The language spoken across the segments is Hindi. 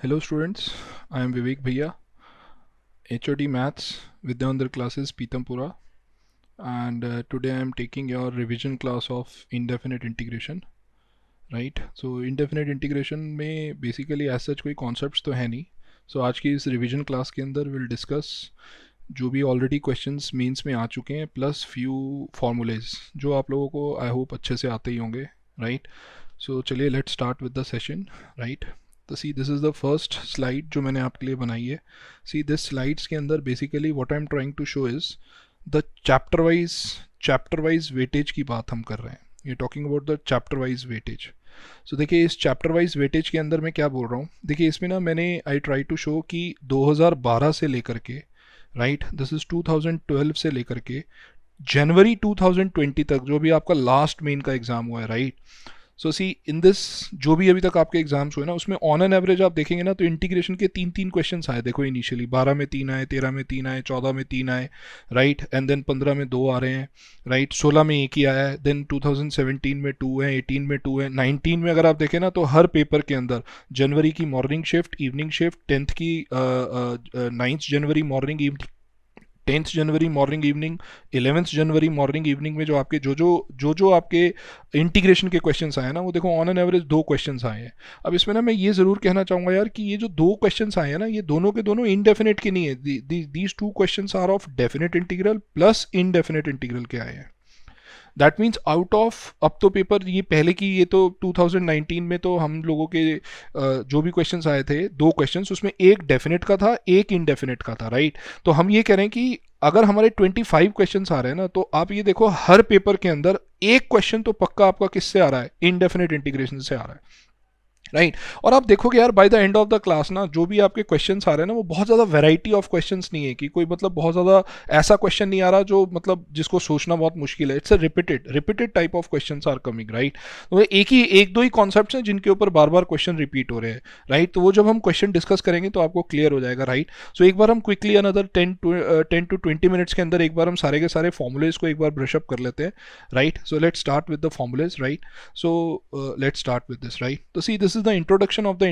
Hello students, I am Vivek Bhaiya, HOD Maths, Vidyanandar classes Pitampura, and today I am taking your revision class of indefinite integration, right? So indefinite integration में basically as such कोई concepts तो है नहीं. So आज की इस revision class के अंदर we'll discuss जो भी ऑलरेडी क्वेश्चंस मेंस में आ चुके हैं प्लस फ्यू फॉर्मूलेज जो आप लोगों को आई होप अच्छे से आते ही होंगे, राइट? सो चलिए let's start with the session, right? तो see this is the first slide जो मैंने आपके लिए बनाई है. सी दिस स्लाइड्स के अंदर basically what I am trying to show is the chapter wise weightage की बात हम कर रहे हैं. ये talking about the chapter wise weightage. So देखिए इस चैप्टर वाइज वेटेज के अंदर मैं क्या बोल रहा हूँ. देखिए इसमें ना मैंने आई ट्राई टू शो कि 2012 से लेकर के, राइट, दिस इज़ 2012 से लेकर के जनवरी 2020 तक जो भी आपका लास्ट मेन का एग्ज़ाम हुआ है, right? So C in this जो भी अभी तक आपके एग्जाम्स हुए ना उसमें ऑन एन एवरेज आप देखेंगे ना तो इंटीग्रेशन के 3 क्वेश्चन आए. देखो इनिशियली 12 में 3 आए, 13 में 3 आए, 14 में 3 आए, राइट? एंड देन 15 में 2 आ रहे हैं, राइट? 16 में एक ही आया है, देन 2017 में 2 है, 18 में 2 है, 19 में अगर आप देखें ना तो हर पेपर के अंदर जनवरी की morning shift, evening shift, 10th की 9th जनवरी मॉर्निंग इवनिंग, 10th जनवरी मॉर्निंग इवनिंग, 11th जनवरी मॉर्निंग इवनिंग में जो आपके जो आपके इंटीग्रेशन के क्वेश्चंस आए ना वो देखो ऑन एन एवरेज 2 क्वेश्चंस आए हैं. अब इसमें ना मैं ये ज़रूर कहना चाहूँगा यार कि ये जो 2 क्वेश्चंस आए हैं ना ये दोनों के दोनों इनडेफिनेट के नहीं है. These 2 questions are of definite integral plus indefinite integral के आए हैं. दैट मीन्स आउट ऑफ अब तो पेपर ये पहले की ये तो 2019 में तो हम लोगों के जो भी क्वेश्चंस आए थे 2 क्वेश्चंस उसमें एक डेफिनेट का था एक इनडेफिनेट का था, राइट? तो हम ये कह रहे हैं कि अगर हमारे 25 क्वेश्चंस आ रहे हैं ना तो आप ये देखो हर पेपर के अंदर एक क्वेश्चन तो पक्का आपका किससे आ रहा है, इनडेफिनेट इंटीग्रेशन से आ रहा है, राइट? और आप देखोगे यार by the end of the class ना जो भी आपके क्वेश्चंस आ रहे हैं ना वो बहुत ज़्यादा वैरायटी ऑफ क्वेश्चंस नहीं है कि कोई मतलब बहुत ज़्यादा ऐसा क्वेश्चन नहीं आ रहा जो मतलब जिसको सोचना बहुत मुश्किल है. It's a repeated type of questions are coming, right? तो एक दो ही कॉन्सेप्ट्स हैं जिनके ऊपर बार बार क्वेश्चन रिपीट हो रहे हैं, राइट? तो वो जब हम क्वेश्चन डिस्कस करेंगे तो आपको क्लियर हो जाएगा, राइट? सो एक बार हम क्विकली अनदर 10 to 20 मिनट्स के अंदर एक बार हम सारे के सारे फॉर्मूलेज को एक बार ब्रशअप कर लेते हैं, right? So let's start with the formulae, right? So let's start with this, right? तो see this is the introduction of the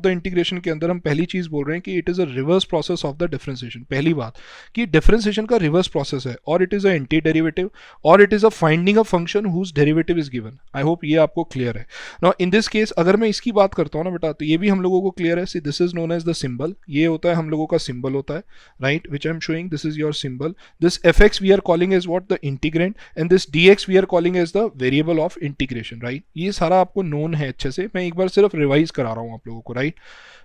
integration के अंदर हम पहली चीज बोल रहे हैं कि it is a reverse process of the differentiation. पहली बात कि डिफरेंशिएशन का रिवर्स प्रोसेस है और it is a anti derivative और it is a finding a function whose derivative is given. I hope ये आपको क्लियर है. नाउ इन दिस केस अगर मैं इसकी बात करता हूँ ना बेटा तो ये भी हम लोगों को क्लियर है. See this is known as the symbol. ये होता है हम लोगों का सिंबल होता है, right? Which I am showing. This is your symbol. This f x we are calling as what, the integrand, and this d x we are calling as the variable of integration, right? ये सारा आपको नोन है अच्छे से. मैं एक बार सिर्फ रिवाइज करा रहा हूं आप लोगों को, right?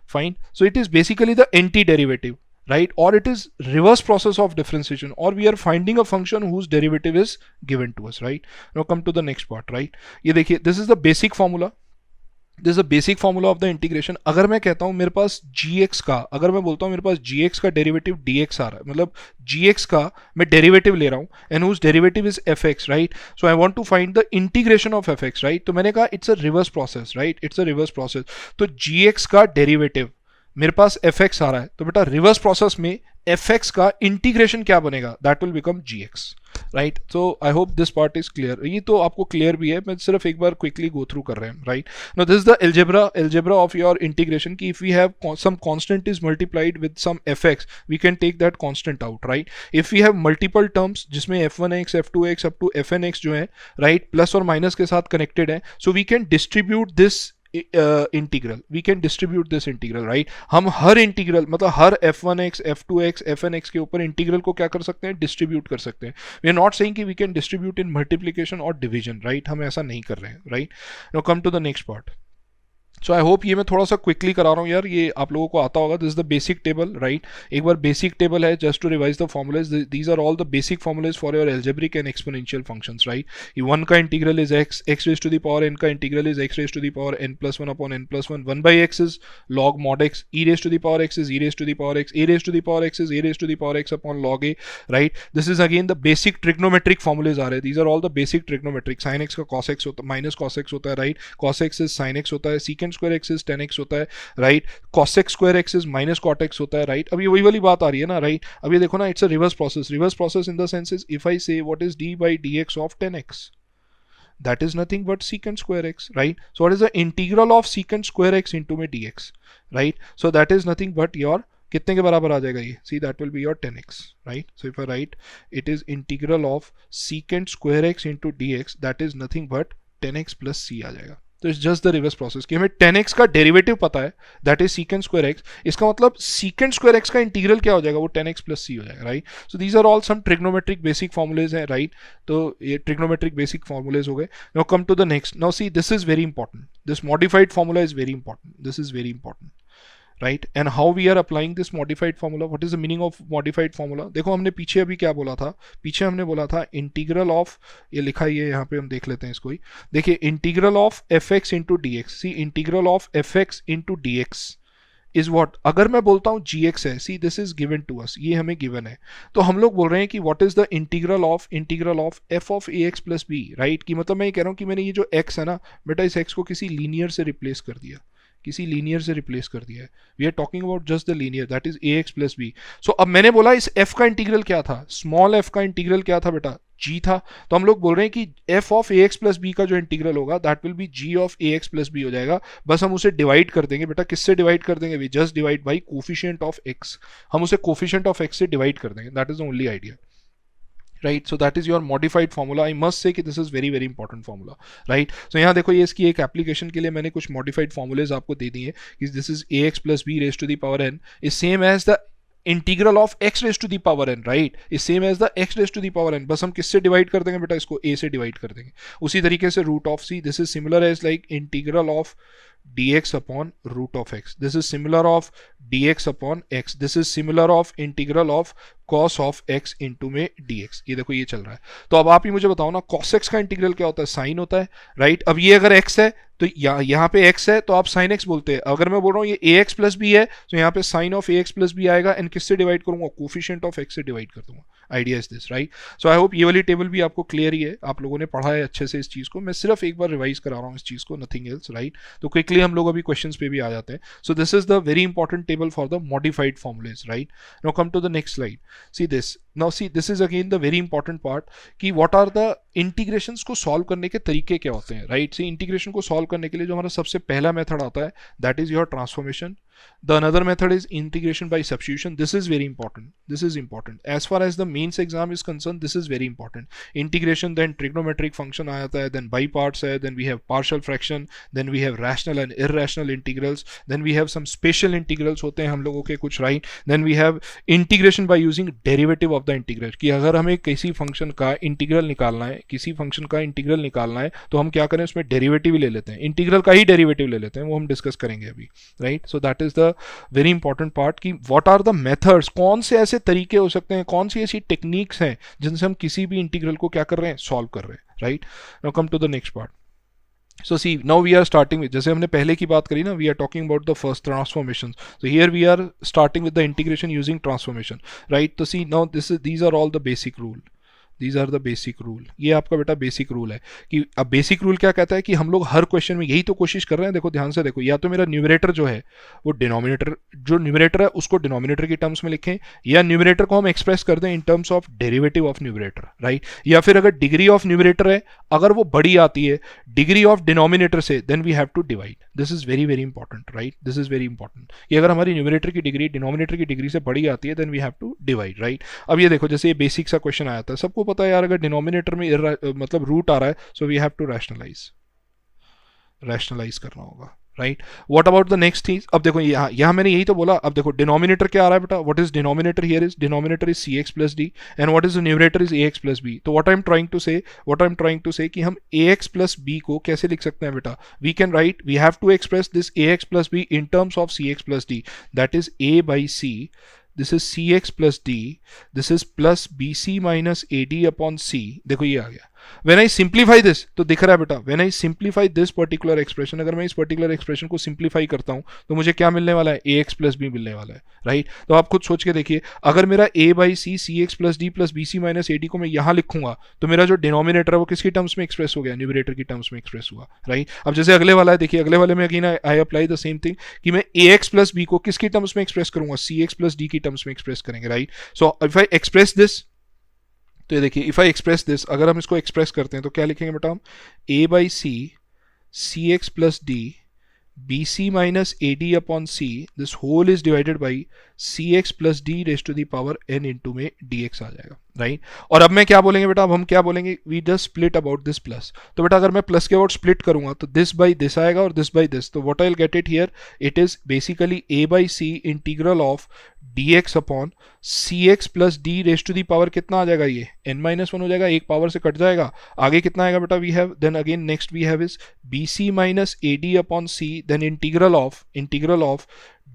Fine. So it is basically the anti derivative, right? Or it is reverse process of differentiation, or we are finding a function whose derivative is given to us, right? Now come to the next part, right? ये देखिए this is the basic formula. This is the basic formula of the integration. अगर मैं कहता हूं मेरे पास gx का, अगर मैं बोलता हूं मेरे पास gx का डेरिवेटिव dx आ रहा है, मतलब gx का मैं डेरिवेटिव ले रहा हूं and whose derivative is fx, right? So I want to find the integration of fx, right? तो मैंने कहा it's a reverse process, right? It's a reverse process. तो gx का डेरिवेटिव मेरे पास fx आ रहा है तो बेटा रिवर्स प्रोसेस में fx का इंटीग्रेशन क्या बनेगा, that will become gx, right? So I hope this part is clear. ये तो आपको क्लियर भी है, मैं सिर्फ एक बार क्विकली गो थ्रू कर रहे हैं, right? Now this is the algebra of your integration कि if we have some constant is multiplied with some fx we can take that constant out, right? If we have multiple terms जिसमें f1x f2x up to fnx जो है, राइट, प्लस और माइनस के साथ कनेक्टेड है, so we can distribute this integral. We can distribute this integral, right? हम हर इंटीग्रल मतलब हर f1x f2x fnx के ऊपर इंटीग्रल को क्या कर सकते हैं, डिस्ट्रीब्यूट कर सकते हैं. वी आर नॉट सेइंग कि we can distribute in multiplication और डिवीजन, राइट? हम ऐसा नहीं कर रहे हैं, right? Now come to the next part. So I hope ये मैं थोड़ा सा क्विकली करा रहा हूँ यार, ये आप लोगों को आता होगा. This is the basic table, right? एक बार बेसिक टेबल है just to revise the formulas. These are all the basic formulas for your algebraic and exponential functions, right? ये 1 का integral is x raise to the power n का integral is x raise to the power n+1 upon n+1. 1 by x is log mod x, e raise to the power x is e raise to the power x, a raise to the power x is a raise to the power x upon log a, right? This is again the basic trigonometric formulas आ रहे हैं. These are all the basic trigonometric. sin x का cos x होता है, माइनस cos x होता है, right? cos x is sin x होता है, secant square x is tan x होता है, right? cosec square x is minus cot x होता है, राइट? अब ये वही वाली बात आ रही है ना, राइट? अब ये देखो ना, it's a reverse process. Reverse process in the sense is if I say what is d by dx of 10x, that is nothing but secant square x, right? So what is the integral of secant square x into में dx, right? So that is nothing but your कितने के बराबर आ जाएगा ये? See, that will be your 10x, right? So if I write it is integral of secant square x into dx, that is nothing but 10x plus c आ जाएगा. तो it's just the reverse process कि हमें 10x का डेरिवेटिव पता है, that is secant square x. इसका मतलब सीकेंट स्क्वायर एक्स का इंटीग्रल क्या हो जाएगा? वो 10x प्लस c हो जाएगा, right? So these are all some trigonometric basic formulas हैं, राइट? तो ये ट्रिग्नोमेट्रिक बेसिक फॉर्मुलेज हो गए. Now come to the next. Now see, this is very important. This modified formula is very important. This is very important, right? And how we are applying this modified formula. What is the meaning of modified formula? देखो हमने पीछे अभी क्या बोला था. पीछे हमने बोला था इंटीग्रल ऑफ, ये लिखा ही है यहाँ पे, हम देख लेते हैं इसको ही. देखिए, integral of f x into d x. See, integral of f x into d x is what. अगर मैं बोलता हूँ जी एक्स है, see this is given to us, ये हमें गिवन है, तो हम लोग बोल रहे हैं कि what is the integral of f of a x plus b, right? कि मतलब मैं ये कह रहा हूँ कि मैंने ये जो एक्स है ना बेटा, इस एक्स को किसी लीनियर से रिप्लेस कर दिया, किसी लीनियर से रिप्लेस कर दिया है. We are talking about just the linear, that is a x plus b. So अब मैंने बोला इस एफ का इंटीग्रल क्या था? स्मॉल एफ का इंटीग्रल क्या था बेटा? g था. तो हम लोग बोल रहे हैं कि f of a x plus b का जो इंटीग्रल होगा that will be g of a x plus b हो जाएगा. बस हम उसे डिवाइड कर देंगे बेटा. किससे डिवाइड कर देंगे? We just divide by coefficient of x. हम उसे कोफिशिएंट ऑफ x से डिवाइड कर देंगे. That is the only idea, right? So that is your modified formula. I must say कि this is very very important formula, right? So यहाँ देखो, ये इसकी एक एप्लीकेशन के लिए मैंने कुछ मॉडिफाइड फॉर्मूलेज आपको दे दिए कि this is a x plus b raise to the power n is same as the integral of x raise to the power n, right? Is same as the x raise to the power n. बस हम किससे डिवाइड कर देंगे बेटा? इसको a से डिवाइड कर देंगे. उसी तरीके से root of c, this is similar as like integral of dx upon root of x. This is similar of dx upon x. This is similar of integral of cos of x into में dx. ये देखो, ये चल रहा है. तो अब आप ही मुझे बताओ ना, cos x का इंटीग्रल क्या होता है? साइन होता है, राइट? अब ये अगर x है तो यहाँ पे x है तो आप sin x बोलते हैं. अगर मैं बोल रहा हूँ ये ax प्लस बी है तो यहाँ पे sin of ax plus b आएगा. एंड किससे डिवाइड करूंगा? कोफिशिएंट ऑफ x से डिवाइड कर दूंगा. Idea is this, right? So I hope ये वाली टेबल भी आपको क्लियर ही है, आप लोगों ने पढ़ा है अच्छे से इस चीज को. मैं सिर्फ एक बार रिवाइज करा रहा हूँ इस चीज को, नथिंग एल्स, राइट? तो क्विकली हम लोग अभी क्वेश्चंस पे भी आ जाते हैं. So this is the very important table for the modified formulas, right? Now come to the next slide. See this. Now see, this is again the very important part कि व्हाट आर द इंटीग्रेशंस को सॉल्व करने के तरीके क्या होते हैं, राइट? सी, इंटीग्रेशन को सॉल्व करने के लिए जो हमारा सबसे पहला मेथड आता है that is your transformation. The another method is integration by substitution. This is very important. This is important. As far as the mains exam is concerned, this is very important. Integration, then trigonometric function आ जाता है, then by parts है, then we have partial fraction, then we have rational and irrational integrals, then we have some special integrals होते हैं हम लोगों के कुछ, right? Then we have integration by using derivative of the integral. कि अगर हमें किसी फंक्शन का इंटीग्रल निकालना है, किसी फंक्शन का इंटीग्रल निकालना है तो हम क्या करें? उसमें डेरिवेटिव ही ले लेते हैं, इंटीग्रल का ही डेरिवेटिव ले लेते हैं. वो हम डिस्कस करेंगे अभी, right? So that is the very important part कि व्हाट आर द मेथड्स, कौन से ऐसे तरीके हो सकते हैं, कौन सी ऐसी टेक्निक्स हैं जिनसे हम किसी भी इंटीग्रल को क्या कर रहे हैं? सॉल्व कर रहे हैं, right? Now come to the next part. So see, now we are starting with, जैसे हमने पहले की बात करी ना, we are talking about the first transformations. So here we are starting with the integration using transformation, right? तो see, now these are all the basic rule. These are the basic rule. ये आपका बेटा बेसिक रूल है कि अब बेसिक रूल क्या कहता है कि हम लोग हर क्वेश्चन में यही तो कोशिश कर रहे हैं. देखो ध्यान से देखो, या तो मेरा न्यूमरेटर जो है वो डिनोमिनेटर, जो न्यूमरेटर है उसको डिनोमिनेटर के टर्म्स में लिखें, या न्यूमरेटर को हम एक्सप्रेस कर दें इन terms of derivative of numerator, right? या फिर अगर डिग्री ऑफ न्यूमरेटर है, अगर वो बड़ी आती है डिग्री ऑफ डिनोमिनेटर से, then we have to divide. This is very very important, right? This is very important कि अगर हमारी न्यूमरेटर की डिग्री डिनोमिनेटर की डिग्री से बड़ी आती है then we have to divide, right? अब ये देखो, जैसे ये बेसिक सा क्वेश्चन आया था, सबको पता है यार, अगर डिनोमिनेटर में मतलब रूट आ रहा है, so we have to rationalise करना होगा, right? What about the next thing? अब देखो यहाँ मैंने यही तो बोला. अब देखो डिनोमिनेटर क्या आ रहा है बेटा? What is denominator here? Is denominator is c x plus d and what is the numerator is a x plus b. तो what I am trying to say कि हम ए एक्स प्लस बी को कैसे लिख सकते हैं बेटा? We can write, we have to express this a x plus b in terms of c x plus d. That is a by c. This is cx plus d. This is plus bc minus ad upon c. देखो ये आ गया. When I simplify this, तो दिख रहा है बेटा, when I simplify this particular expression, अगर मैं इस particular expression को simplify करता हूँ तो मुझे क्या मिलने वाला है? ax plus b मिलने वाला है, राइट? तो आप खुद सोच के देखिए, अगर मेरा a by c cx plus d plus bc minus ad को मैं यहाँ लिखूंगा तो मेरा जो डिनोमिनेटर है वो किसकी टर्म्स में एक्सप्रेस हो गया? न्यूमरेटर की टर्म्स में एक्सप्रेस हुआ, राइट? अब जैसे अगले वाला है, देखिए अगले वाले में again I apply the same thing कि मैं ax plus b को किसकी टर्म्स में एक्सप्रेस करूंगा? cx plus d की टर्म्स में एक्सप्रेस करेंगे, right? So if I express this, तो ये देखिए, इफ आई एक्सप्रेस दिस, अगर हम इसको एक्सप्रेस करते हैं तो क्या लिखेंगे बेटा हम, a by c c x plus d b c minus a d upon c, this whole is divided by c x plus d raise to the power n into में डी एक्स आ जाएगा, राइट। और अब मैं क्या बोलेंगे बेटा, अब हम क्या बोलेंगे, we just split about this plus. तो बेटा अगर मैं प्लस के अबाउट स्प्लिट करूंगा तो दिस बाई दिस आएगा और दिस बाई दिस, तो what I will get it here, it is basically a by c integral of d x upon c x plus d raise to the power कितना आ जाएगा, ये n माइनस वन हो जाएगा, एक पावर से कट जाएगा, आगे कितना आएगा बेटा, we have then again next we have is b c minus a d upon c, then integral of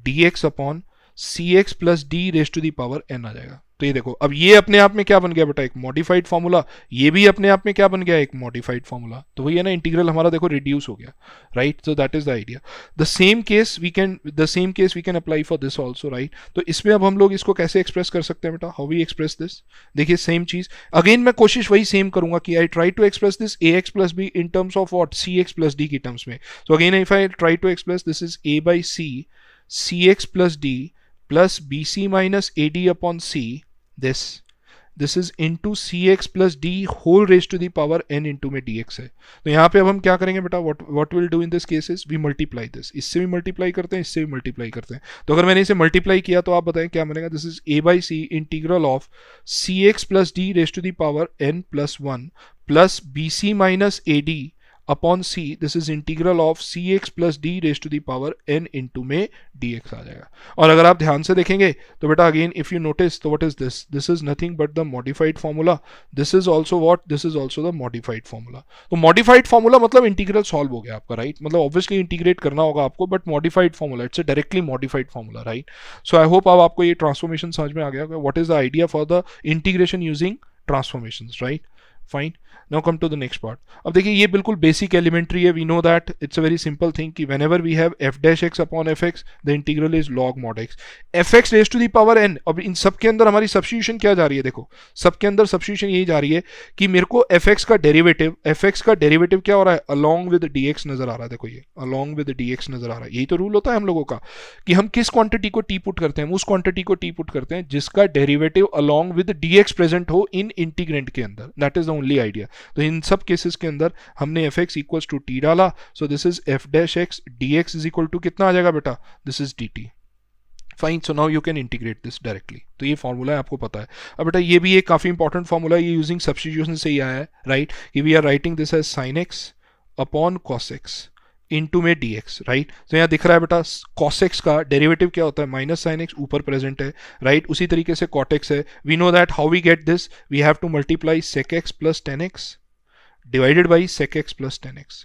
d x upon c x plus d raise to the power n आ जाएगा। तो ये देखो, अब ये अपने आप में क्या बन गया बेटा, एक मॉडिफाइड फॉर्मूला, ये भी अपने आप में क्या बन गया, एक मॉडिफाइड फॉर्मूला। तो वही है ना, इंटीग्रल हमारा देखो रिड्यूस हो गया, right. So that is the idea. The same case we can apply for this also, right. तो इसमें अब हम लोग इसको कैसे एक्सप्रेस कर सकते हैं बेटा, हाउ वी एक्सप्रेस दिस, देखिए सेम चीज अगेन मैं कोशिश वही सेम करूंगा कि I try to express this a x plus b in terms of what, c x plus d की टर्म्स में। So again if I try to express this is a by c x plus d plus b c minus a d upon c, this is into cx plus d whole raised to the power n into में dx है। तो यहाँ पे अब हम क्या करेंगे बेटा, what we'll do in this case is we multiply this, इससे भी मल्टीप्लाई करते हैं, इससे भी मल्टीप्लाई करते हैं। तो अगर मैंने इसे मल्टीप्लाई किया तो आप बताएं क्या बनेगा, this is a by c integral of cx plus d raised to the power n plus 1 plus bc minus ad upon c, this is integral of cx plus d raise to the power n into में dx आ जाएगा। और अगर आप ध्यान से देखेंगे तो बेटा अगेन इफ यू नोटिस, तो what is this, this is nothing but the modified formula, this is also what, this is also the modified formula. तो मॉडिफाइड फॉर्मूला मतलब इंटीग्रल सॉल्व हो गया आपका, राइट। मतलब ऑब्वियसली इंटीग्रेट करना होगा आपको, but modified formula, it's a directly modified formula, right. So I hope अब आपको ये ट्रांसफॉर्मेशन समझ में आ गया, what is the idea for the integration using transformations, right. Fine, now come to the next part. अब देखिए ये बिल्कुल बेसिक एलिमेंट्री है, we know that it's a very simple thing कि whenever we have f dash x upon f x the integral is log mod x f x raise to the power n. अब इन सब के अंदर हमारी सब्स्टिट्यूशन क्या जा रही है, देखो सबके अंदर सब्स्टिट्यूशन यही जा रही है कि मेरे को एफ एक्स का डेरिवेटिव क्या हो रहा है, अलॉन्ग विद डी एक्स नजर आ रहा है। देखो ये अलॉन्ग विद डी एक्स नजर आ रहा है, यही तो रूल होता है हम लोगों का कि हम किस क्वांटिटी को टी पुट करते हैं, उस क्वांटिटी को टी पुट करते हैं जिसका derivative along with d x present हो इन इंटीग्रेंट के अंदर, that is the only idea. तो इन सब केसेस के अंदर हमने f x equals to t डाला, so this is f dash x d x is equal to कितना आ जाएगा बेटा, this is d t. Fine, so now you can integrate this directly. तो ये फॉर्मूला है, आपको पता है। अब बेटा ये भी एक काफी इंपॉर्टेंट फॉर्मूला है, ये यूजिंग सब्स्टिट्यूशन से ही आया है, राइट। कि we are writing this as sine x upon cos x into में डी एक्स, राइट। तो यहाँ दिख रहा है बेटा कॉस एक्स का डेरिवेटिव क्या होता है, माइनस साइन एक्स, ऊपर प्रेजेंट है, राइट। उसी तरीके से कॉट एक्स है, we know that how we get this, we have to multiply sec x plus tan x divided by sec x plus 10x,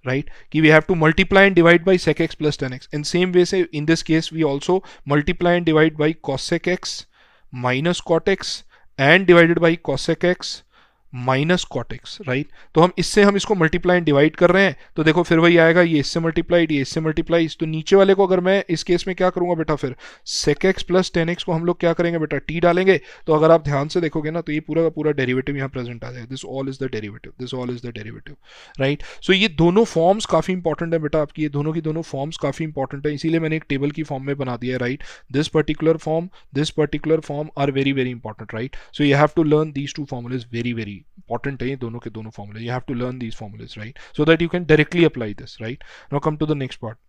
right? कि we have to multiply and divide by sec x plus 10x. In same way say in this case we also multiply and divide by cosec x minus cot x and divided by cosec x minus cot x, right. तो हम इसको मल्टीप्लाई एंड डिवाइड कर रहे हैं, तो देखो फिर वही आएगा, ये इससे मल्टीप्लाइड, ये इससे मल्टीप्लाई। तो नीचे वाले को अगर मैं इस केस में क्या करूंगा बेटा, फिर sec x plus tan x को हम लोग क्या करेंगे बेटा, टी डालेंगे। तो अगर आप ध्यान से देखोगे ना तो ये पूरा का पूरा डेरिवेटिव यहाँ प्रेजेंट आ जाएगा, this all is the derivative, this all is the derivative, right. So ये दोनों फॉर्म्स काफी इंपॉर्टेंट है बेटा आपकी, ये दोनों की दोनों फॉर्म्स काफी इंपॉर्टेंट है, इसीलिए मैंने एक टेबल की फॉर्म में बना दिया है, right. This particular form are very very important, right. So you have to learn these two formulas, very very important है दोनों के दोनों फॉर्मूले, you have to learn these formulas, right, so that you can directly apply this, right. Now come to the next part.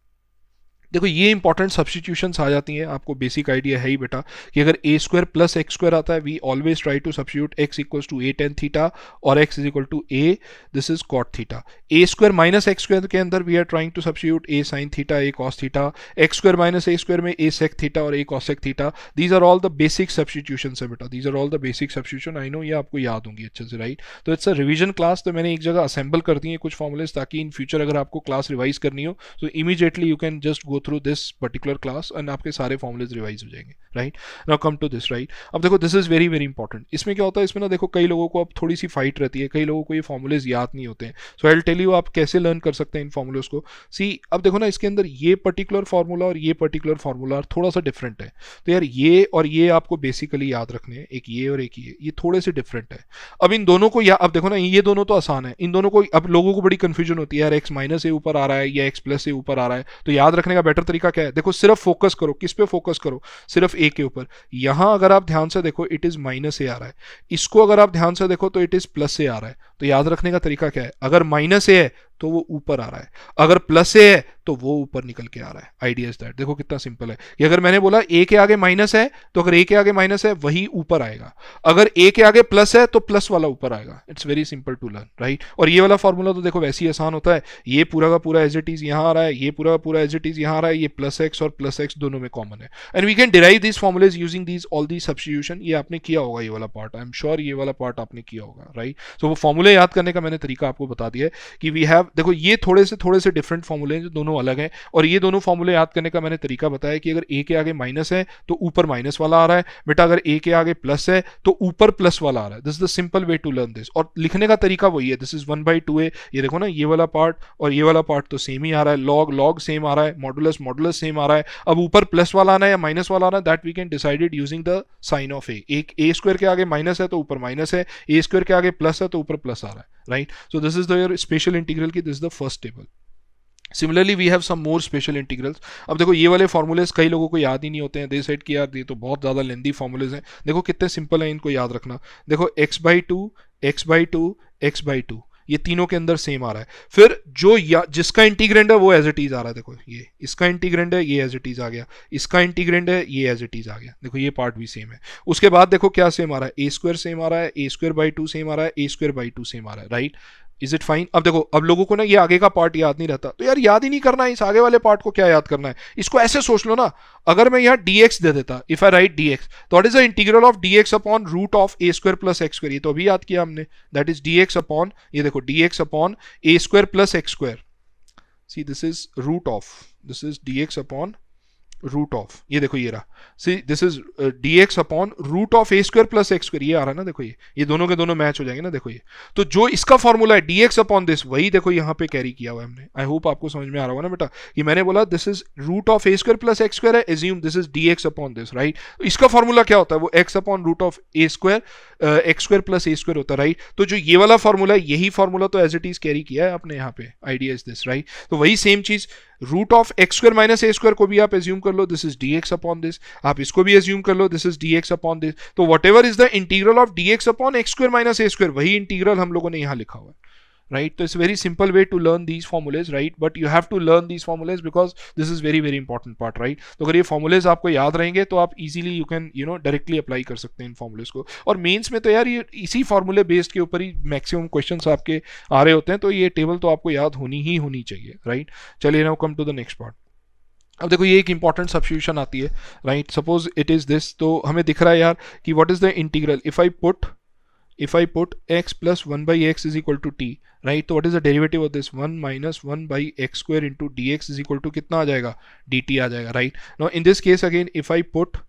देखो ये इंपॉर्टेंट सब्स्टिट्यूशंस आ जाती हैं, आपको बेसिक आइडिया है ही बेटा कि अगर a square plus x square आता है, we always try to substitute x equals to a tan theta और x is equal to a, this is cot theta. A square minus x square के अंदर we are trying to substitute a sine theta, a cos theta, x square minus a square में ए सेक थीटा और a cosec theta. These are all the basic substitutions है बेटा, these are all the basic substitution, I know ये आपको याद होंगी अच्छे से, राइट। तो इट्स अ रिवीजन क्लास, तो मैंने एक जगह असेंबल कर दी है कुछ फॉर्मुलेज, ताकि इन फ्यूचर अगर आपको क्लास रिवाइज करनी हो तो immediately you can just go through this class and आपके सारे फॉर्मुलेज रिवाइज हो जाएंगे, right. Now come to this, right. अब देखो this is very very important. इसमें क्या होता है, इसमें ना देखो कई लोगों को अब थोड़ी सी फाइट रहती है, कई लोगों को ये फॉर्मुलेज याद नहीं होते हैं। So I will tell you आप कैसे लर्न कर सकते हैं इन फॉर्मुलेज को। सी अब देखो ना इसके अंदर ये पर्टिकुलर फॉर्मूला और ये पर्टिकुलर फॉर्मूला थोड़ा सा डिफरेंट है, तो यार ये और ये आपको बेसिकली याद रखने हैं, एक ये और एक ये थोड़े से डिफरेंट है। अब इन दोनों को अब देखो ना ये दोनों तो आसान है, इन दोनों को अब लोगों को बड़ी कंफ्यूजन होती है, यार एक्स माइनस ए ऊपर आ रहा है या एक्स प्लस ए ऊपर आ रहा है, तो याद रखने का बेटर तरीका क्या है, देखो सिर्फ फोकस करो, किस पे फोकस करो, सिर्फ ए के ऊपर। यहां अगर आप ध्यान से देखो इट इज माइनस ए आ रहा है, इसको अगर आप ध्यान से देखो तो इट इज प्लस ए आ रहा है। तो याद रखने का तरीका क्या है, अगर माइनस ए है तो वो ऊपर आ रहा है, अगर प्लस ए है तो वो ऊपर निकल के आ रहा है। आइडिया इज दैट, देखो कितना सिंपल है कि अगर मैंने बोला ए के आगे माइनस है तो अगर ए के आगे माइनस है वही ऊपर आएगा, अगर ए के आगे प्लस है तो प्लस वाला ऊपर आएगा। It's very simple to learn, right. और ये वाला फॉर्मूला तो देखो वैसे ही आसान होता है, ये पूरा का पूरा एज इट इज यहाँ आ रहा है, ये पूरा का पूरा एज इट इज यहाँ आ रहा है, ये प्लस एक्स और प्लस एक्स दोनों में कॉमन है। And we can derive this formulas using these all the substitution. ये आपने किया होगा, ये वाला पार्ट आई एम श्योर ये वाला पार्ट आपने किया होगा, राइट। सो वो फॉर्मूले याद करने का मैंने तरीका आपको बता दिया है कि वी हैव, देखो ये थोड़े से डिफरेंट फॉर्मूले हैं जो दोनों अलग हैं, और ये दोनों फॉर्मूले याद करने का मैंने तरीका बताया कि अगर ए के आगे माइनस है तो ऊपर माइनस वाला आ रहा है बेटा, अगर ए के आगे प्लस है तो ऊपर प्लस वाला आ रहा है। This is the simple way to learn this, और लिखने का तरीका वही है, दिस इज 1/2a। ये देखो ना, ये वाला पार्ट और ये वाला पार्ट तो सेम ही आ रहा है, लॉग लॉग सेम आ रहा है, मॉडुलस मॉडुलस सेम आ रहा है। अब ऊपर प्लस वाला आना है या माइनस वाला आना है, that we can decided using the sign of a. एक ए स्क्वायर के आगे माइनस है तो ऊपर माइनस है, ए स्क्वायर के आगे प्लस है तो ऊपर प्लस आ रहा है, right. So this is the special integral की, this is the first table. Similarly we have some more special integrals. अब देखो ये वाले फॉर्मूलेज कई लोगों को याद ही नहीं होते हैं, दे सेड कि यार ये तो बहुत ज़्यादा लेंदी फॉर्मूलेज हैं। देखो कितने सिंपल हैं, इनको याद रखना। देखो x/2 x/2 x/2 ये तीनों के अंदर सेम आ रहा है। फिर जो जिसका इंटीग्रेंड है वो एज इट इज आ रहा है, देखो ये इसका इंटीग्रेंड है, ये एज इट इज आ गया, इसका इंटीग्रेंड है, ये एज इट इज आ गया। देखो ये पार्ट भी सेम है। उसके बाद देखो क्या सेम आ रहा है, a² सेम आ रहा है, a²/2 सेम आ रहा है, a²/2 सेम आ रहा है, राइट। Is it fine. अब देखो, अब लोगों को ना ये आगे का पार्ट याद नहीं रहता, तो यार याद ही नहीं करना है, इस आगे वाले पार्ट को क्या याद करना है। इसको ऐसे सोच लो ना, अगर मैं यहाँ dx दे देता, इफ आई राइट dx, तो what is the integral of dx upon root of a² plus x², ये तो अभी याद किया हमने, दैट इज dx अपॉन, ये देखो dx upon a² plus x²। See this is root of, this is dx upon root of, ये देखो ये रहा, see this is dx upon root of a² plus x², ये आ रहा है ना, देखो ये दोनों के दोनों मैच हो जाएंगे ना। देखो ये तो जो इसका फॉर्मूला है dx अपॉन दिस, वही देखो यहाँ पे कैरी किया हुआ है हमने। आई होप आपको समझ में आ रहा होगा ना बेटा, कि मैंने बोला this is root of a² plus x² है, assume this is dx upon this, right. इसका फॉर्मूला क्या होता है, वो x upon root of a² x² plus a² होता है, राइट। तो जो ये वाला फॉर्मूला है, यही फॉर्मूला तो एज इट इज कैरी किया है आपने यहाँ पे, आइडिया इज दिस, राइट। तो वही सेम चीज root of x² minus a² को भी आप एज्यूम कर लो, this is dx upon this, आप इसको भी एज्यूम कर लो, this is dx upon this. तो whatever is the integral of dx upon x² minus a², वही इंटीग्रल हम लोगों ने यहाँ लिखा हुआ है, right? तो it's very simple way to learn these formulas, right? But you have to learn these formulas because this is very important part, right? तो अगर ये formulas आपको याद रहेंगे तो आप easily you can directly apply कर सकते हैं इन formulas को। और मेंस में तो यार ये इसी formula based के ऊपर ही मैक्सिमम क्वेश्चंस आपके आ रहे होते हैं, तो ये टेबल तो आपको याद होनी चाहिए, राइट। चलिए now come to the next part. अब देखो ये एक इंपॉर्टेंट सब्स्टिट्यूशन आती है, right. Suppose it is this, तो हमें दिख रहा है यार कि what is the integral if I put x plus 1 by x is equal to t, right? तो what is the derivative of this 1 minus 1 by x square into dx is equal to कितना आ जाएगा, dt आ जाएगा, right? Now in this case again if I put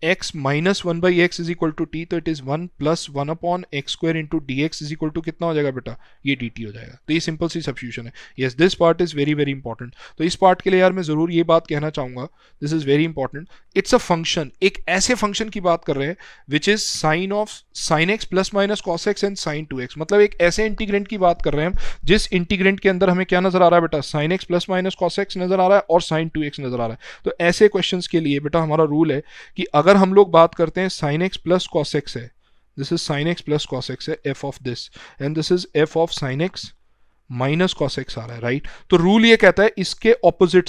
x minus 1 by x is equal to t, तो it is 1 plus 1 upon x square into dx is equal to कितना हो जाएगा बेटा, ये dt हो जाएगा। तो ये सिंपल सी सब्स्टिट्यूशन है। Yes, this part is very important. तो इस पार्ट के लिए यार मैं जरूर ये बात कहना चाहूंगा, this is very important. It's a function, एक ऐसे फंक्शन की बात कर रहे हैं which is sine of sine x plus minus cos x and sine 2x, मतलब एक ऐसे इंटीग्रेंट की बात कर रहे हैं हम जिस इंटीग्रेंट के अंदर हमें क्या नजर आ रहा है बेटा, sign x plus minus cos x नजर आ रहा है और साइन 2x नजर आ रहा है। तो ऐसे क्वेश्चन के लिए बेटा हमारा रूल है कि अगर हम लोग बात करते हैं sine x plus cos x है, this is sine x plus cos x है, f of this, and this is f of sine x minus cos x आ रहा है, राइट। तो रूल ये कहता है इसके ऑपोजिट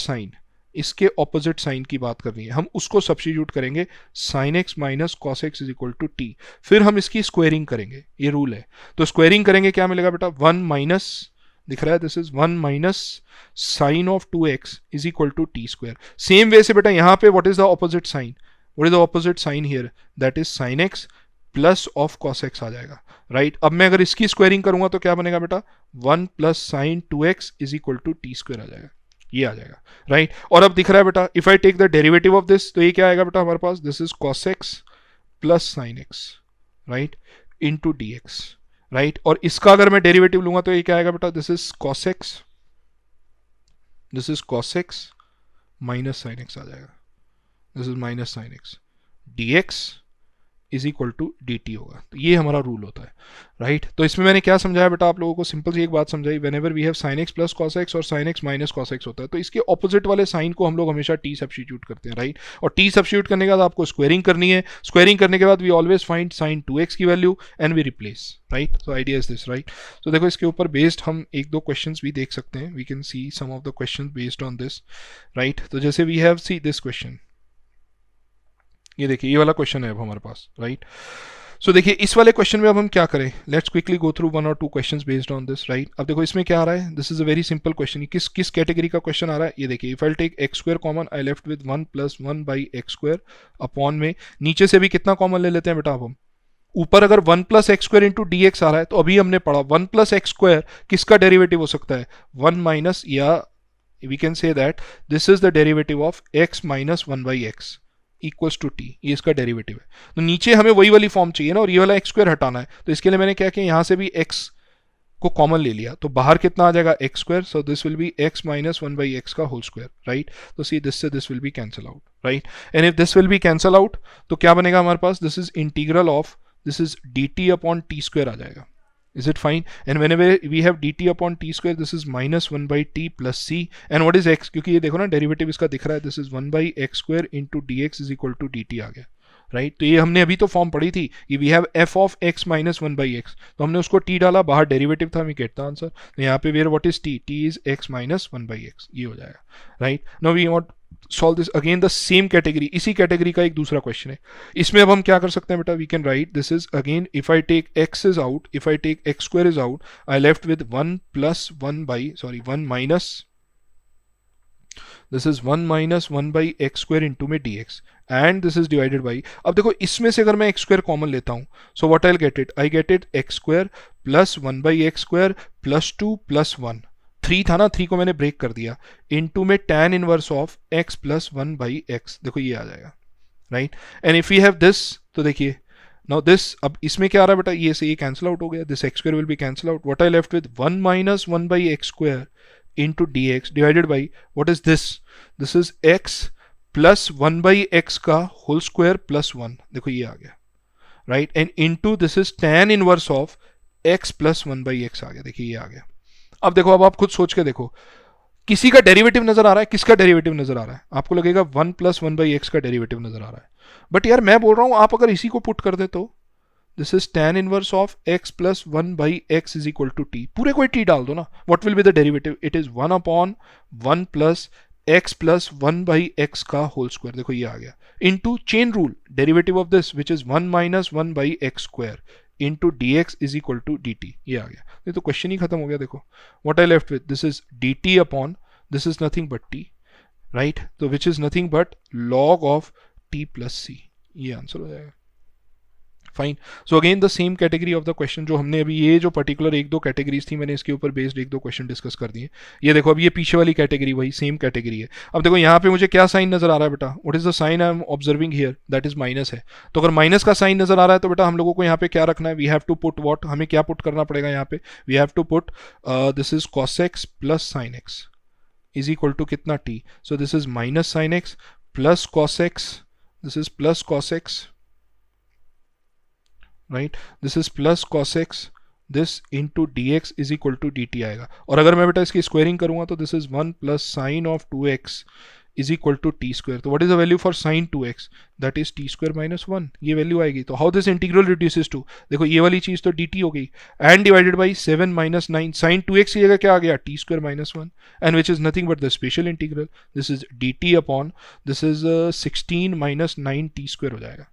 साइन की बात करनी है, हम उसको सब्स्टिट्यूट करेंगे sine x minus cos x is equal to t, फिर हम इसकी स्क्वेयरिंग करेंगे, ये रूल है। तो स्क्वेयरिंग करेंगे क्या मिलेगा बेटा, 1 माइनस, दिख रहा है, this is 1 minus sine of 2x is equal to t square. Same way से बेटा यहाँ पे what is the opposite sign, what is the opposite sign here, that is sine x plus of cos x आ जाएगा, राइट। अब मैं अगर इसकी स्क्वेयरिंग करूंगा तो क्या बनेगा बेटा, 1 plus sine 2x is equal to t square आ जाएगा, ये आ जाएगा, राइट। और अब दिख रहा है बेटा, if I take the derivative of this, तो ये क्या आएगा बेटा हमारे पास, this is cos x plus sine x, right, into dx, right. और इसका अगर मैं डेरिवेटिव लूंगा तो ये क्या आएगा बेटा, this is cos x minus sine x आ जाएगा, this is minus sine x dx is equal to d t होगा। तो ये हमारा रूल होता है, राइट। तो इसमें मैंने क्या समझाया बेटा आप लोगों को, सिंपल सी एक बात समझाई, whenever we have sine x plus cos x और sine x minus cos x होता है, तो इसके ऑपोजिट वाले साइन को हम लोग हमेशा टी सब्स्टिट्यूट करते हैं, राइट। और टी सब्स्टिट्यूट करने के बाद आपको स्क्वेयरिंग करनी है, स्क्वेयरिंग करने के बाद we always find sine 2x की value and we replace, right. So idea is this, right. तो देखो इसके ऊपर बेस्ड हम एक दो क्वेश्चंस भी देख सकते हैं, we can see some of the questions based on this, right. तो जैसे we have see this question, ये देखिए ये वाला क्वेश्चन है अब हमारे पास, राइट। सो देखिए इस वाले क्वेश्चन में अब हम क्या करें, लेट्स क्विकली गो थ्रू 1 और 2 questions based on this, right. अब देखो इसमें क्या आ रहा है, this is a very simple question, किस किस कैटेगरी का क्वेश्चन आ रहा है, ये देखिए, if I take x square common I left with 1 plus 1 by x square upon में, नीचे से भी कितना कॉमन ले लेते हैं बेटा, अब हम ऊपर अगर 1 plus x square into d x आ रहा है, तो अभी हमने पढ़ा 1 प्लस एक्स स्क्वायर किसका डेरिवेटिव हो सकता है, 1 माइनस, या we can say that this is the derivative of x minus 1 by x equals to t, ये इसका डेरिवेटिव है। तो नीचे हमें वही वाली फॉर्म चाहिए ना, और ये वाला एक्स स्क्वायर हटाना है, तो इसके लिए मैंने क्या किया, यहां से भी एक्स को कॉमन ले लिया, तो बाहर कितना आ जाएगा x square, so this will be x minus 1 by x का होल स्क्वायर, राइट। तो सी दिस से this will be cancel out, right. And if this will be cancel out, तो क्या बनेगा हमारे पास, this is integral of, this is d t upon t square आ जाएगा। Is it fine? And whenever we have dt upon t square, this is minus 1 by t plus c. And what is x? क्योंकि ये देखो ना डेरिवेटिव इसका दिख रहा है, this is 1 by x square into dx is equal to dt आ गया, राइट। तो ये हमने अभी तो फॉर्म पढ़ी थी कि we have f of x minus 1 by x, तो हमने उसको t डाला, बाहर डेरिवेटिव था, वी गेट द आंसर। तो यहाँ पे where what is t, t is x minus 1 by x, ये हो जाएगा, right. Now we want solve this again the same category, इसी कैटेगरी का एक दूसरा क्वेश्चन है। इसमें अब हम क्या कर सकते हैं बेटा, we can write this is again, if I take x is out, if I take x square is out, I left with 1 plus 1 by, sorry 1 minus, this is 1 minus 1 by x square into में dx and this is divided by, अब देखो इसमें से अगर मैं एक्स स्क्वायर कॉमन लेता हूं, सो what I get it, I get it x square plus 1 by x square plus 2 plus 1, 3 था ना, 3 को मैंने ब्रेक कर दिया, इनटू में tan inverse of x plus 1 by x, देखो ये आ जाएगा, right. And if you have this, तो देखिए नाउ दिस, अब इसमें क्या आ रहा है बेटा, ये से ये कैंसिल आउट हो गया, this x square will be cancel out, what I left with 1 minus 1 by x square into d x divided by what is this, this is x plus 1 by x का होल स्क्वायर प्लस 1, देखो ये आ गया, right. And into this is tan inverse of x plus 1 by x आ गया, देखिए ये आ गया। अब देखो, अब आप खुद सोच के देखो, किसी का डेरिवेटिव नजर आ रहा है, किसका डेरिवेटिव नजर आ रहा है, आपको लगेगा 1 प्लस 1 बाई एक्स का डेरिवेटिव नजर आ रहा है, बट यार मैं बोल रहा हूं आप अगर इसी को पुट कर दे, तो this is tan inverse of x plus 1 by x is equal to t, पूरे कोई टी डाल दो ना, what will be the derivative, it is 1 upon 1 plus x plus 1 by x का होल स्क्वायर, देखो ये आ गया, into chain rule, derivative of this which is 1 minus 1 by x square into d x is equal to d t, ये आ गया। ये तो क्वेश्चन ही खत्म हो गया, देखो what I left with, this is d t upon, this is nothing but t, right. तो which is nothing but log of t plus c, ये आंसर हो जाएगा, fine. So again the same category of the question, जो हमने अभी ये जो पर्टिकुलर एक दो कैटेगरीज थी, मैंने इसके ऊपर बेस्ड एक दो क्वेश्चन डिस्कस कर दिए। ये देखो अब ये पीछे वाली कैटेगरी वही सेम कैटेगरी है। अब देखो यहाँ पे मुझे क्या साइन नजर आ रहा है बेटा, what is the sign I am observing here, that is minus है। तो अगर माइनस का साइन नजर आ रहा है, तो बेटा हम लोगों को यहाँ पे क्या रखना है, we have to put what, हमें क्या पुट करना पड़ेगा यहाँ पे, we have to put this is cos x plus sine x is equal to कितना t, so this is minus sine x plus cos x, this is plus cos x, right, this is plus cos x, this into dx is equal to dt आएगा। और अगर मैं बेटा इसकी स्क्वायरिंग करूंगा, तो this is 1 plus sine of 2x is equal to t square, तो what is the value for sine 2x, that is t square minus 1, ये वैल्यू आएगी। तो how this integral reduces to, देखो ये वाली चीज तो dt हो गई, and divided by 7 minus 9, sine 2x की जगह क्या आ गया, t square minus 1, and which is nothing but the special integral, this is dt upon, this is 16 minus 9 t square हो जाएगा,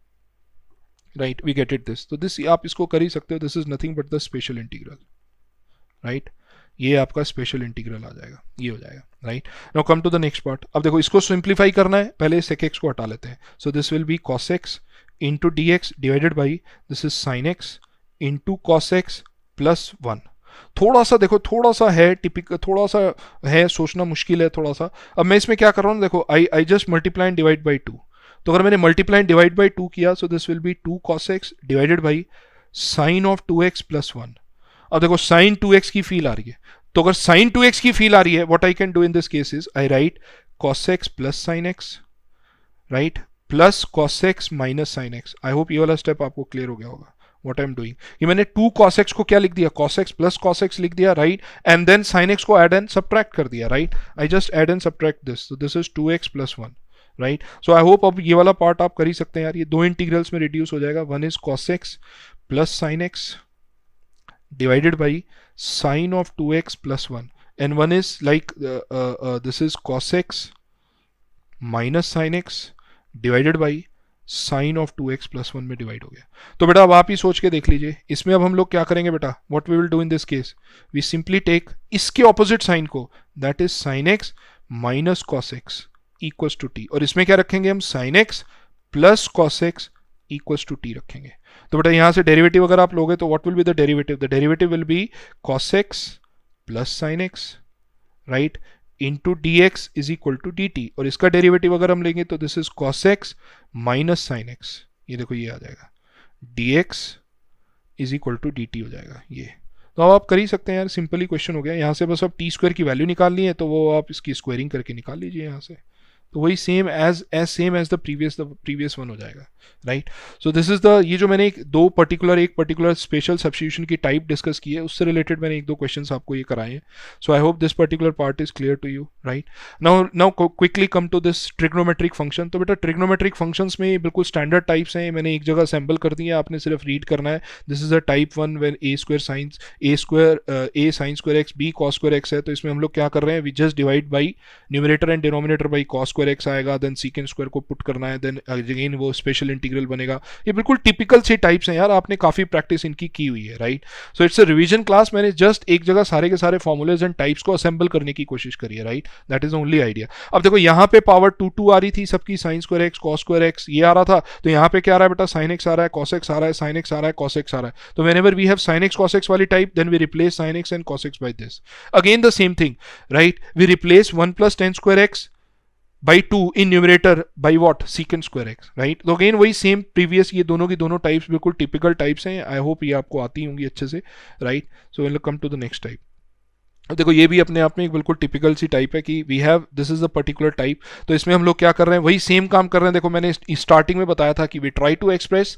right, we get it this. तो दिस आप इसको कर ही सकते हो, this is nothing but the special integral, right, ये आपका स्पेशल इंटीग्रल आ जाएगा, ये हो जाएगा, right. Now come to the next part. अब देखो इसको सिंप्लीफाई करना है, पहले sec x को हटा लेते हैं, so this will be cos x into d x divided by this is sine x into cos x plus 1। थोड़ा सा देखो, थोड़ा सा है टिपिकल, थोड़ा सा है सोचना मुश्किल है थोड़ा सा। अब मैं इसमें क्या कर रहा हूँ, देखो I just multiply and divide by 2, तो अगर मैंने मल्टीप्लाई एंड डिवाइड बाई 2 किया, सो this will be 2 cos x divided by sine of 2x plus 1। अब देखो साइन 2x की फील आ रही है, तो अगर साइन 2x की फील आ रही है, what I can do in this case is I right cos x plus sine x, right, plus cos x minus sine x. I hope ये वाला स्टेप आपको क्लियर हो गया होगा व्हाट आई एम डूइंग। ये मैंने 2 cos x को क्या लिख दिया, cos x plus cos x लिख दिया, right, and then sin x को ऐड एंड सब्ट्रैक्ट कर दिया, right. I just add and subtract this, so this is 2x plus 1, right. So I hope अब ये वाला पार्ट आप कर ही सकते हैं यार, ये दो इंटीग्रल्स में रिड्यूस हो जाएगा। One is cos x plus sin x divided by sin of 2x plus 1, and one is like this is cos x minus sin x divided by sine of 2x plus 1 में डिवाइड हो गया। तो बेटा अब आप ही सोच के देख लीजिए, इसमें अब हम लोग क्या करेंगे बेटा, what we will do in this case, we simply take इसके ऑपोजिट साइन को, that is sine x minus cos x equals to t, और इसमें क्या रखेंगे हम, sine x plus cos x equals to t रखेंगे। तो बेटा यहां से डेरिवेटिव अगर आप लोगे तो what will be the derivative will be cos x plus sine x, right, into d x is equal to d t, और इसका डेरिवेटिव अगर हम लेंगे तो this is cos x minus sine x, ये देखो ये आ जाएगा, d x is equal to d t हो जाएगा ये। तो अब आप कर ही सकते हैं यार, सिंपल ही क्वेश्चन हो गया। यहाँ से बस अब टी स्क्वायर की वैल्यू निकालनी है, तो वो आप इसकी स्क्वायरिंग करके निकाल लीजिए यहाँ से, तो वही same as the previous one हो जाएगा, right. So this is the, ये जो मैंने एक पर्टिकुलर स्पेशल सब्स्टिट्यूशन की टाइप डिस्कस की है, उससे रिलेटेड मैंने एक दो क्वेश्चंस आपको ये कराए हैं। So I hope this particular part is clear to you, right. Now quickly come to this trigonometric function. तो बेटा ट्रिग्नोमेट्रिक फंक्शंस में बिल्कुल स्टैंडर्ड टाइप्स हैं, मैंने एक जगह असेंबल कर दी है, आपने सिर्फ रीड करना है। This is a type 1 when a sin square x b cos square x है, तो इसमें हम लोग क्या कर रहे हैं, we just divide by numerator and denominator by cos square x आएगा, देन secant स्क्वायर को पुट करना है, देन अगेन वो स्पेशल इंटीग्रल बनेगा। ये बिल्कुल टिपिकल से टाइप्स हैं यार, आपने काफी प्रैक्टिस इनकी की हुई है, right. So it's a revision class, मैंने जस्ट एक जगह सारे के सारे फॉर्मूलेज एंड टाइप्स को असेंबल करने की कोशिश करी है, right, that is only idea. अब देखो यहाँ पे पावर 2 आ रही थी सबकी, sign square x cos square x ये आ रहा था, तो यहाँ पे क्या आ रहा है बेटा, साइन एक्स आ रहा है, कॉस एक्स आ रहा है, साइन एक्स आ रहा है, कॉस एक्स आ रहा है। तो whenever we have sine x cos x वाली type, then we replace sine x and cos x by this, again the same thing, right, we replace 1 plus tan square x by 2 in numerator by what, secant square x, right। तो अगेन वही सेम प्रीवियस, ये दोनों की दोनों टाइप्स बिल्कुल टिपिकल टाइप्स हैं। आई होप ये आपको आती होंगी अच्छे से, right. So will come to the next type. देखो ये भी अपने आप में एक बिल्कुल टिपिकल सी टाइप है कि we have this is the particular type. तो इसमें हम लोग क्या कर रहे हैं, वही सेम काम कर रहे हैं। देखो मैंने स्टार्टिंग में बताया था कि we try to express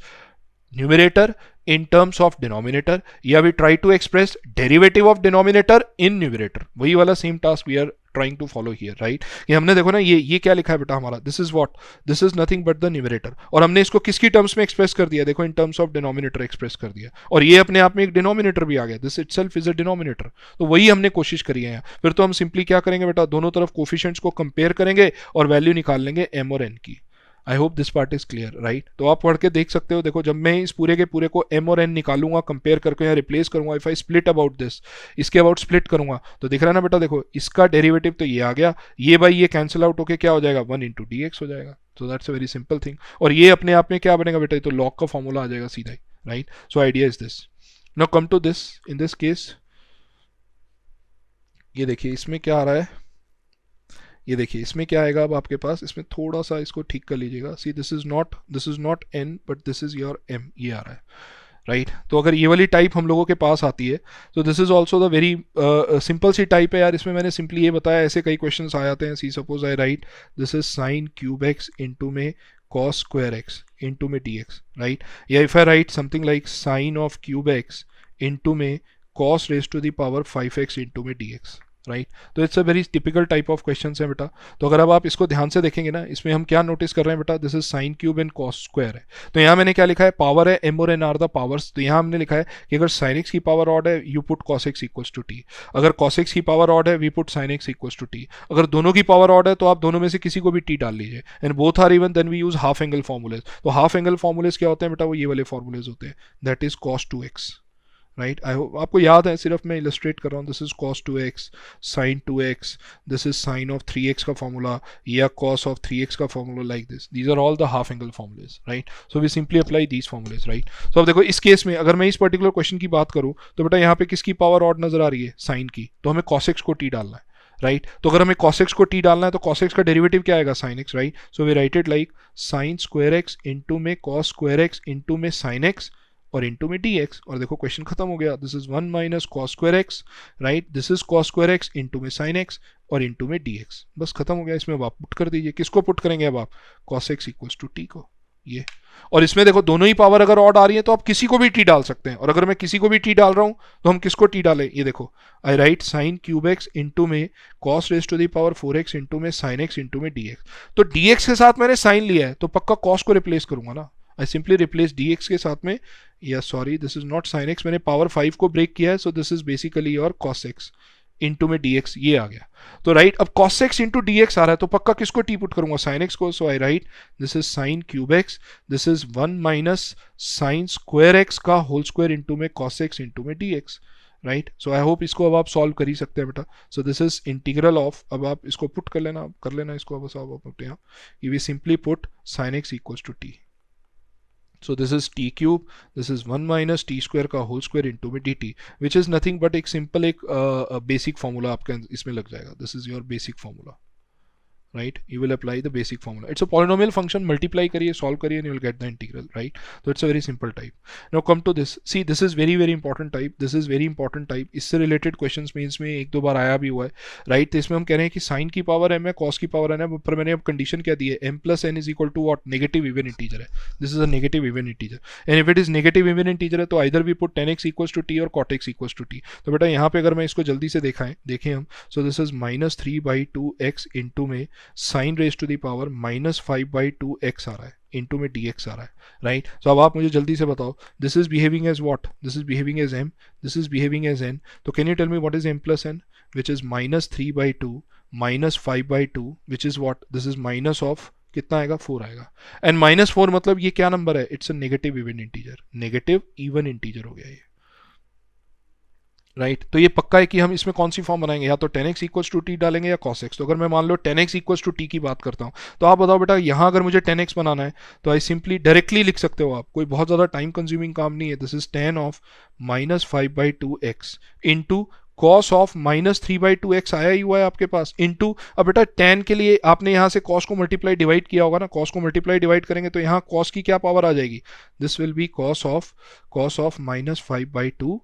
numerator in terms of denominator, या we try to express derivative of denominator in numerator, वही वाला same task we are trying to follow here, right. ये हमने देखो ना, ये क्या लिखा है बेटा हमारा, this is what, this is nothing but the numerator, और हमने इसको किसकी टर्म्स में एक्सप्रेस कर दिया, देखो इन टर्म्स ऑफ डिनोमिनेटर एक्सप्रेस कर दिया, और ये अपने आप में एक डिनोमिनेटर भी आ गया, this itself is a denominator. तो वही हमने कोशिश करी है। फिर तो हम सिंपली क्या करेंगे बेटा, दोनों तरफ कोफिशिएंट्स को कंपेयर करेंगे और वैल्यू निकाल लेंगे m और n की। आई hope this part is clear, right. तो आप पढ़ के देख सकते हो, देखो जब मैं इस पूरे के पूरे को m और n निकालूंगा, कंपेयर करके या रिप्लेस करूंगा, if I split about this, इसके अबाउट स्प्लिट करूंगा, तो दिख रहा है ना बेटा, देखो इसका डेरिवेटिव तो ये आ गया, ये बाई ये कैंसिल आउट होके क्या हो जाएगा, 1 इंटू डी एक्स हो जाएगा। So that's a very simple thing, और ये अपने आप में क्या बनेगा बेटा, तो लॉग का फॉर्मूला आ जाएगा सीधा ही, right. So idea is this. Now come to this, in this case ये देखिए इसमें क्या आ रहा है, ये देखिए इसमें क्या आएगा अब आपके पास, इसमें थोड़ा सा इसको ठीक कर लीजिएगा। सी this is not n but this is your m, ये आ रहा है, राइट। तो अगर ये वाली टाइप हम लोगों के पास आती है, तो this is also the very simple C type है यार। इसमें मैंने सिंपली ये बताया, ऐसे कई क्वेश्चन आ जाते हैं। See suppose I write this is sine cube x into में कॉस स्क्वायर एक्स इंटू में डी एक्स, राइट। या if I write something like sine of cube x into में cos raise to the power 5x into में डी एक्स, राइट। तो it's a very typical type of question है बेटा। तो अगर अब आप इसको ध्यान से देखेंगे ना, इसमें हम क्या नोटिस कर रहे हैं बेटा, this is sine cube and cos square है। तो यहाँ मैंने क्या लिखा है, पावर है, m और n आर द पावर्स। तो यहाँ हमने लिखा है कि अगर साइन एक्स की पावर ऑड है, you put cos x equals to t, अगर कॉस एक्स की पावर ऑड है, we put sine x equals to t. अगर दोनों की पावर ऑड है, तो आप दोनों में से किसी को भी टी डाल लीजिए, and both are even, then we use half angle formulas. तो हाफ एंगल फॉर्मुलेज क्या होते हैं बेटा, वो ये वाले फॉर्मुलेज होते हैं, that is cos 2x, right. I hope आपको याद है, सिर्फ मैं इलस्ट्रेट कर रहा हूँ। This is cos 2x, sin 2x, this is sin of 3x का फॉर्मूला, या cos of 3x का formula, like this, these are all the half angle formulas, right. So we simply apply these formulas, right. So अब देखो इस केस में अगर मैं इस पर्टिकुलर क्वेश्चन की बात करूँ, तो बेटा यहाँ पे किसकी पावर ऑड नजर आ रही है, साइन की, तो हमें cos x को t डालना है, राइट। तो अगर हमें cos x को t डालना है, तो cos x का डेरिवेटिव क्या आएगा, sin x, right. So we write it like sine square x into में cos स्क्वायर एक्स इंटू में sin x, और इंटू में dx, और देखो क्वेश्चन खत्म हो गया. This is 1 minus cos square x, right. This is cos square x into में sin x और इंटू में dx. बस खत्म हो गया. इसमें अब आप पुट कर दीजिए. किसको पुट करेंगे अब आप? cos x equals to t को, ये. और इसमें देखो दोनों ही पावर अगर ऑड आ रही है तो आप किसी को भी t डाल सकते हैं, और अगर मैं किसी को भी t डाल रहा हूं तो हम किसको t डालें? ये देखो, I write sine cube x into में cos raise to the power 4x into में sin x इंटू में dx. तो dx के साथ मैंने साइन लिया है तो पक्का cos को रिप्लेस करूंगा ना. आई सिंपली रिप्लेस dx के साथ में, या sorry this is not sin x, मैंने पावर 5 को ब्रेक किया है, so this is basically your cos x into में dx, ये आ गया. तो राइट, अब cos x इंटू dx आ रहा है तो पक्का किसको t पुट करूंगा? sin x को. So I write this is sine cube x, this is 1 minus sine square x का होल स्क्वायर इंटू में cos x इंटू में dx, right. So I hope इसको अब आप सॉल्व कर ही सकते हैं बेटा. So this is integral of, अब आप इसको पुट कर लेना इसको. बस आप यहाँ we simply put sin x equals to t. So this is t cube, this is 1 minus t square का whole square into में dt, which is nothing but एक simple एक basic formula आपका इसमें लग जाएगा. This is your basic formula, right? You will apply the basic formula. It's a polynomial function. Multiply करिए, solve करिए, and you will get the integral, right? So it's a very simple type. Now come to this. See, this is very very important type. This is very important type. इससे related questions means में एक दो बार आया भी हुआ है, right? तो इसमें हम कह रहे हैं कि sin की पावर m है, cos की पावर n है, पर मैंने अब कंडीशन क्या दी है? m plus n is equal to what? Negative even integer है. This is a negative even integer. And if it is negative even integer है तो either we put tan x equals to t और cot x equals to t. तो बेटा यहाँ पे अगर मैं इसको जल्दी से देखें हम, so this is minus 3/2x into में sine raise to the power minus 5/2x आ रहा है इंटू में dx आ रहा है, राइट. सो अब आप मुझे जल्दी से बताओ, this is behaving as what? This is behaving as m, this is behaving as n. तो can you tell me what is m plus n, which is minus 3/2 minus 5/2, which is what? This is minus of कितना आएगा? 4 आएगा. एंड माइनस 4 मतलब ये क्या नंबर है? It's a negative even integer. Negative even integer हो गया ये, राइट. तो ये पक्का है कि हम इसमें कौन सी फॉर्म बनाएंगे, या तो tan x equals to t डालेंगे या cos x. तो अगर मैं मान लो tan x equals to t की बात करता हूँ तो आप बताओ बेटा, यहाँ अगर मुझे tan x बनाना है तो आई सिंपली डायरेक्टली लिख सकते हो आप, कोई बहुत ज़्यादा टाइम कंज्यूमिंग काम नहीं है. This is tan of minus 5/2x into cos of minus 3/2x आया ही हुआ है आपके पास, इंटू अब बेटा tan के लिए आपने यहाँ से cos को मल्टीप्लाई डिवाइड किया होगा ना. cos को मल्टीप्लाई डिवाइड करेंगे तो यहाँ cos की क्या पावर आ जाएगी? This will be cos of minus 5/2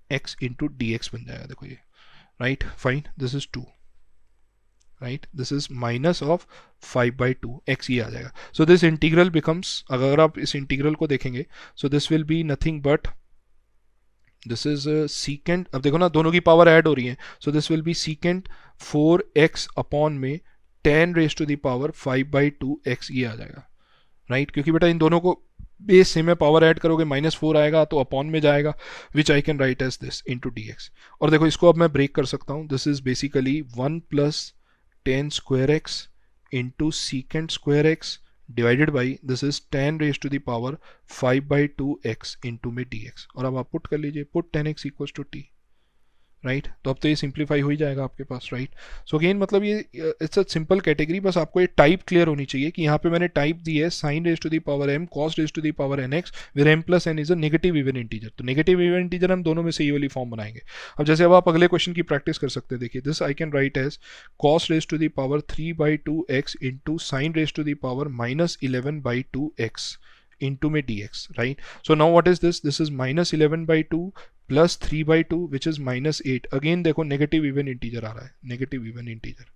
x into dx बन जाएगा. देखो ये, right. Fine, this is 2, right. This is minus of 5/2 x, ये आ जाएगा. सो दिस इंटीग्रल बिकम्स, अगर आप इस इंटीग्रल को देखेंगे, सो this will be nothing but this is secant. अब देखो ना, दोनों की पावर ऐड हो रही है. So this will be secant 4x upon में tan raise to the power 5/2x, ये आ जाएगा, राइट. क्योंकि बेटा इन दोनों को बेस से में पावर ऐड करोगे, -4 आएगा तो अपॉन में जाएगा, which I can write as this into dx. और देखो इसको अब मैं ब्रेक कर सकता हूँ. This is basically 1 plus tan square x into secant square x divided by this is tan raise to the power 5/2x into में dx. और अब आप पुट कर लीजिए, put tan x equals to t, right. तो अब तो ये सिंप्लीफाई हो ही जाएगा आपके पास, राइट. सो अगेन मतलब ये इट्स अ सिंपल कैटेगरी. बस आपको ये टाइप क्लियर होनी चाहिए कि यहाँ पे मैंने टाइप दी है sine raise to the power m cos raise to the power nx with m plus n is a negative even integer. तो नेगेटिव इवन इंटीजर हम दोनों में से ये वाली फॉर्म बनाएंगे. अब जैसे अब आप अगले क्वेश्चन की प्रैक्टिस कर सकते हैं. देखिए, this I can write as cos raise to the power 3/2x into sine raise to the power minus 11/2x into में dx, right? So now what is this? This is minus 11/2 plus 3/2 which is minus 8. Again देखो नेगेटिव इवन इंटीजर आ रहा है, negative even integer,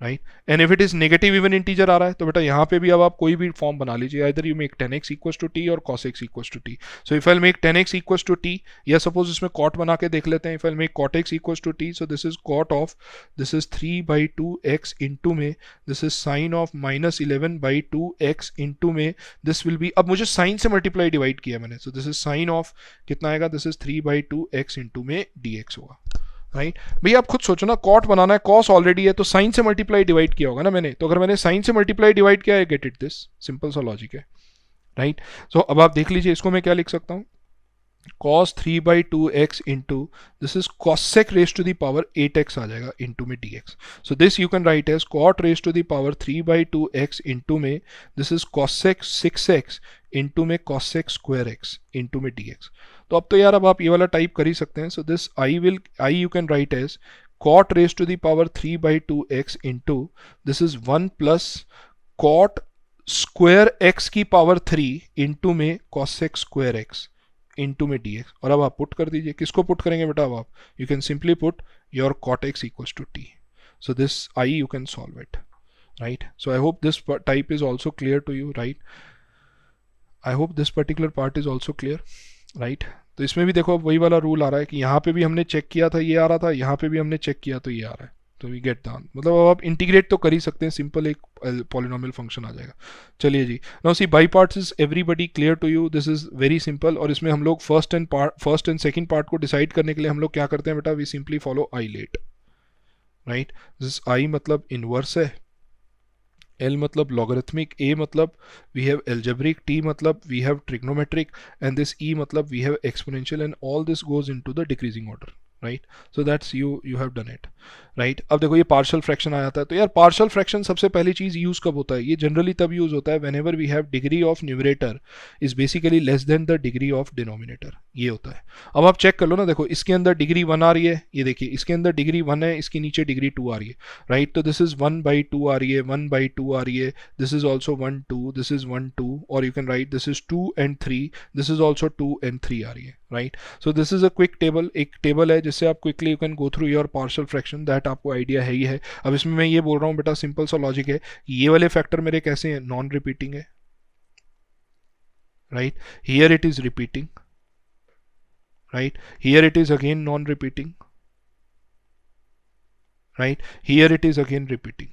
right. And if it is negative even integer आ रहा है तो बेटा यहाँ पे भी अब आप कोई भी फॉर्म बना लीजिए. Either you make tan x equals to t और cos x equals to t. So if I make tan x equals to t, या सपोज इसमें cot बना के देख लेते हैं. If I make cot x equals to t, so this is cot of this is 3/2x into में this is sine of minus 11/2x into में दिस विल बी, अब मुझे साइन से मल्टीप्लाई डिवाइड किया मैंने, सो दिस इज साइन ऑफ कितना आएगा? दिस इज 3/2x इंटू में dx होगा, राइट. भैया आप खुद सोचो ना, कॉट बनाना है, कॉस ऑलरेडी है तो साइन से मल्टीप्लाई डिवाइड किया होगा ना मैंने. तो अगर मैंने साइन से मल्टीप्लाई डिवाइड किया है, गेट इट, दिस सिंपल सा लॉजिक है, राइट. सो अब आप देख लीजिए, इसको मैं क्या लिख सकता हूँ? cos 3/2x into this is cosec raise to the power 8x आ जाएगा इंटू में dx. So this you can write as cot raise to the power 3/2x into में this is cosec 6x into में cosec स्क्वायर x इंटू में dx. तो अब तो यार अब आप ये वाला टाइप कर ही सकते हैं. So this I you can write as cot raise to the power 3/2x into this is 1 plus cot square x की पावर 3 इंटू में cosec स्क्वायर x इंटू में डी एक्स, और अब आप पुट कर दीजिए. किसको पुट करेंगे बेटा? अब आप you can simply put your cot x equals to t. So this I you can solve it, right. So I hope this type is also clear to you, right. I hope this particular part is also clear, right. तो इसमें भी देखो अब वही वाला रूल आ रहा है कि यहाँ पे भी हमने चेक किया था ये आ रहा था, यहाँ पे भी हमने चेक किया तो ये आ रहा है. तो वी गेट डाउन, मतलब अब आप इंटीग्रेट तो कर ही सकते हैं, सिंपल एक पॉलिनोमियल फंक्शन आ जाएगा. चलिए जी, now see by parts is everybody clear to you, this is very simple. और इसमें हम लोग फर्स्ट एंड सेकंड पार्ट को डिसाइड करने के लिए हम लोग क्या करते हैं बेटा? We simply follow ILATE, right. This I मतलब इनवर्स है, L मतलब logarithmic, A मतलब we have algebraic, T मतलब we have trigonometric, and this E मतलब we have exponential, and all this goes into the decreasing order, right. So that's you have done it, right. अब देखो ये पार्शियल फ्रैक्शन आ जाता है. तो यार पार्शियल फ्रैक्शन सबसे पहली चीज यूज कब होता है? ये जनरली तब यूज होता है whenever we have degree of numerator is basically less than the degree of denominator. ये होता है. अब आप चेक कर लो ना, देखो इसके अंदर डिग्री 1 आ रही है, ये देखिए इसके अंदर डिग्री 1 है, इसके नीचे डिग्री 2 आ रही है, राइट. तो दिस इज 1/2 आ रही है, 1/2 आ रही है, this is also 1 2, this is 1 2, और you can write this is 2 and 3, this is also 2 and 3 आ रही है, right. So this is a quick table, एक टेबल है जिससे आप quickly you can go through your partial fraction, that आपको आइडिया है ही है. अब इसमें मैं ये बोल रहा हूँ बेटा, सिंपल सा लॉजिक है, ये वाले फैक्टर मेरे कैसे हैं? नॉन रिपीटिंग है, right. Here it is repeating, right. Here it is again non-repeating, right. Here it is again repeating.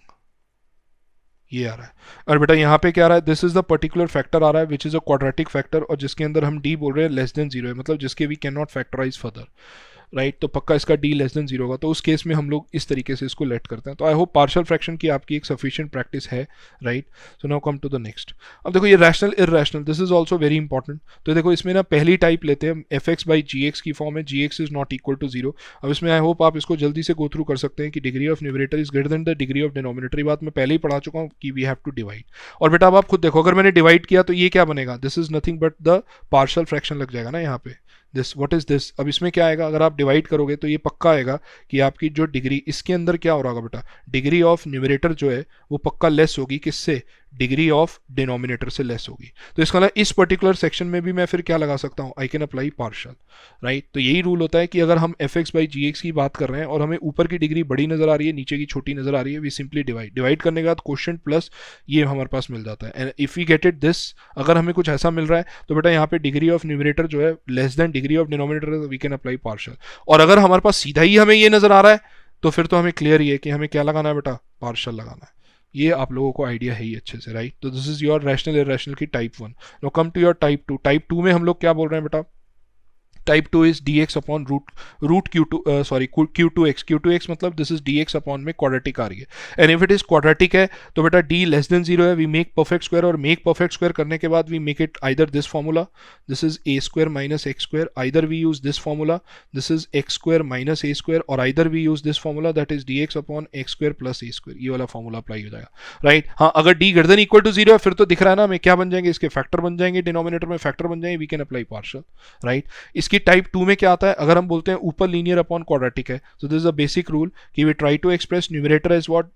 ये आ रहा है. और बेटा यहाँ पे क्या आ रहा है? This is the particular factor आ रहा है which is a quadratic factor, और जिसके अंदर हम डी बोल रहे हैं लेस देन जीरो है, मतलब जिसके we can not factorise further, right. तो पक्का इसका डी लेस देन जीरो होगा. तो उस केस में हम लोग इस तरीके से इसको लेट करते हैं. तो आई होप पार्शियल फ्रैक्शन की आपकी एक सफिशिएंट प्रैक्टिस है, right. So now come to the next. अब देखो ये rational irrational, this is also very important. तो देखो इसमें ना पहली टाइप लेते हैं, f x by g x की फॉर्म है, g x is not equal to zero. अब इसमें आई होप आप इसको जल्दी से गो थ्रू कर सकते हैं कि degree of numerator is greater than the degree of denominator. ये बात मैं पहले ही पढ़ा चुका हूँ कि वी हैव टू डिवाइड. और बेटा अब आप खुद देखो, अगर मैंने डिवाइड किया तो ये क्या बनेगा? This is nothing but the partial fraction लग जाएगा ना यहाँ पे. This what is this? अब इसमें क्या आएगा? अगर आप डिवाइड करोगे तो ये पक्का आएगा कि आपकी जो डिग्री, इसके अंदर क्या हो रहा होगा बेटा? डिग्री ऑफ न्यूमरेटर जो है वो पक्का लेस होगी, किससे? डिग्री ऑफ डिनोमिनेटर से लेस होगी. तो इसका मतलब इस पर्टिकुलर सेक्शन में भी मैं फिर क्या लगा सकता हूँ? I can apply partial, right. तो यही रूल होता है कि अगर हम f x by g x की बात कर रहे हैं और हमें ऊपर की डिग्री बड़ी नजर आ रही है, नीचे की छोटी नजर आ रही है, वी सिंपली डिवाइड करने के बाद क्वोशिएंट प्लस ये हमारे पास मिल जाता है. And if we get it this, अगर हमें कुछ ऐसा मिल रहा है तो बेटा यहाँ पे डिग्री ऑफ न्यूमरेटर जो है less than degree of denominator, we can apply partial. और अगर हमारे पास सीधा ही हमें ये नजर आ रहा है तो फिर तो हमें क्लियर ही है कि हमें क्या लगाना है बेटा? पार्शियल लगाना है. ये आप लोगों को आइडिया है ही अच्छे से, राइट. तो this is your rational irrational की type 1. Now come to your type 2. Type 2 में हम लोग क्या बोल रहे हैं बेटा? Type 2 is dx upon root q2 sorry q2x. q2x मतलब दिस इज dx अपॉन में क्वाड्रेटिक आ रही है. And if it is quadratic है तो बेटा d लेस देन जीरो है, वी मेक परफेक्ट स्क्वायर, और मेक परफेक्ट स्क्वायर करने के बाद we make it either this formula, this is a square minus x square, either we use this formula, this is x square minus a square, और either we use this formula that is dx upon x square plus a square. ये वाला फॉर्मूला अप्लाई हो जाएगा, राइट. हाँ, अगर d greater than equal to zero है फिर तो दिख रहा है ना हमें क्या बन जाएंगे? इसके फैक्टर बन जाएंगे, डिनोमिनेटर में फैक्टर बन जाएंगे, we can apply partial, right. इसकी टाइप 2 में क्या आता है? अगर हम बोलते हैं ऊपर लीनियर अपॉन क्वाड्रेटिक है, so this is a basic rule कि we try to express numerator as what?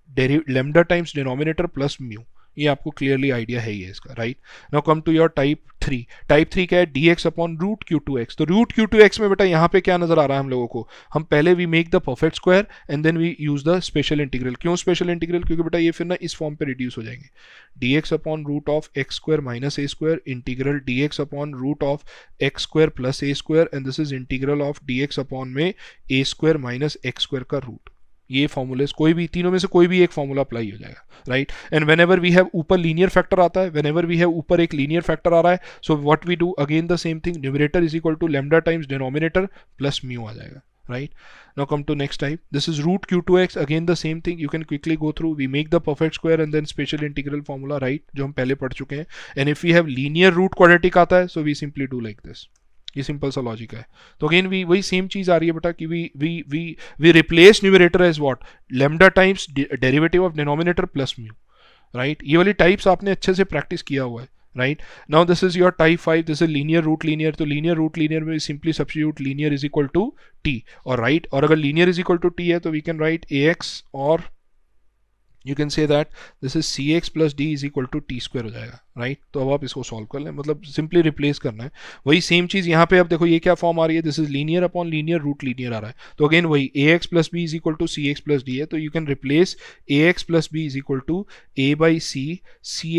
lambda times denominator plus mu. ये आपको क्लियरली आइडिया है ही है इसका, right. Now come to your type 3. Type 3 क्या है? dx upon root q2x. तो रूट q2x में बेटा यहाँ पे क्या नजर आ रहा है हम लोगों को? हम पहले we make the perfect square and then we use the special integral. क्यों स्पेशल इंटीग्रल? क्योंकि बेटा ये फिर ना इस फॉर्म पे रिड्यूस हो जाएंगे. dx upon root of x square minus a square integral dx upon root of x square plus a square, and this is integral of dx upon में a square minus x square का रूट. ये फॉर्मूलेस कोई भी तीनों में से कोई भी एक फॉर्मूला अप्लाई हो जाएगा, right. And whenever we have ऊपर लीनियर फैक्टर आता है, व्हेनेवर वी हैव ऊपर एक लीनियर फैक्टर आ रहा है, so what we do again the same thing, numerator is equal to lambda times denominator plus mu आ जाएगा, right. Now come to next type. This is root q2x. Again the same thing. You can quickly go through. We make the perfect square and then special integral formula, right? जो हम पहले पढ़ चुके हैं. And if we have linear root quadratic आता है, so we simply do like this. ये सिंपल सा लॉजिक है. तो अगेन वही सेम चीज आ रही है बेटा कि we replace numerator as what? Lambda times derivative of denominator plus mu, right. ये वाली टाइप्स आपने अच्छे से प्रैक्टिस किया हुआ है, right. Now this is your type 5. this is linear root linear. तो linear root linear में simply substitute linear is equal to t, और right. और अगर linear is equal to t है तो we can write ax or you can say that this is c x plus d is equal to t square हो जाएगा, राइट। तो अब आप इसको सॉल्व कर लें, मतलब सिंपली रिप्लेस करना है। वही सेम चीज़ यहाँ पे अब देखो ये क्या फॉर्म आ रही है, this is linear upon linear root linear आ रहा है। तो अगेन वही a x plus b is equal to c x plus d है, तो you can replace a x plus b is equal to a by c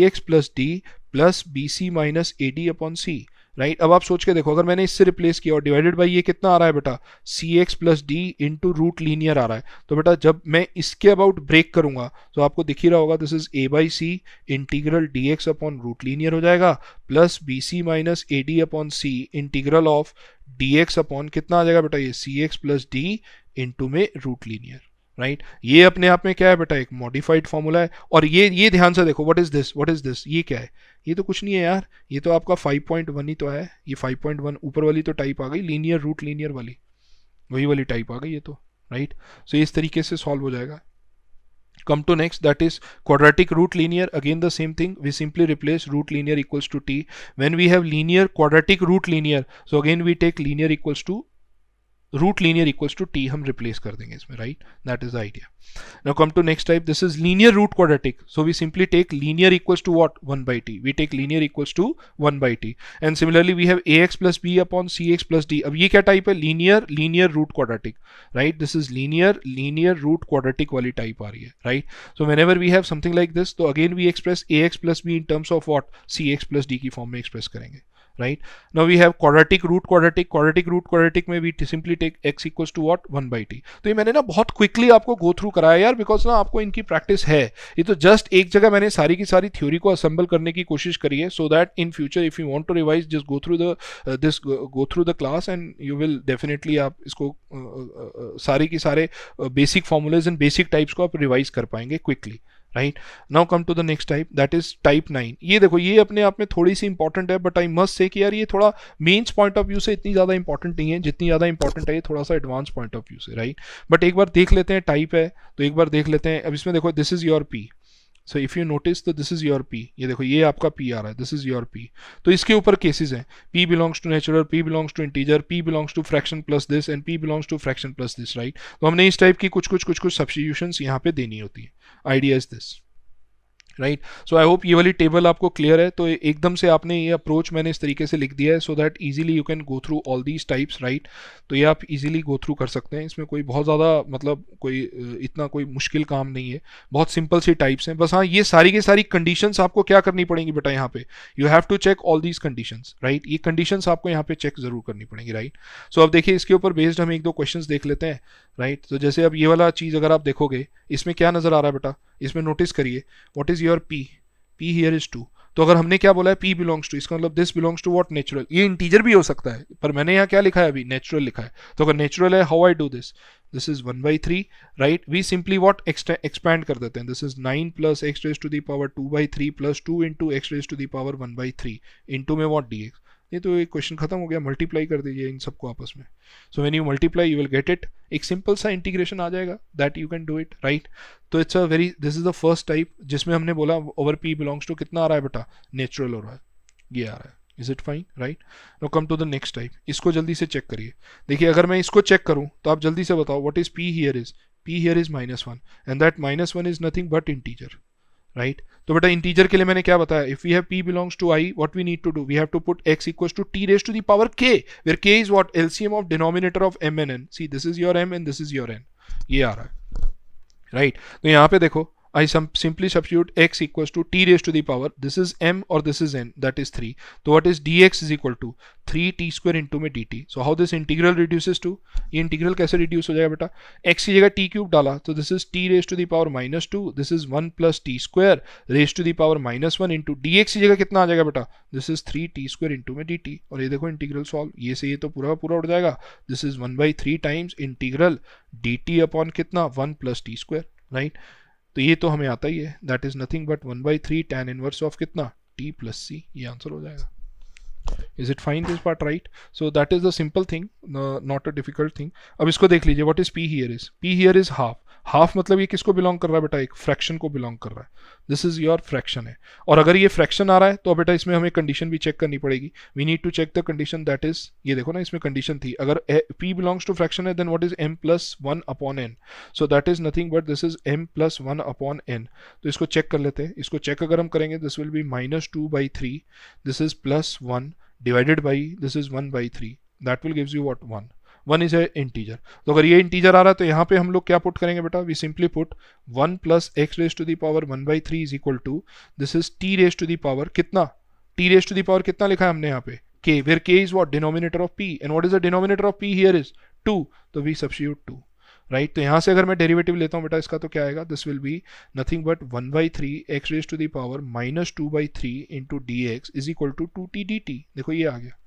x plus d plus b c minus a d upon c, right. अब आप सोच के देखो, अगर मैंने इससे रिप्लेस किया और डिवाइडेड बाई ये कितना आ रहा है बेटा, c x plus d into root linear आ रहा है। तो बेटा जब मैं इसके अबाउट ब्रेक करूंगा तो आपको दिख ही रहा होगा, this is a by c integral d x upon root linear हो जाएगा, plus b c minus a d upon c integral of d x upon कितना आ जाएगा बेटा, ये c x plus d into में रूट लीनियर, राइट। ये अपने आप में क्या है बेटा, एक मॉडिफाइड फॉर्मूला है। और ये ध्यान से देखो, व्हाट इज दिस, ये क्या है, ये तो कुछ नहीं है यार, ये तो आपका 5.1 ही तो है। ये 5.1 ऊपर वाली तो टाइप आ गई लीनियर रूट लीनियर वाली, वही वाली टाइप आ गई ये तो, राइट। सो इस तरीके से सॉल्व हो जाएगा। Come to next, that is quadratic root linear. Again the same thing, we simply replace root linear equals to t. When we have linear quadratic root linear, so again we take linear equals to root linear equals to t हम रिप्लेस कर देंगे इसमें, right. That is the idea. Now come to next type, this is linear root quadratic, so we simply take linear equals to what, 1 by t, we take linear equals to 1 by t, and similarly we have a x plus b upon c x plus d. अब ये क्या टाइप है, linear root quadratic, right. This is linear root quadratic वाली टाइप आ रही है, right. So whenever we have something like this, तो again we express a x plus b in terms of what, c x plus d की फॉर्म में एक्सप्रेस करेंगे, right? Now we have quadratic root quadratic में we simply take x equals to what, 1 by t। तो ये मैंने ना बहुत क्विकली आपको गो थ्रू कराया यार, बिकॉज ना आपको इनकी प्रैक्टिस है। ये तो जस्ट एक जगह मैंने सारी की सारी थ्योरी को असेंबल करने की कोशिश करी है, so that in future if you want to revise just go through the class and you will definitely आप इसको सारे की सारे basic formulas and basic types को आप रिवाइज कर पाएंगे quickly, right. Now come to the next type, that is type 9। ये देखो ये अपने आप में थोड़ी सी इंपॉर्टेंट है, बट आई मस्ट से कि यार ये थोड़ा मेन्स पॉइंट ऑफ व्यू से इतनी ज़्यादा इंपॉर्टेंट नहीं है जितनी ज़्यादा इंपॉर्टेंट है ये थोड़ा सा एडवांस पॉइंट ऑफ व्यू से, राइट। बट एक बार देख लेते हैं, टाइप है तो एक बार देख लेते हैं। अब इसमें देखो this is your P, so if you notice तो दिस इज योर पी, ये देखो ये आपका पी आ रहा है, दिस इज योर पी। तो इसके ऊपर केसेस हैं, p belongs to natural, p belongs to integer, p belongs to fraction plus this and p belongs to fraction plus this, right. तो हमने इस टाइप की कुछ सब्स्टिट्यूशंस यहाँ पे देनी होती है। Idea is this, right. So I hope ये वाली टेबल आपको क्लियर है। तो एकदम से आपने ये अप्रोच मैंने इस तरीके से लिख दिया है, so that easily you can go through all these types, right. तो ये आप इजीली गो थ्रू कर सकते हैं, इसमें कोई बहुत ज़्यादा मतलब कोई इतना कोई मुश्किल काम नहीं है, बहुत सिंपल सी टाइप्स हैं। बस हाँ ये सारी की सारी कंडीशंस आपको क्या करनी पड़ेंगी बेटा, यहाँ पे you have to check all these conditions, right. ये कंडीशंस आपको यहाँ पे चेक जरूर करनी पड़ेंगी, राइट। सो अब देखिए इसके ऊपर बेस्ड हम एक दो क्वेश्चन देख लेते हैं, राइट। तो जैसे अब ये वाला चीज़ अगर आप देखोगे, इसमें क्या नज़र आ रहा है बेटा, इसमें नोटिस करिए, what is your P, P here is 2। तो अगर हमने क्या बोला है, P बिलोंग्स टू, इसका मतलब this belongs to what, natural. ये इंटीजर भी हो सकता है, पर मैंने यहाँ क्या लिखा है अभी, नेचुरल लिखा है। तो अगर नेचुरल है, how I do this, this is 1 by 3, right. We simply what expand कर देते हैं, this is 9 plus x raise to the power 2 by 3 plus 2 into x raise to the power 1 by 3 into में व्हाट डी एक्स। ये तो एक क्वेश्चन खत्म हो गया, मल्टीप्लाई कर दीजिए इन सबको आपस में। So when you multiply you will get it, एक सिंपल सा इंटीग्रेशन आ जाएगा, that you can do it, right. तो it's a very, this is the first type जिसमें हमने बोला ओवर पी बिलोंग्स टू कितना आ रहा है बेटा, नेचुरल हो रहा है, ये आ रहा है। Is it fine, right. No come to the next type, इसको जल्दी से चेक करिए। देखिए अगर मैं इसको चेक करूं तो आप जल्दी से बताओ, what is p here is, p here is -1 and that -1 is nothing but integer, right. तो बेटा इंटीजर के लिए मैंने क्या बताया, if we have p belongs to i, what we need to do, we have to put x equals to t raise to the power k, where k is what, LCM of denominator of m and n। See this is your m and this is your n, ये आ रहा है, राइट। तो यहाँ पे देखो I simply substitute x equals to t raised to the power, this is m or this is n, that is 3. So what is dx is equal to 3t square into में dt. So how this integral reduces to, ये integral कैसे reduce हो जाएगा बेटा, x की जगह t cube डाला तो this is t raised to the power -2, this is 1 plus t square raised to the power -1 into dx की जगह कितना आ जाएगा बेटा, this is 3t square into में dt। और ये देखो integral solve, ये से ये तो पूरा पूरा उड़ जाएगा, this is 1/3 times integral dt upon कितना 1 plus t square, right। तो ये तो हमें आता ही है, that is nothing but 1/3 tan inverse of कितना t प्लस c, ये आंसर हो जाएगा। Is it fine this part, right. So that is the simple thing, not a difficult thing. अब इसको देख लीजिए, what is p here is, p here is half, half मतलब ये किसको बिलोंग कर रहा है बेटा, एक फ्रैक्शन को बिलोंग कर रहा है, दिस इज योर फ्रैक्शन है। और अगर ये फ्रैक्शन आ रहा है तो बेटा इसमें हमें कंडीशन भी चेक करनी पड़ेगी, we need to check the condition, that is ये देखो ना इसमें कंडीशन थी, अगर p बिलोंग्स टू फ्रैक्शन है then what is m plus 1 upon n, so that is nothing but this is m plus 1 upon n। तो इसको चेक कर लेते हैं, इसको चेक अगर हम करेंगे this will B -2/3, this is +1 divided by this is 1/3, that will gives you what 1, 1 is a integer. तो अगर ये इंटीजर आ रहा है तो यहाँ पे हम लोग क्या पुट करेंगे बेटा, we simply put 1 plus x raise to the power 1/3 is equal to this is t raise to the power कितना, t raise to the power कितना लिखा है हमने यहाँ पे k, where k is what denominator of p, and what is the denominator of p here is 2, तो वी सब्स्टिट्यूट 2, राइट। तो यहाँ से अगर मैं डेरिवेटिव लेता हूँ बेटा इसका तो क्या आएगा, this will be nothing but 1/3 x raise to the power -2/3 into dx is equal to 2t dt, देखो ये आ गया।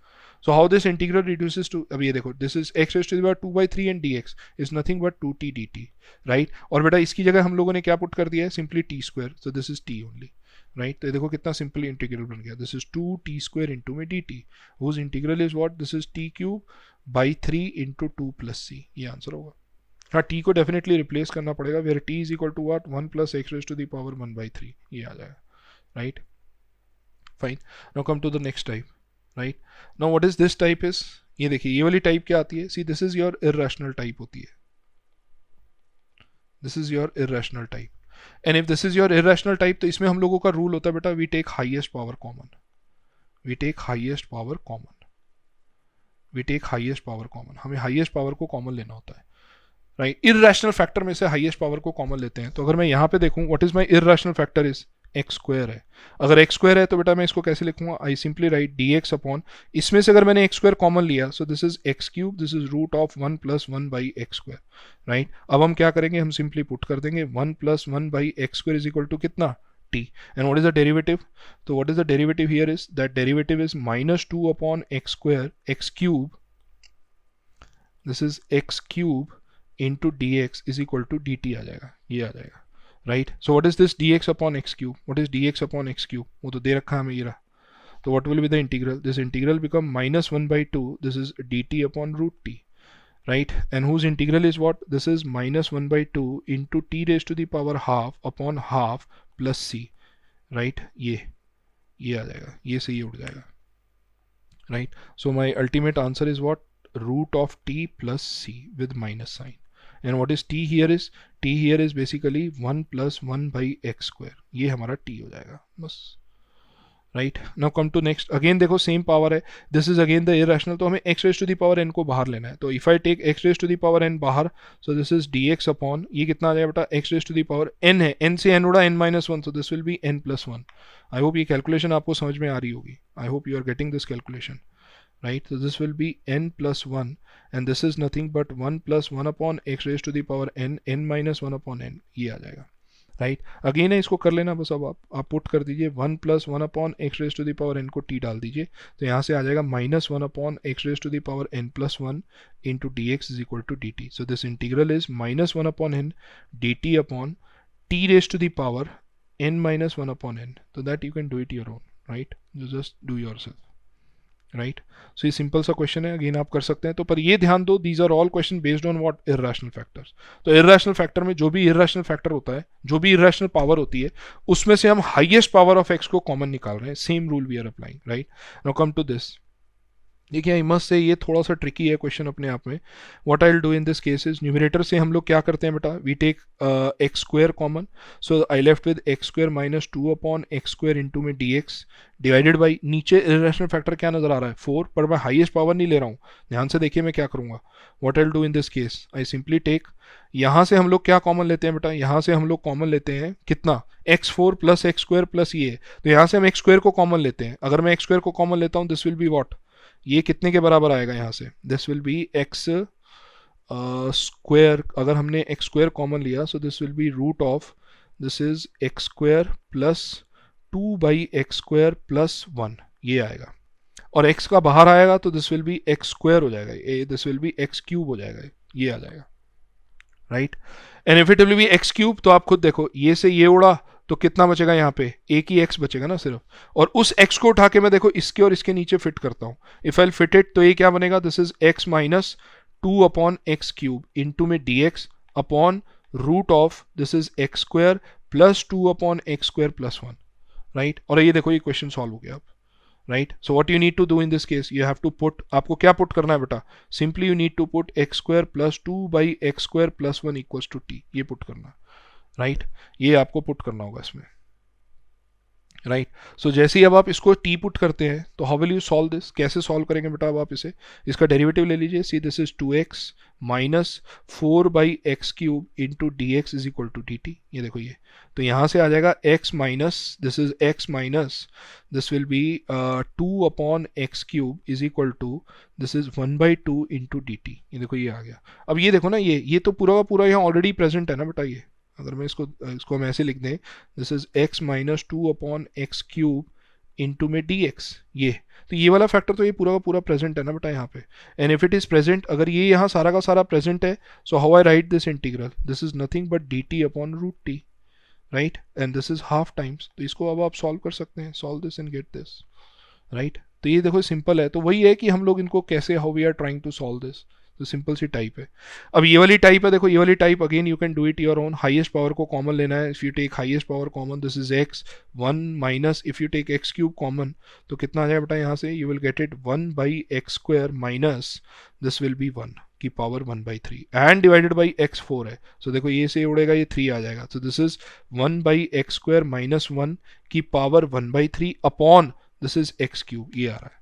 So how this integral reduces to, अब ये देखो this is x raised to the power 2/3 and dx is nothing but 2t dt, right। और बेटा इसकी जगह हम लोगों ने क्या पुट कर दिया है, simply t square, so this is t only, right। तो ये देखो कितना सिंपल इंटीग्रल बन गया, this is 2t square into में dt, whose integral is what, this is t cube by 3 into 2 plus c, ये आंसर होगा। हाँ t को डेफिनेटली रिप्लेस करना पड़ेगा, where t is equal to what 1 plus x raised to the power 1/3, ये आ जाएगा, right। Fine, now come to the next type, right. Now what is this type is, ये देखिए ये वाली टाइप क्या आती है, see this is your irrational type होती है, this is your irrational type, and if this is your irrational type तो इसमें हम लोगों का रूल होता है बेटा, we take highest power common, we take highest power common, we take highest power common, हमें हाईएस्ट पावर को कॉमन लेना होता है, राइट। इर्रेशनल फैक्टर में से हाईएस्ट पावर को कॉमन लेते हैं। तो अगर मैं यहाँ पे देखूँ what is my irrational factor is x square है, अगर एक्स स्क्वायर है तो बेटा मैं इसको कैसे लिखूंगा, I simply write dx upon, इसमें से अगर मैंने एक्स स्क्वायर कॉमन लिया so this is x cube, this is root of 1 plus 1 by x square, right. अब हम क्या करेंगे, हम सिंपली पुट कर देंगे 1 plus 1 by x square is equal to कितना t, and what is the derivative, तो what is the derivative here is, that derivative is -2 upon x square x cube, this is x cube into dx is equal to dt आ जाएगा, ये आ जाएगा, right. So what is this dx upon x cube, what is dx upon x cube, वो तो दे रखा है हमें ये रहा, तो what will be the integral, this integral become -1/2, this is dt upon root t, right, and whose integral is what, this is -1/2 into t raise to the power half upon half plus c, right, ये आ जाएगा, ये से ये उड़ जाएगा, right. So my ultimate answer is what, root of t प्लस c with minus sign, and what is t here is, t here is basically 1 plus 1 by x square, ये हमारा t हो जाएगा बस, right. Now come to next, again देखो सेम पावर है, this is again the irrational, तो हमें x raise to the power n को बाहर लेना है, तो if I take x raise to the power n बाहर, so this is dx upon, ये कितना आ जाएगा बेटा, x raise to the power n है, n से n उड़ा n-1, so this will be n plus 1। I hope ये कैलकुलेशन आपको समझ में आ रही होगी, I hope you are getting this calculation, right। So this will be n plus 1 and this is nothing but 1 plus 1 upon x raised to the power n, n minus 1 upon n, ये आ जाएगा, राइट। अगेन है इसको कर लेना बस, अब आप पुट कर दीजिए 1 plus 1 upon x raised to the power n को t डाल दीजिए, तो यहाँ से आ जाएगा -1 upon x raised to the power n plus 1 into dx is equal to dt, so this integral is -1 upon n dt upon t raised to the power n minus 1 upon n, so that you can do it your own, right, you just do yourself, right. So ये सिंपल सा क्वेश्चन है, अगेन आप कर सकते हैं, तो पर ये ध्यान दो, these are all question based on what, irrational factors. तो इर्रेशनल फैक्टर में जो भी इर्रेशनल फैक्टर होता है, जो भी इर्रेशनल पावर होती है, उसमें से हम हाईएस्ट पावर ऑफ एक्स को कॉमन निकाल रहे हैं, same rule we are applying, right. Now come to this, देखिए आई मस्ट से ये थोड़ा सा ट्रिकी है क्वेश्चन अपने आप में। What I will do in this case is, numerator से हम लोग क्या करते हैं बेटा, we take x square common, so I left with x square -2 upon x square into में dx डिवाइडेड बाई, नीचे इरेशनल फैक्टर क्या नजर आ रहा है 4, पर मैं हाईएस्ट पावर नहीं ले रहा हूँ, ध्यान से देखिए मैं क्या करूँगा। What I will do in this case, I simply take, यहाँ से हम लोग क्या कॉमन लेते हैं बेटा, यहाँ से हम लोग कॉमन लेते हैं कितना, x4 plus x square plus ये, तो यहाँ से हम एक्स स्क्वायर को कॉमन लेते हैं, अगर मैं एक्स स्क्वायर को कॉमन लेता हूँ दिस विल बी व्हाट, ये कितने के बराबर आएगा यहाँ से, this will be x square, अगर हमने एक्स स्क्वायर कॉमन लिया so this will be root of, this is x square plus 2 by x square plus 1, ये आएगा, और x का बाहर आएगा तो this will be x square हो जाएगा, this will be x cube हो जाएगा, ये आ जाएगा, right. And if it will be x cube, तो आप खुद देखो ये से ये उड़ा तो कितना बचेगा यहाँ पे, एक ही x बचेगा ना सिर्फ, और उस x को उठा के मैं देखो इसके और इसके नीचे फिट करता हूँ, इफ आई फिट इट तो ये क्या बनेगा, this is x minus 2 upon x cube into में dx upon root of this is x square plus 2 upon x square plus 1, right. और ये देखो ये क्वेश्चन सॉल्व हो गया अब, right. So what you need to do in this case, you have to put, आपको क्या पुट करना है बेटा, simply you need to put x square plus 2 by x square plus 1 equals to t, ये पुट करना, राइट। ये आपको पुट करना होगा इसमें, राइट। सो जैसे ही अब आप इसको टी पुट करते हैं तो how will you solve this, कैसे सॉल्व करेंगे बेटा, अब आप इसे, इसका डेरिवेटिव ले लीजिए, see this is 2x minus 4 by x cube into d x is equal to d t, ये देखो ये, तो यहाँ से आ जाएगा x minus this is x minus this will be 2 upon x cube is equal to this is 1 by 2 into d t, ये देखो ये आ गया। अब ये देखो ना, ये तो पूरा का पूरा यहाँ ऑलरेडी प्रेजेंट है ना बेटा, ये अगर मैं इसको हम ऐसे लिख दें, this is x minus 2 upon x cube into में डी एक्स, ये तो ये वाला फैक्टर तो ये पूरा का पूरा प्रेजेंट है ना बेटा यहाँ पे, and if it is present, अगर ये यहाँ सारा का सारा प्रेजेंट है, so how I write this integral, this is nothing but d t upon root t, right, and this is half times, तो इसको अब आप सॉल्व कर सकते हैं, solve this and get this, right. तो ये देखो सिंपल है, तो वही है कि हम लोग इनको कैसे, how we are trying to solve this, तो सिंपल सी टाइप है। अब ये वाली टाइप है, देखो ये वाली type again you can do it your own, highest power को कॉमन लेना है, if you take highest power common this is x 1 minus if you take x cube common तो कितना आ जाएगा बेटा यहाँ से, you will get it 1 by x square minus this will be 1 की power 1 by 3 and divided by x 4 है, सो देखो ये से उड़ेगा, ये 3 आ जाएगा, so this is 1 by x square minus 1 की power 1 by 3 upon this is x cube, ये आ रहा है,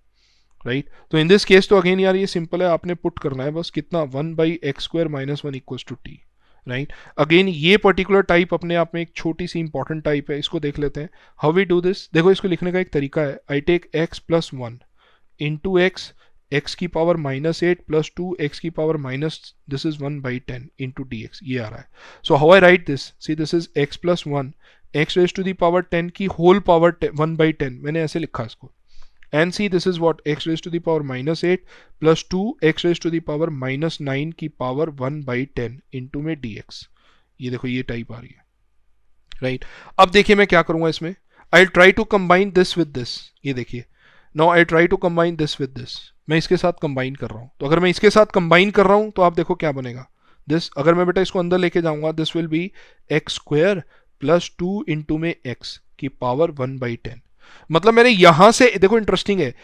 राइट। तो इन दिस केस तो अगेन यार ये सिंपल है, आपने पुट करना है बस कितना, 1 by x square minus 1 equals to t, right. Again ये पर्टिकुलर टाइप अपने आप में एक छोटी सी इंपॉर्टेंट टाइप है, इसको देख लेते हैं हाउ वी डू दिस। देखो इसको लिखने का एक तरीका है, I take x plus 1 into x, x की पावर माइनस 8 प्लस 2 एक्स की power minus this is 1 by 10 into d x, ये आ रहा है। So how I write this, see this is x plus 1 x raise to the power 10 की होल पावर 1 बाई 10, मैंने ऐसे लिखा इसको, and see this is what x raised to the power minus 8 plus 2 x raised to the power minus 9 की power 1 by 10 into में dx, ये देखो ये टाइप आ रही है, राइट। अब देखिए मैं क्या करूंगा इसमें, I'll try to combine this with this, ये देखिए now I try to combine this with this, मैं इसके साथ कंबाइन कर रहा हूं, तो अगर मैं इसके साथ कंबाइन कर रहा हूं तो आप देखो क्या बनेगा, दिस अगर मैं बेटा इसको अंदर लेके जाऊंगा this will be x square plus 2 into में x की पावर 1 बाई 10, मतलब मैंने यहां से देखो इंटरेस्टिंग है,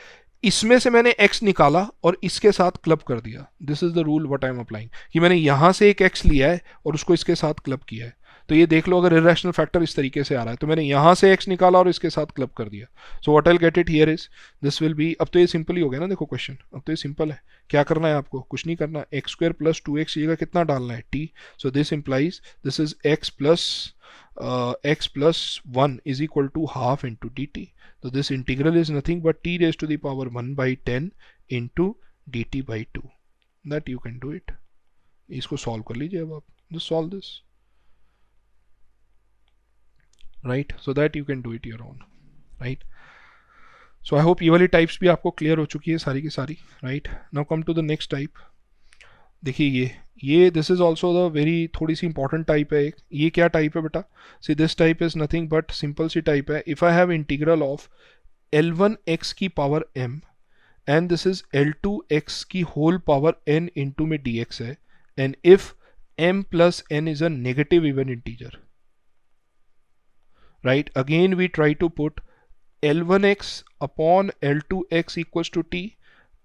इसमें से मैंने x निकाला और इसके साथ क्लब कर दिया, this is the rule what I am applying, कि मैंने यहां से एक x लिया है और उसको इसके साथ क्लब किया है, तो ये देख लो अगर इरेशनल फैक्टर इस तरीके से आ रहा है तो मैंने यहां से x निकाला और इसके साथ क्लब कर दिया, सो what I will get it here is this will be, अब तो ये सिंपल ही हो गया ना, देखो क्वेश्चन अब तो ये सिंपल है, क्या करना है आपको, कुछ नहीं करना, एक्स स्क्वायर प्लस 2x जगह कितना डालना है t, so this implies this is x plus 1 is equal to half into dt, so this integral is nothing but t raised to the power 1 by 10 into dt by 2, that you can do it, इसको सॉल्व कर लीजिए अब आप, just solve this, right, so that you can do it your own, right। so I hope ये वाली टाइप्स भी आपको क्लियर हो चुकी है सारी की सारी, right। now come to the next type, देखिए ये this is also the very थोड़ी सी इंपॉर्टेंट टाइप है एक, ये क्या टाइप है बेटा, see this type is nothing but simple C type है, if I have integral of L1x की power m and this is L2x की होल पावर n इंटू में dx है, and if m plus n is a negative even integer, right, again we try to put L1x upon L2x equals to t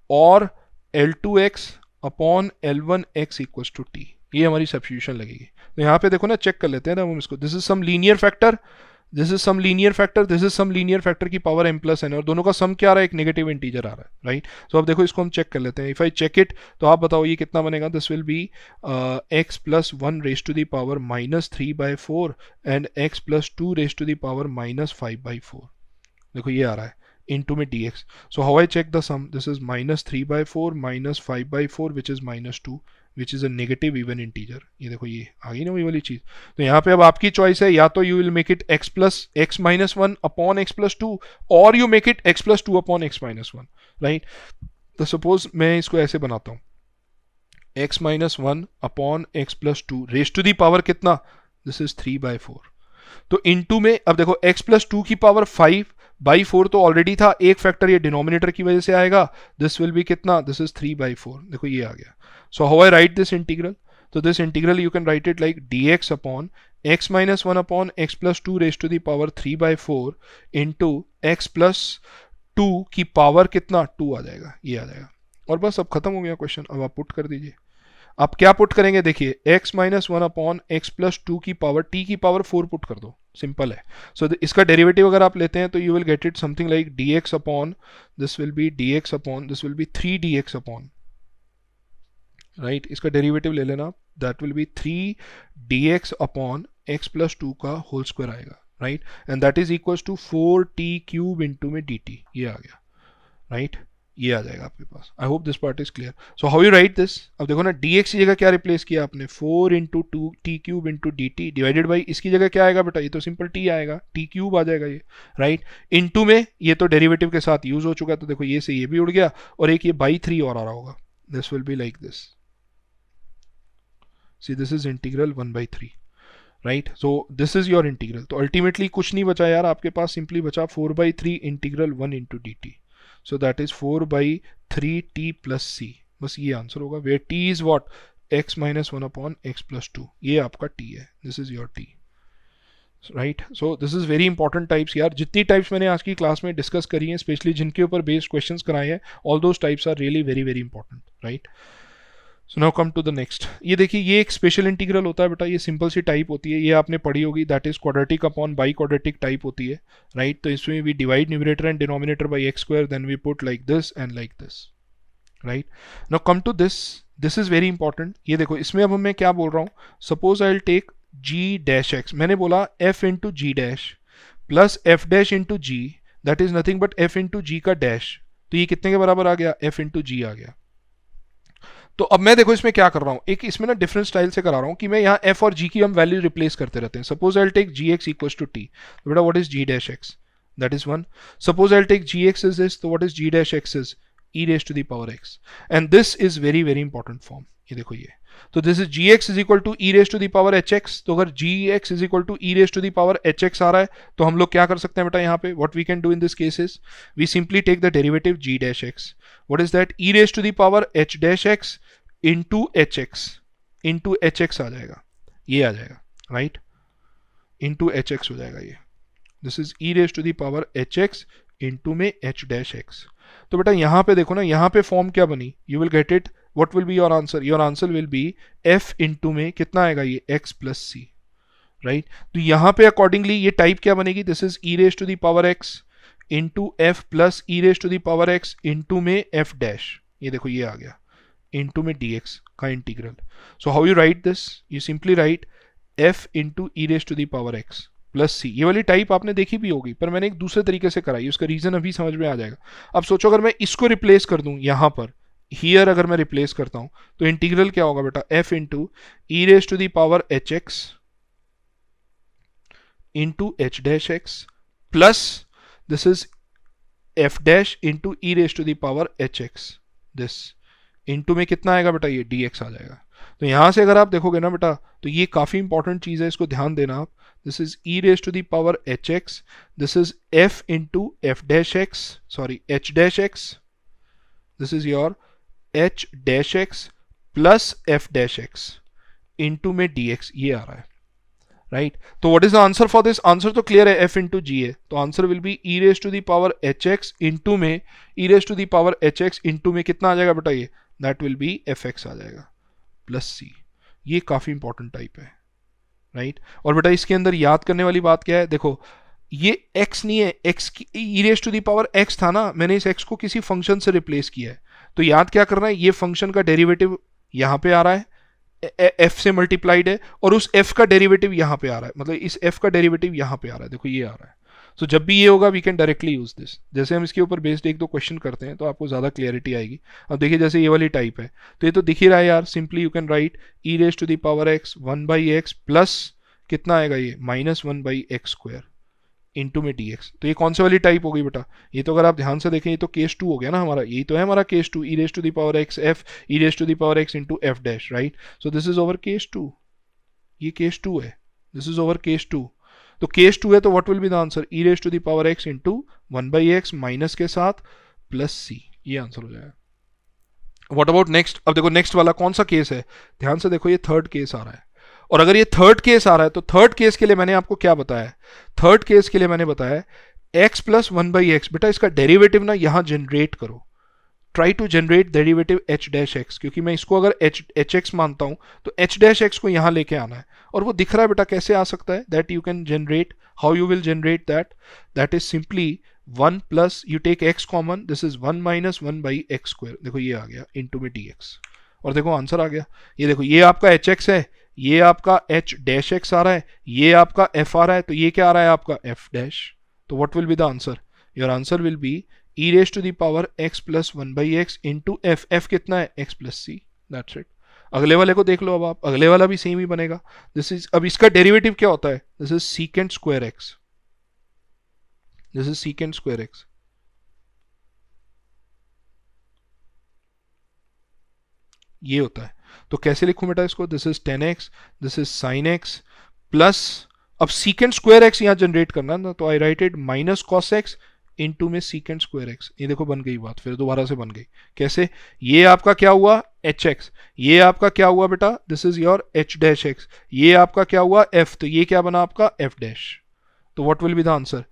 और L2x upon L1x equals to t, ये हमारी सब्स्टिट्यूशन लगेगी। तो यहाँ पे देखो ना, चेक कर लेते हैं ना हम इसको, this is some linear factor, this is some linear factor, this is some linear factor की पावर m प्लस n, और दोनों का सम क्या आ रहा है, एक नेगेटिव इंटीजर आ रहा है, राइट। सो अब देखो इसको हम चेक कर लेते हैं, इफ आई चेक इट तो आप बताओ ये कितना बनेगा, this will be x plus 1 raise to the power minus 3 by 4 and x plus 2 raise to the power minus 5 by 4, देखो ये आ रहा है into में dx, so how I check the sum, this is minus 3 by 4 minus 5 by 4 which is minus 2 which is a negative even integer, ये देखो ये आ गई ना वही वाली चीज। तो यहाँ पे अब आपकी चॉइस है, या तो you will make it x plus x minus 1 upon x plus 2 or you make it x plus 2 upon x minus 1, right। तो suppose मैं इसको ऐसे बनाता हूँ, x minus 1 upon x plus 2 raised to the power कितना, this is 3 by 4, तो इनटू में अब देखो x प्लस 2 की पावर 5 बाई 4 तो ऑलरेडी था, एक फैक्टर ये डिनोमिनेटर की वजह से आएगा, दिस विल बी कितना, दिस इज 3 बाई 4, देखो ये आ गया। So how I write this integral, तो this integral you can write it like dx upon x minus 1 upon x plus 2 raise to the power 3/4 into x plus 2 की पावर कितना 2 आ जाएगा, ये आ जाएगा। और बस अब खत्म हो गया क्वेश्चन। अब आप पुट कर दीजिए। आप क्या पुट करेंगे, देखिए x minus 1 upon x plus 2 की पावर t की पावर 4 पुट कर दो, सिंपल है। सो इसका डेरिवेटिव अगर आप लेते हैं तो you will get it something like dx upon this will be dx upon this will be 3dx upon, right, इसका डेरिवेटिव ले लेना, that will be 3dx upon x plus 2 का होल स्क्वायर आएगा, right, and that is equal to 4t cube into में dt, ये आ गया, राइट, ये आ जाएगा आपके पास। I hope this part is clear. So how you write this, अब देखो ना dx की जगह क्या रिप्लेस किया आपने, 4 into 2 T cube into d T divided by, इसकी जगह क्या आएगा बेटा, ये तो सिंपल t आएगा, टी क्यूब आ जाएगा ये, राइट, इंटू में ये तो डेरिवेटिव के साथ यूज हो चुका है, तो देखो ये से ये भी उड़ गया, और एक ये बाई 3 और आ रहा होगा, this will be like this, see this is integral 1/3, right, so this is your integral. तो अल्टीमेटली कुछ नहीं बचा यार आपके पास, सिंपली बचा 4/3 integral 1 into d t, so that is 4/3t plus c, बस ये आंसर होगा, where t is what, x minus 1 upon x plus 2, ये आपका t है, this is your t, right. So this is very important types यार, जितनी टाइप्स मैंने आज की क्लास में डिस्कस करी हैं, स्पेशली जिनके ऊपर बेस्ड क्वेश्चंस कराए हैं, all those types are really very very important, right. So now come to the next. ये देखिए, ये एक स्पेशल इंटीग्रल होता है बेटा, ये सिंपल सी टाइप होती है, ये आपने पढ़ी होगी, that is quadratic upon by quadratic type होती है, राइट। तो इसमें we divide numerator and denominator by x square, then we put like this and like this, right. Now come to this, this is very important. ये देखो, इसमें अब मैं क्या बोल रहा हूँ, suppose I will take g dash x, मैंने बोला f into g dash plus f dash into g, that is nothing but f into जी का डैश, तो ये कितने के बराबर आ गया, f इंटू जी आ गया। तो अब मैं देखो इसमें क्या कर रहा हूं, एक इसमें ना डिफरेंट स्टाइल से करा रहा हूं कि मैं यहाँ f और g की हम वैल्यू रिप्लेस करते रहते हैं। Suppose I will take gx equals to t, तो बेटा what is g dash x, that is 1। Suppose I will take gx is this, तो what is g dash x is e raise to the power x, and this is very very important form, ये देखो ये, तो this is gx is equal to e raise to the power hx, तो अगर gx is equal to e raise to the power hx आ रहा है, तो हम लोग क्या कर सकते हैं बेटा, यहाँ पे what we can do in this case is we simply take the derivative g dash x, what is that, e raise to the power h dash x into h x आ जाएगा, ये आ जाएगा, राइट, इंटू एच एक्स हो जाएगा ये, this is e raise to the power h x into में एच डैश एक्स। तो बेटा यहाँ पे देखो ना, यहाँ पे फॉर्म क्या बनी, you will get it, what will be your answer will be F into में कितना आएगा ये एक्स प्लस सी, राइट। तो यहाँ पे अकॉर्डिंगली ये टाइप क्या बनेगी, this is e raise to the power x into f plus e raise to the power x into में एफ डैश, ये देखो ये आ गया, इंटू में dx का integral. So how you write this, you simply write f into e raise to the power x plus c. ये वाली टाइप आपने देखी भी होगी, पर मैंने एक दूसरे तरीके से कराई, उसका रीजन अभी समझ में आ जाएगा। अब सोचो अगर मैं इसको रिप्लेस कर दूं यहाँ पर, हियर अगर मैं रिप्लेस करता हूं, तो इंटीग्रल क्या होगा बेटा, f into e raise to the power h x into h dash x plus this is f dash into e raise to the power h x, this into में कितना आएगा बेटा, ये dx आ जाएगा। तो यहां से अगर आप देखोगे ना बेटा, तो ये काफी इंपॉर्टेंट चीज है, इसको ध्यान देना आप, this is e raise to the power h x, this is f into f dash x, sorry h dash x, this is your h dash x plus f dash x into में dx, ये आ रहा है, राइट। तो what is the answer for this, answer तो क्लियर है, f इंटू जी है, तो answer will be e raise to the power h x into में e raise to the power h x into में कितना आ जाएगा बेटा, ये that will be f x आ जाएगा प्लस सी। ये काफी इंपॉर्टेंट टाइप है, राइट। और बेटा इसके अंदर याद करने वाली बात क्या है, देखो ये x नहीं है, x की e raise to the power x था ना, मैंने इस x को किसी फंक्शन से रिप्लेस किया है, तो याद क्या करना है, ये फंक्शन का डेरिवेटिव यहाँ पे आ रहा है, f से मल्टीप्लाइड है, और उस f का डेरिवेटिव यहाँ पे आ रहा है, मतलब इस f का डेरिवेटिव यहाँ पे आ रहा है, देखो ये आ रहा है। तो जब भी ये होगा we can directly use this, जैसे हम इसके ऊपर बेस्ड एक दो क्वेश्चन करते हैं तो आपको ज्यादा क्लियरिटी आएगी। अब देखिए जैसे ये वाली टाइप है, तो ये तो दिख ही रहा है यार, simply you can write e raise to the power x 1/x plus कितना आएगा ये माइनस 1/x स्क्वायर इंटू में dx। तो ये कौन सी वाली टाइप होगी बेटा, ये तो अगर आप ध्यान से देखें ये तो केस 2 हो गया ना हमारा, यही तो है हमारा case 2, e raise to the power x f e raise to the power x into f dash, right. So this is over case 2, ये केस 2 है, दिस इज ओवर केस 2। तो केस 2 है तो what will be the answer, e raise to the power x into 1/x minus के साथ प्लस c, ये आंसर हो जाएगा, व्हाट अबाउट नेक्स्ट? अब देखो नेक्स्ट वाला कौन सा केस है, ध्यान से देखो, ये थर्ड केस आ रहा है। और अगर ये थर्ड केस आ रहा है तो थर्ड केस के लिए मैंने आपको क्या बताया, थर्ड केस के लिए मैंने बताया x plus one by x, बेटा इसका डेरिवेटिव ना यहां जनरेट करो, try to generate derivative h dash x, क्योंकि मैं इसको अगर एच एक्स मानता हूं तो एच डैश एक्स को यहां लेके आना है, और वो दिख रहा है बेटा कैसे आ सकता है, that you can generate, how you will generate that is simply one plus you take x common, this is one minus one by x square, देखो ये आ गया इनटू में डी एक्स, और देखो आंसर आ गया। ये देखो ये आपका एच एक्स है, ये आपका एच डैश एक्स आ रहा है, ये आपका एफ आ रहा है, तो ये क्या आ रहा है आपका एफ डैश। तो what will be the answer? Your answer will be e raise to the power x plus one by x into f, f कितना है x plus c, that's it. अगले वाले को देख लो, अब आप अगले वाला भी सेम ही बनेगा, दिस इज, अब इसका डेरिवेटिव क्या होता है, this is secant square x, this is secant square x, ये होता है। तो कैसे लिखूं बेटा इसको, this is tan x, this is sine x plus, अब सीकेंट स्क्वायर एक्स यहां जनरेट करना ना, तो I write it minus cos x into में सीकेंट स्क्वायर एक्स, ये देखो बन गई बात, फिर दोबारा से बन गई कैसे, ये आपका क्या हुआ एच एक्स, ये आपका क्या हुआ बेटा, this is your H dash x, ये आपका क्या हुआ एफ, तो ये क्या बना आपका एफ डैश। तो what will be the answer?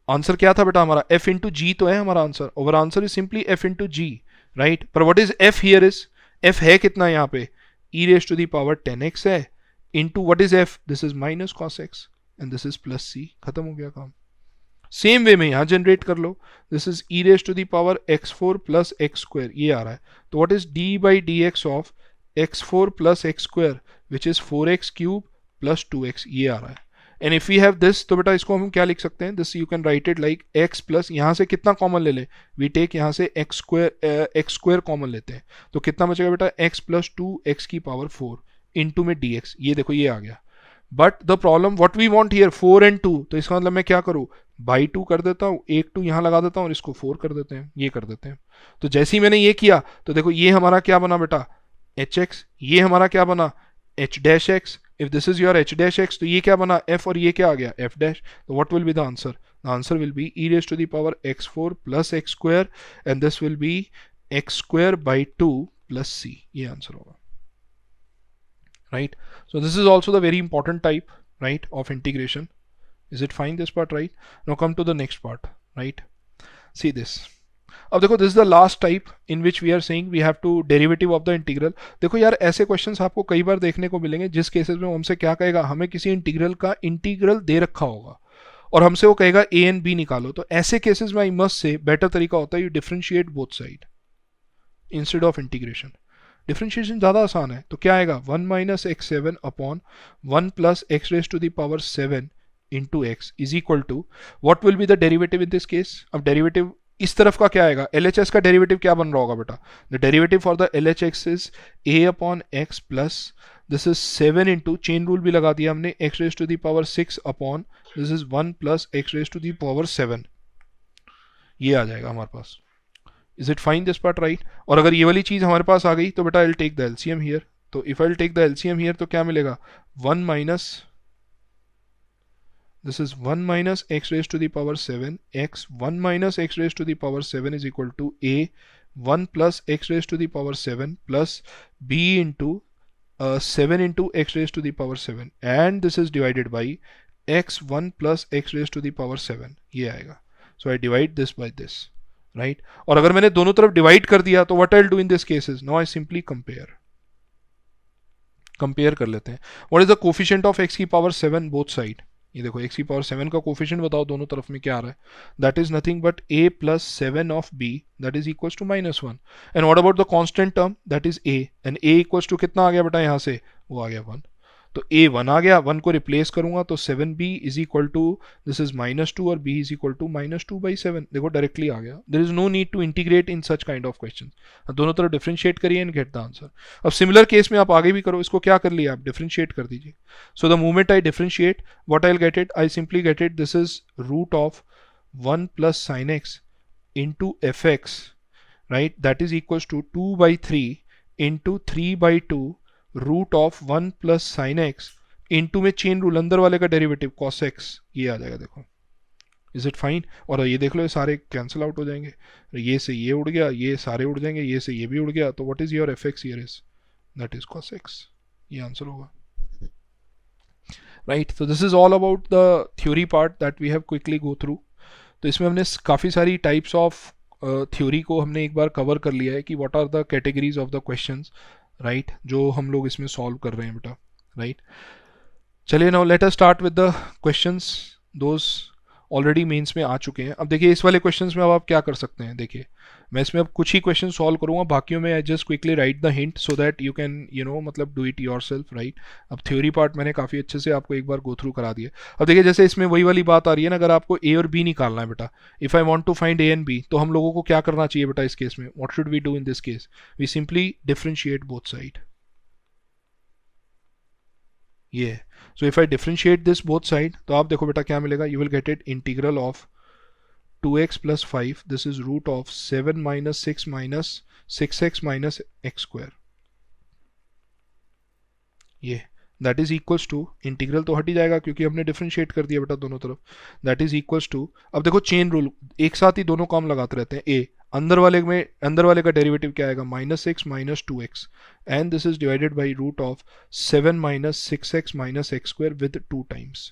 Answer क्या था बेटा हमारा, एफ इंटू जी तो है हमारा आंसर, और answer is simply f into g, right. पर what is f here is, f है कितना यहाँ पे, e raise to the power tan x है, into what is f, this is minus cos x and this is plus c, खत्म हो गया काम। सेम वे में यहां जनरेट कर लो, this is e raise to the power x four plus x square, ये आ रहा है, तो what is d by d x of x four plus x square which is four x cube plus two x, ये आ रहा है। And if we have this, तो बेटा इसको हम क्या लिख सकते हैं, this you can write it like x plus, यहां से कितना कॉमन ले ले, वी टेक यहां से एक्स स्क्वायर कॉमन लेते हैं, तो कितना बचेगा बेटा एक्स प्लस टू एक्स की पावर फोर इंटू में डी एक्स, ये देखो ये आ गया। But the problem what we want here four and two, तो इसका मतलब मैं क्या करूं, बाई टू कर देता हूं, एक टू यहां लगा देता हूं और इसको फोर कर देते हैं, ये कर देते हैं। तो जैसे ही मैंने ये किया तो देखो ये हमारा क्या बना बेटा एच एक्स, ये हमारा क्या बना H dash x, if this is your H dash x तो ये क्या बना एफ, और ये क्या आ गया एफ डैश। तो what will be the answer, the answer will be e raise to the power x four plus x square and this will be x square by two plus c, ये आंसर होगा, right? So this is also the very important type, right, of integration. Is it fine this part, right? Now come to the next part, right? See this. अब देखो this is the last type in which we are saying we have to derivative of the integral. देखो यार ऐसे क्वेश्चंस आपको कई बार देखने को मिलेंगे जिस केसेस में हमसे क्या कहेगा, हमें किसी इंटीग्रल का इंटीग्रल दे रखा होगा और हमसे वो कहेगा ए एंड बी निकालो, तो ऐसे केसेस में आई मस्ट से बेटर तरीका होता है you differentiate both side instead of integration. Differentiation ज़्यादा आसान है, तो क्या आएगा one minus x seven upon one plus x raise to the power seven into x is equal to what will be the derivative in this case. अब डेरिवेटिव इस तरफ का क्या आएगा, एल एच एस का डेरिवेटिव क्या बन रहा होगा बेटा, the derivative for the L H x is A upon x plus this is seven into, chain rule भी लगा दिया हमने, x raise to the power six upon this is one plus x raise to the power seven, ये आ जाएगा हमारे पास। Is it fine this part, right. और अगर ये वाली चीज हमारे पास आ गई तो बेटा I will take the LCM here, तो if I will take the LCM here तो क्या मिलेगा, one minus this is 1 minus x raised to the power 7 x 1 minus x raised to the power 7 is equal to a 1 plus x raised to the power 7 plus b into 7 into x raised to the power 7 and this is divided by x 1 plus x raised to the power 7, ये आएगा। so I divide this by this, right? और अगर मैंने दोनों तरफ डिवाइड कर दिया तो what I'll do in this case is now I simply compare कर लेते हैं। what is the coefficient of x की पावर 7 both side, ये देखो x की पावर 7 का कोफिशिएंट बताओ दोनों तरफ में क्या आ रहा है, that is nothing but a plus 7 of b that is equals to minus 1 and what about the constant term that is a and a equals to कितना आ गया बेटा यहाँ से, वो आ गया 1, तो a 1 आ गया, 1 को रिप्लेस करूंगा तो 7b is equal to this is minus 2 और b is equal to minus 2 by 7, देखो डायरेक्टली आ गया। There is no need to integrate in such kind of question, दोनों तरफ डिफरेंशिएट करिए एंड गेट द आंसर। अब सिमिलर केस में आप आगे भी करो, इसको क्या कर लिया आप डिफरेंशिएट कर दीजिए। So the moment I differentiate what I will get it, I simply get it this is root of 1 plus sine x into f x, right, that is equals to 2 by 3 into 3 by 2 root of 1 plus sine x into में चेन रूल अंदर वाले का डेरिवेटिव कॉस एक्स, ये आ जाएगा देखो, इज इट फाइन? और ये देख लो, ये सारे कैंसिल आउट हो जाएंगे, ये से ये उड़ गया, ये सारे उड़ जाएंगे, ये से ये भी उड़ गया, तो what is your f x here is, that is cos x, ये आंसर होगा, राइट? तो this is all about the theory part that we have quickly go through. तो इसमें हमने काफ़ी सारी टाइप्स ऑफ थ्योरी को हमने एक बार कवर कर लिया है कि what are the categories of the questions, right, जो हम लोग इसमें सॉल्व कर रहे हैं बेटा, राइट? चलिए now let us start with the questions, those already mains में आ चुके हैं। अब देखिए इस वाले क्वेश्चंस में अब आप क्या कर सकते हैं, देखिए मैं इसमें अब कुछ ही क्वेश्चन सॉल्व करूंगा, बाकियों में I just quickly right the hint so that you can मतलब डू इट योरसेल्फ, राइट? अब थ्योरी पार्ट मैंने काफ़ी अच्छे से आपको एक बार गो थ्रू करा दिया। अब देखिए जैसे इसमें वही वाली बात आ रही है ना, अगर आपको ए और बी निकालना है बेटा, if I want to find a and b, तो हम लोगों को क्या करना चाहिए बेटा इस केस में? What should we do in this case? We simply differentiate both side, ये। So if I differentiate this both side, तो आप देखो बेटा क्या मिलेगा, you will get it integral of 2x plus 5, this is root of 7 minus 6 minus 6x minus x square, ये that is equals to, integral तो हट ही जाएगा क्योंकि हमने डिफरेंशिएट कर दिया बेटा दोनों तरफ, दैट इज इक्वल्स टू, अब देखो चेन रूल एक साथ ही दोनों काम लगाते रहते हैं, ए अंदर वाले का डेरिवेटिव क्या आएगा, -6 minus 2x, and this is divided by root of 7 minus 6x minus x square with 2 times।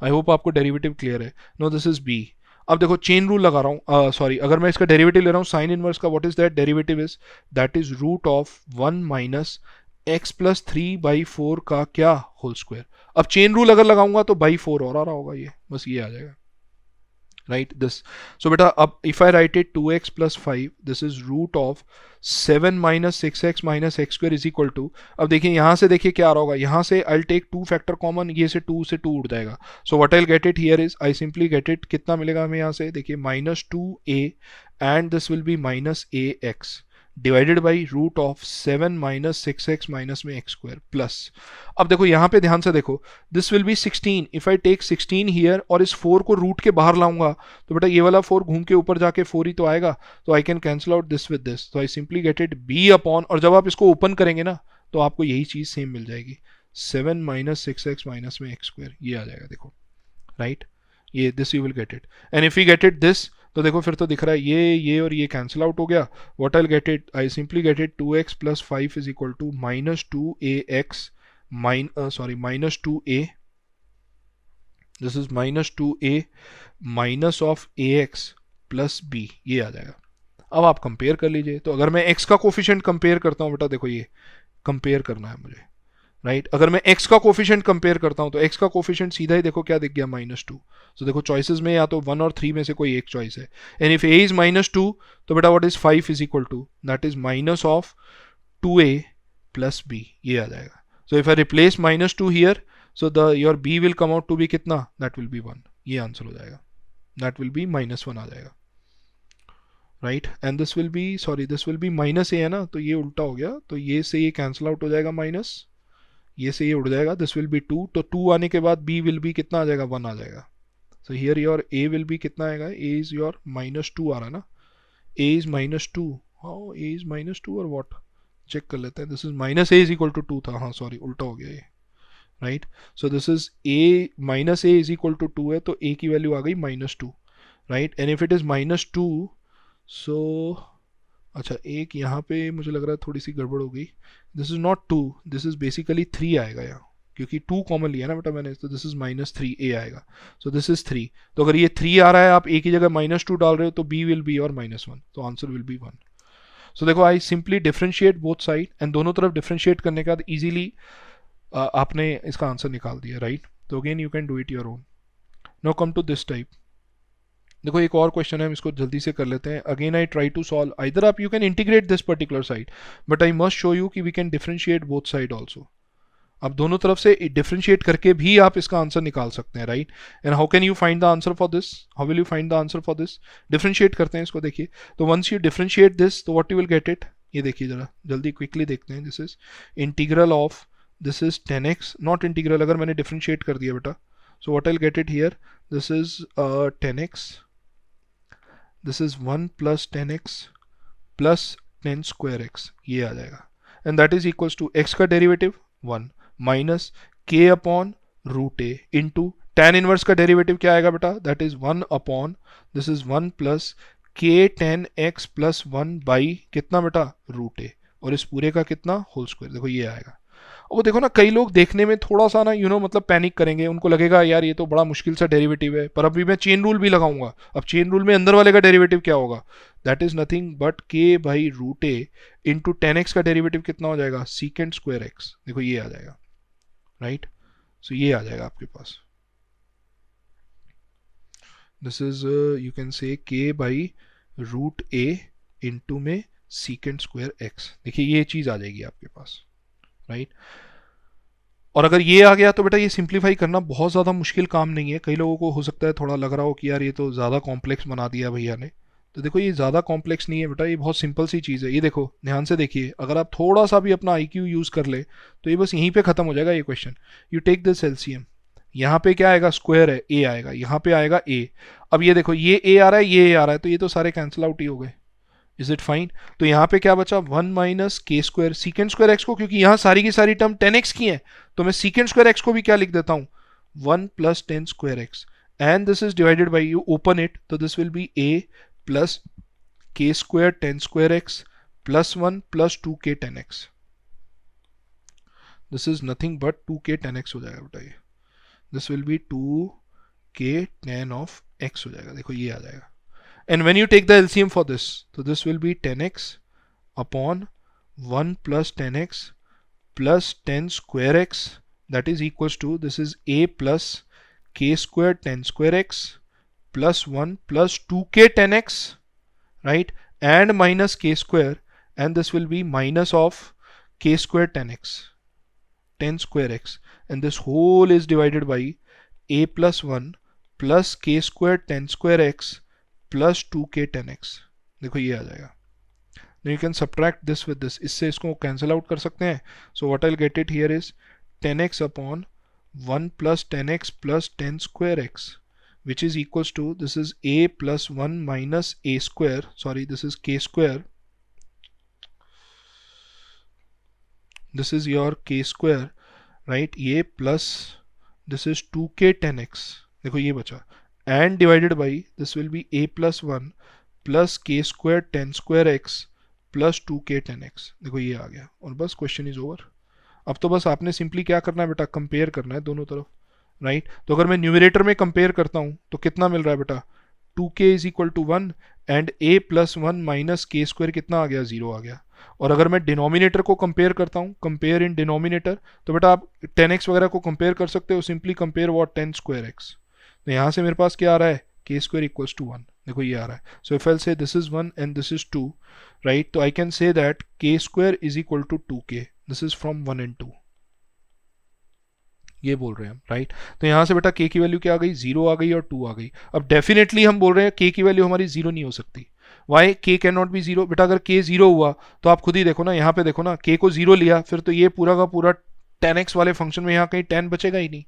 I hope आपको डेरिवेटिव क्लियर है। No this is b. अब देखो चेन रूल लगा रहा हूँ, सॉरी, अगर मैं इसका डेरिवेटिव ले रहा हूँ साइन इनवर्स का, what is that derivative is, that is root of 1 minus x plus 3/4 का क्या होल स्क्वायर। अब चेन रूल अगर लगाऊंगा तो बाई 4 और आ रहा होगा, ये बस ये आ जाएगा, राइट दिस। सो बेटा अब if I write it 2x plus 5, this is root of 7 minus 6x minus x square is equal to, अब देखिए यहाँ से देखिए क्या आ रहा होगा, यहाँ से आई टेक 2 फैक्टर कॉमन, ये से 2 उड़ जाएगा, so what I get it here is, I simply get it, कितना मिलेगा हमें यहाँ से, देखिए -2a and this will be -ax divided by root of 7 minus 6x minus में x square प्लस, अब देखो यहाँ पे ध्यान से देखो, this will be 16, if I take 16 here और इस 4 को रूट के बाहर लाऊंगा, तो बेटा ये वाला 4 घूम के ऊपर जाके 4 ही तो आएगा, तो I can cancel out this with this, तो I simply get it b upon, और जब आप इसको ओपन करेंगे ना तो आपको यही चीज सेम मिल जाएगी, 7 minus 6x minus में x square, ये आ जाएगा देखो, राइट? ये this you will get it, and if you get it this, तो देखो फिर तो दिख रहा है ये और ये कैंसिल आउट हो गया, what I get it, I simply get it 2x plus 5 is equal to -2ax -2a, this is -2a minus of ax plus b, ये आ जाएगा। अब आप कंपेयर कर लीजिए, तो अगर मैं x का कोफिशिएंट कंपेयर करता हूँ बेटा, देखो ये कंपेयर करना है मुझे, राइट? अगर मैं x का कोफिशिएंट कंपेयर करता हूं तो x का कोफिशिएंट सीधा ही देखो क्या दिख गया, -2। तो देखो चॉइसेस में या तो 1 और 3 में से कोई एक चॉइस है, एंड इफ a इज -2, तो बेटा what is 5 is equal to, that is minus of 2a plus b, ये आ जाएगा। So if I replace -2 here, so the your b will come out to be कितना, दैट विल बी 1, ये आंसर हो जाएगा, दैट विल बी -1 आ जाएगा, right? And this will B, sorry this will be -a है ना, तो ये उल्टा हो गया, तो ये से ये कैंसिल आउट हो जाएगा माइनस, ये से ये उड़ जाएगा, दिस विल बी 2, तो 2 आने के बाद b विल बी कितना आ जाएगा, 1 आ जाएगा। So here your a will be कितना आएगा, a इज योर -2 आ रहा है ना, a is -2, how a is -2 और व्हाट, चेक कर लेते हैं, this is -a is equal to 2 था, हाँ सॉरी उल्टा हो गया ये, right? So this is a -a is equal to 2 है, तो a की वैल्यू आ गई -2, right? And if it is -2, so अच्छा एक यहाँ पे मुझे लग रहा है थोड़ी सी गड़बड़ हो गई, this is not 2, this is basically 3 आएगा यहाँ, क्योंकि 2 कॉमन लिया ना बेटा मैंने, तो दिस इज -3a आएगा, सो दिस इज 3, तो अगर ये 3 आ रहा है, आप a की जगह -2 डाल रहे हो, तो b विल बी और -1, तो आंसर विल बी 1। सो देखो I simply differentiate both side, and दोनों तरफ डिफरेंशिएट करने के बाद इजीली आपने इसका आंसर निकाल दिया, राइट? तो again you can do it your own. Now come to this type, देखो एक और क्वेश्चन है, हम इसको जल्दी से कर लेते हैं। Again I try to solve, either आप you can integrate this particular side, but I must show you कि we can differentiate both side also. अब दोनों तरफ से डिफरेंशिएट करके भी आप इसका आंसर निकाल सकते हैं, right? And how can you find the answer for this, how will you find the answer for this? Differentiate करते हैं इसको, देखिए तो वंस यू डिफरेंशिएट दिस, तो what you will get it, ये देखिए जरा जल्दी क्विकली देखते हैं, this is integral of, this is 10x, not integral, अगर मैंने डिफरेंशिएट कर दिया बेटा, सो what I get it here, this is 10x, this is 1 plus 10x plus 10 square x, ये आ जाएगा, and that is equals to x का derivative 1 minus k upon root a into tan inverse का डेरिवेटिव क्या आएगा बेटा, that is 1 upon this is 1 plus k ten x plus 1 by कितना बेटा, रूट ए, और इस पूरे का कितना, होल स्क्वायर, देखो ये आएगा। और वो देखो ना, कई लोग देखने में थोड़ा सा ना मतलब पैनिक करेंगे, उनको लगेगा यार ये तो बड़ा मुश्किल सा डेरिवेटिव है, पर अभी मैं चेन रूल भी लगाऊंगा। अब चेन रूल में अंदर वाले का डेरिवेटिव क्या होगा, that is nothing but k by root a into tan x का डेरिवेटिव कितना हो जाएगा, सीकेंड स्क्वायर एक्स, देखो ये आ जाएगा, राइट। सो ये आ जाएगा आपके पास, this is you can say k by root a into में सीकेंड स्क्वायर एक्स, देखिए ये चीज आ जाएगी आपके पास, राइट। और अगर ये आ गया तो बेटा ये सिंप्लीफाई करना बहुत ज़्यादा मुश्किल काम नहीं है। कई लोगों को हो सकता है थोड़ा लग रहा हो कि यार ये तो ज़्यादा कॉम्प्लेक्स बना दिया भैया ने, तो देखो ये ज़्यादा कॉम्प्लेक्स नहीं है बेटा, ये बहुत सिंपल सी चीज़ है। ये देखो ध्यान से देखिए, अगर आप थोड़ा सा भी अपना आईक्यू यूज़ कर ले तो ये बस यहीं पे ख़त्म हो जाएगा ये question. You take this LCM, यहाँ पे क्या आएगा, स्क्वायर है, ए आएगा, यहाँ पे आएगा ए। अब ये देखो ये ए आ रहा है, ये ए आ रहा है, तो ये तो सारे कैंसिल आउट ही हो गए। Is it fine. तो यहाँ पे क्या बचा, 1 minus k square सीकेंड square x को, क्योंकि यहाँ सारी की सारी टर्म 10x की है, तो मैं सीकेंड स्क्वायर एक्स को भी क्या लिख देता हूँ, 1 plus 10 square x, and this is divided by, you open it, तो this will be a plus k square 10 square x plus 1 plus 2k 10x, this is nothing but 2k 10x हो जाएगा बेटा ये, this will be 2k 10 of x हो जाएगा, देखो ये आ जाएगा। And when you take the LCM for this, so this will be 10x upon 1 plus 10x plus 10 square x, that is equals to, this is a plus k square 10 square x plus 1 plus 2k 10x, right, and minus k square, and this will be minus of k square 10x 10 square x, and this whole is divided by a plus 1 plus k square 10 square x plus 2k 10x, देखो ये आ जाएगा। You can subtract this with this, इससे इसको कैंसिल आउट कर सकते हैं। So what I will get it here is 10x upon 1 plus 10x plus 10 square x, which is equals to, this is a plus 1 minus a square, sorry this is k square, this is your k square, right, ये plus this is 2k 10x, देखो ये बचा, and divided by this will be a plus 1 plus k square 10 square x plus 2k 10x, देखो ये आ गया, और बस क्वेश्चन इज ओवर। अब तो बस आपने सिंपली क्या करना है बेटा, कंपेयर करना है दोनों तरफ, राइट। तो अगर मैं न्यूमरेटर में कंपेयर करता हूं तो कितना मिल रहा है बेटा, 2k is equal to 1 and a plus 1 minus k square कितना आ गया, 0 आ गया। और अगर मैं डिनोमिनेटर को कंपेयर करता हूं, कंपेयर इन डिनोमिनेटर, तो बेटा आप 10x वगैरह को कंपेयर कर सकते हो, simply compare what 10 square x, तो यहां से मेरे पास क्या आ रहा है, के स्क्वायर इक्वल्स टू 1, देखो ये आ रहा है। So if I say this is 1 and this is 2, right, तो I can say that k square is equal to 2k, this is from 1 and 2, ये बोल रहे हैं हम, राइट। तो यहां से बेटा k की वैल्यू क्या आ गई, 0 आ गई और 2 आ गई। अब डेफिनेटली हम बोल रहे हैं k की वैल्यू हमारी 0 नहीं हो सकती। Why, k can not be 0, बेटा अगर k 0 हुआ तो आप खुद ही देखो ना, यहाँ पे देखो ना, k को 0 लिया, फिर तो ये पूरा का पूरा 10x वाले फंक्शन में यहाँ कहीं 10 बचेगा ही नहीं,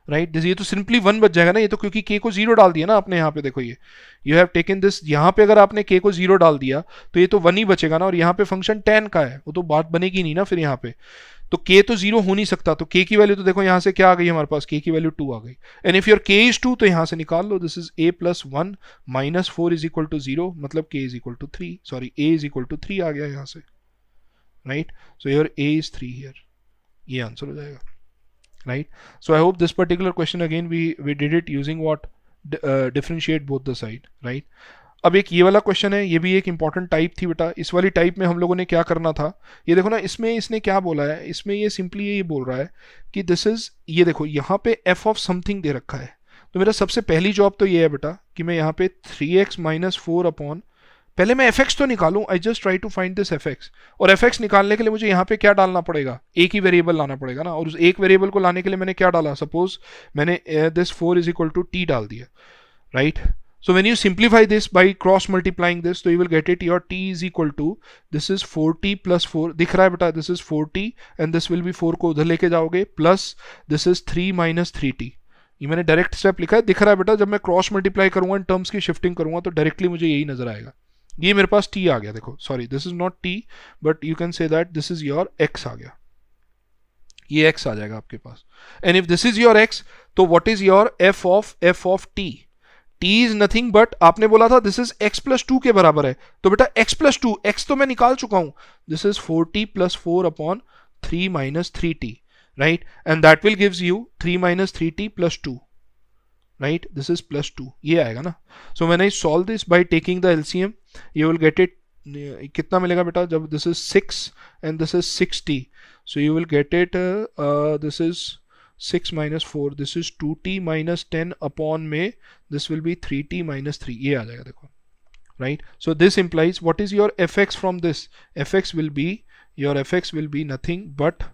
राइट। ये तो सिंपली 1 बच जाएगा ना, ये तो क्योंकि k को 0 डाल दिया ना आपने यहाँ पे, देखो ये यू हैव टेकन दिस, यहाँ पे अगर आपने k को 0 डाल दिया तो ये तो 1 ही बचेगा ना, और यहाँ पे फंक्शन 10 का है, वो तो बात बनेगी नहीं ना फिर यहाँ पे, तो k तो 0 हो नहीं सकता। तो k की वैल्यू तो देखो यहाँ से क्या आ गई हमारे पास, k की वैल्यू 2 आ गई, and if your k is 2 तो यहाँ से निकाल लो, this is a plus 1 minus 4 is equal to 0, मतलब k is equal to 3, sorry a is equal to 3 आ गया यहाँ से, right. So your a is 3 here, ये आंसर हो जाएगा, right. So I hope this particular question again we did it using what, differentiate both the side, right. अब एक ये वाला क्वेश्चन है, ये भी एक इंपॉर्टेंट टाइप थी बेटा। इस वाली टाइप में हम लोगों ने क्या करना था, ये देखो ना, इसमें इसने क्या बोला है, इसमें ये सिंपली ये बोल रहा है कि दिस इज, ये देखो यहाँ पे f ऑफ समथिंग दे रखा है, तो मेरा सबसे पहली जॉब तो ये है बेटा कि मैं यहाँ पे 3x माइनस 4 अपॉन, पहले मैं fx तो निकालूं, I just try to find this fx, और fx निकालने के लिए मुझे यहाँ पे क्या डालना पड़ेगा, एक ही वेरिएबल लाना पड़ेगा ना, और उस एक वेरिएबल को लाने के लिए मैंने क्या डाला, सपोज मैंने this 4 is equal to t डाल दिया, right. So when you simplify this by cross multiplying this, तो you will get it, your t is equal to, this is 4t plus 4, दिख रहा है बेटा, this is 4t and this will be 4 को उधर लेके जाओगे, plus this is 3 minus 3t, ये मैंने डायरेक्ट स्टेप लिखा है, दिख रहा है बेटा। जब मैं क्रॉस मल्टीप्लाई करूंगा, इन टर्म्स की शिफ्टिंग करूंगा, तो डायरेक्टली मुझे यही नजर आएगा, ये मेरे पास t आ गया, देखो sorry this is not t but you can say that this is your x आ गया, ये x आ जाएगा आपके पास। And if this is your x, तो what is your f of t? t is nothing but, आपने बोला था दिस इज x प्लस 2 के बराबर है, तो बेटा x प्लस 2, x तो मैं निकाल चुका हूं, this is 4t plus 4 upon 3 minus 3t, right? And that will gives you 3 minus 3t plus 2, right? This is plus 2, ये आएगा ना। So when I solve this by taking the LCM, you will get it, कितना मिलेगा बेटा? जब this is 6 and this is 6t, so you will get it, this is 6 minus 4, this is 2t minus 10 upon में this will be 3t minus 3, ये आ जाएगा देखो, right? So this implies what is your fx from this? fx will be, your fx will be nothing but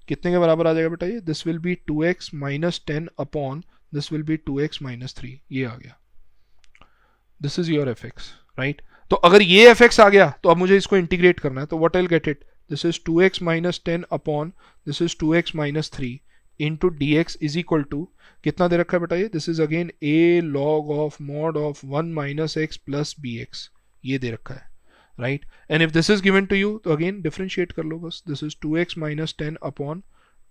कितने के बराबर आ जाएगा बेटा ये? this will be 2x minus 10 upon this will be 2x minus 3, ये आ गया, this is your fx, right? तो अगर ये fx आ गया तो अब मुझे इसको इंटीग्रेट करना है, तो what I'll get it, this is 2x minus 10 upon this is 2x minus 3 into dx is equal to, कितना दे रखा है बेटा ये? this is again a log of mod of 1 minus x plus bx, ये दे रखा है, right? and if this is given to you, तो again differentiate कर लो बस, this is 2x minus 10 upon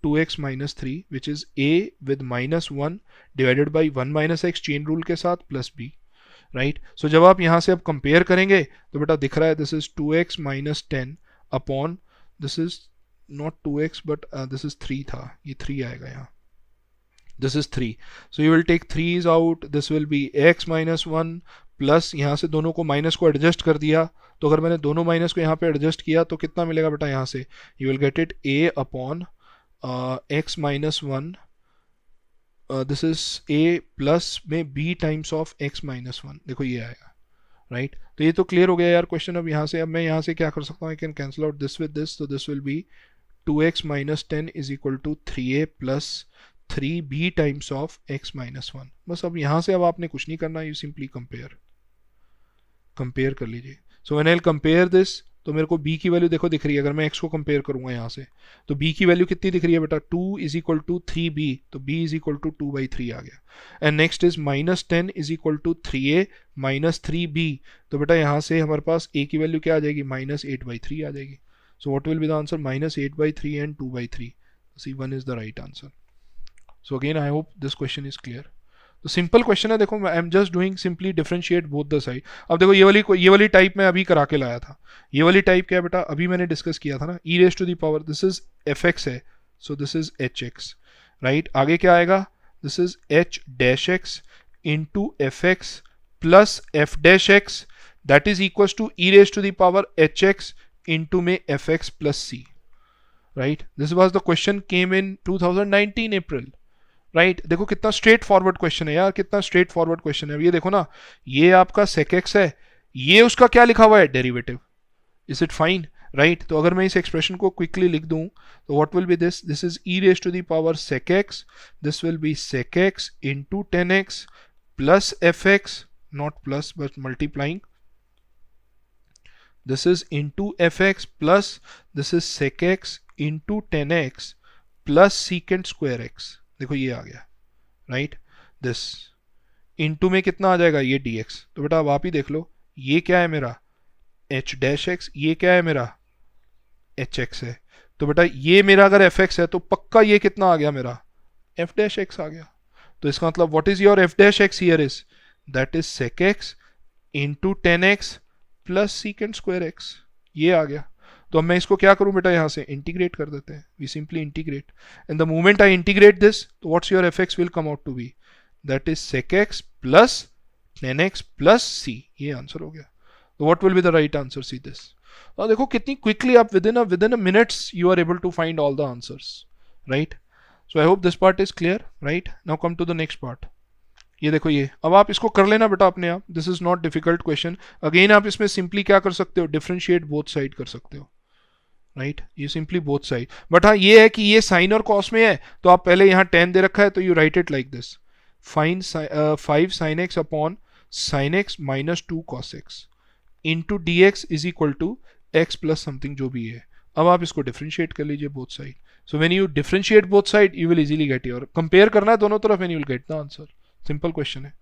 2x minus 3 which is a with minus 1 divided by 1 minus x chain rule के साथ plus b, right? so जब आप यहाँ से अब कंपेयर करेंगे तो बेटा दिख रहा है this is 2x minus 10 upon this is not 2x but this is 3 था, ये 3 आएगा यहाँ, this is 3, so you will take 3's out, this will be x minus 1 plus यहाँ से दोनों को माइनस को एडजस्ट कर दिया, तो अगर मैंने दोनों माइनस को यहाँ पे एडजस्ट किया तो कितना मिलेगा बेटा यहाँ से? you will get it a upon x minus 1, this is a plus में b times of x minus 1, देखो ये आएगा, राइट? तो ये तो क्लियर हो गया यार क्वेश्चन। अब यहाँ से, अब मैं यहाँ से क्या कर सकता हूँ? I can cancel out this with this, तो this will be 2x minus 10 is equal to 3a plus 3b times of x minus 1। बस अब यहाँ से अब आपने कुछ नहीं करना, यू सिंपली कंपेयर कर लीजिए। So when I will compare this, तो मेरे को b की वैल्यू देखो दिख रही है, अगर मैं x को कंपेयर करूंगा यहाँ से तो b की वैल्यू कितनी दिख रही है बेटा? 2 इज इक्वल टू 3b, तो b इज इक्वल टू 2/3 आ गया। And next is minus 10 is equal to 3a minus 3b, तो बेटा यहाँ से हमारे पास a की वैल्यू क्या आ जाएगी? माइनस 8/3 आ जाएगी। So what will be the answer? Minus 8/3 and 2/3, C1 is the right answer. So again I hope this question is clear. तो सिंपल क्वेश्चन है, देखो I am just doing simply differentiate both the side. अब देखो ये वाली टाइप मैं अभी करा के लाया था। ये वाली टाइप क्या है बेटा? अभी मैंने डिस्कस किया था ना, e raise to the power, this is fx है, so this is hx, right? आगे क्या आएगा? This is h dash x into fx plus f dash x, that is equal to e raise to the power hx into में fx plus c, right? This was the question came in 2019 April, right? देखो कितना स्ट्रेट फॉरवर्ड क्वेश्चन है यार, कितना स्ट्रेट फॉरवर्ड क्वेश्चन है। ये देखो ना, ये आपका sec x है, ये उसका क्या लिखा हुआ है? Derivative. Is it fine, right? तो अगर मैं इस एक्सप्रेशन को क्विकली लिख दूं तो what will be this? This is e raise to the power sec x, this will be sec x into 10x plus fx, not plus but multiplying, this is into fx plus this is sec x into 10x plus secant square x, देखो ये आ गया, राइट? दिस इनटू में कितना आ जाएगा? ये dx। तो बेटा अब आप ही देख लो, ये क्या है मेरा? h डैश x, ये क्या है मेरा? hx है। तो बेटा ये मेरा अगर fx है तो पक्का ये कितना आ गया मेरा? f डैश x आ गया। तो इसका मतलब what is your f dash x here is? That is sec x into 10x plus secant square x, ये आ गया। तो अब मैं इसको क्या करूं बेटा? यहां से इंटीग्रेट कर देते हैं, we simply integrate, and the moment I integrate this, तो what's your fx will come out to be? That is sec x plus 10x plus c, ये आंसर हो गया। तो what will be the right answer? See this. और देखो कितनी क्विकली आप within a minutes you are able to find all the answers, right? So I hope this part is clear, right? Now come to the next part. ये देखो, ये अब आप इसको कर लेना बेटा अपने आप, this is not difficult question. Again आप इसमें सिंपली क्या कर सकते हो? डिफरेंशिएट बोथ साइड कर सकते हो, राइट? ये सिंपली बोथ साइड। बट हाँ ये है कि ये साइन और कॉस में है, तो आप पहले यहाँ 10 दे रखा है तो you write it like this, 5 sin x upon sin x minus 2 cos x into d x is equal to x plus something जो भी है। अब आप इसको डिफरेंशिएट कर लीजिए both side. So when you differentiate both side you will easily get your, compare करना है दोनों तरफ and you will get the answer. Simple question है,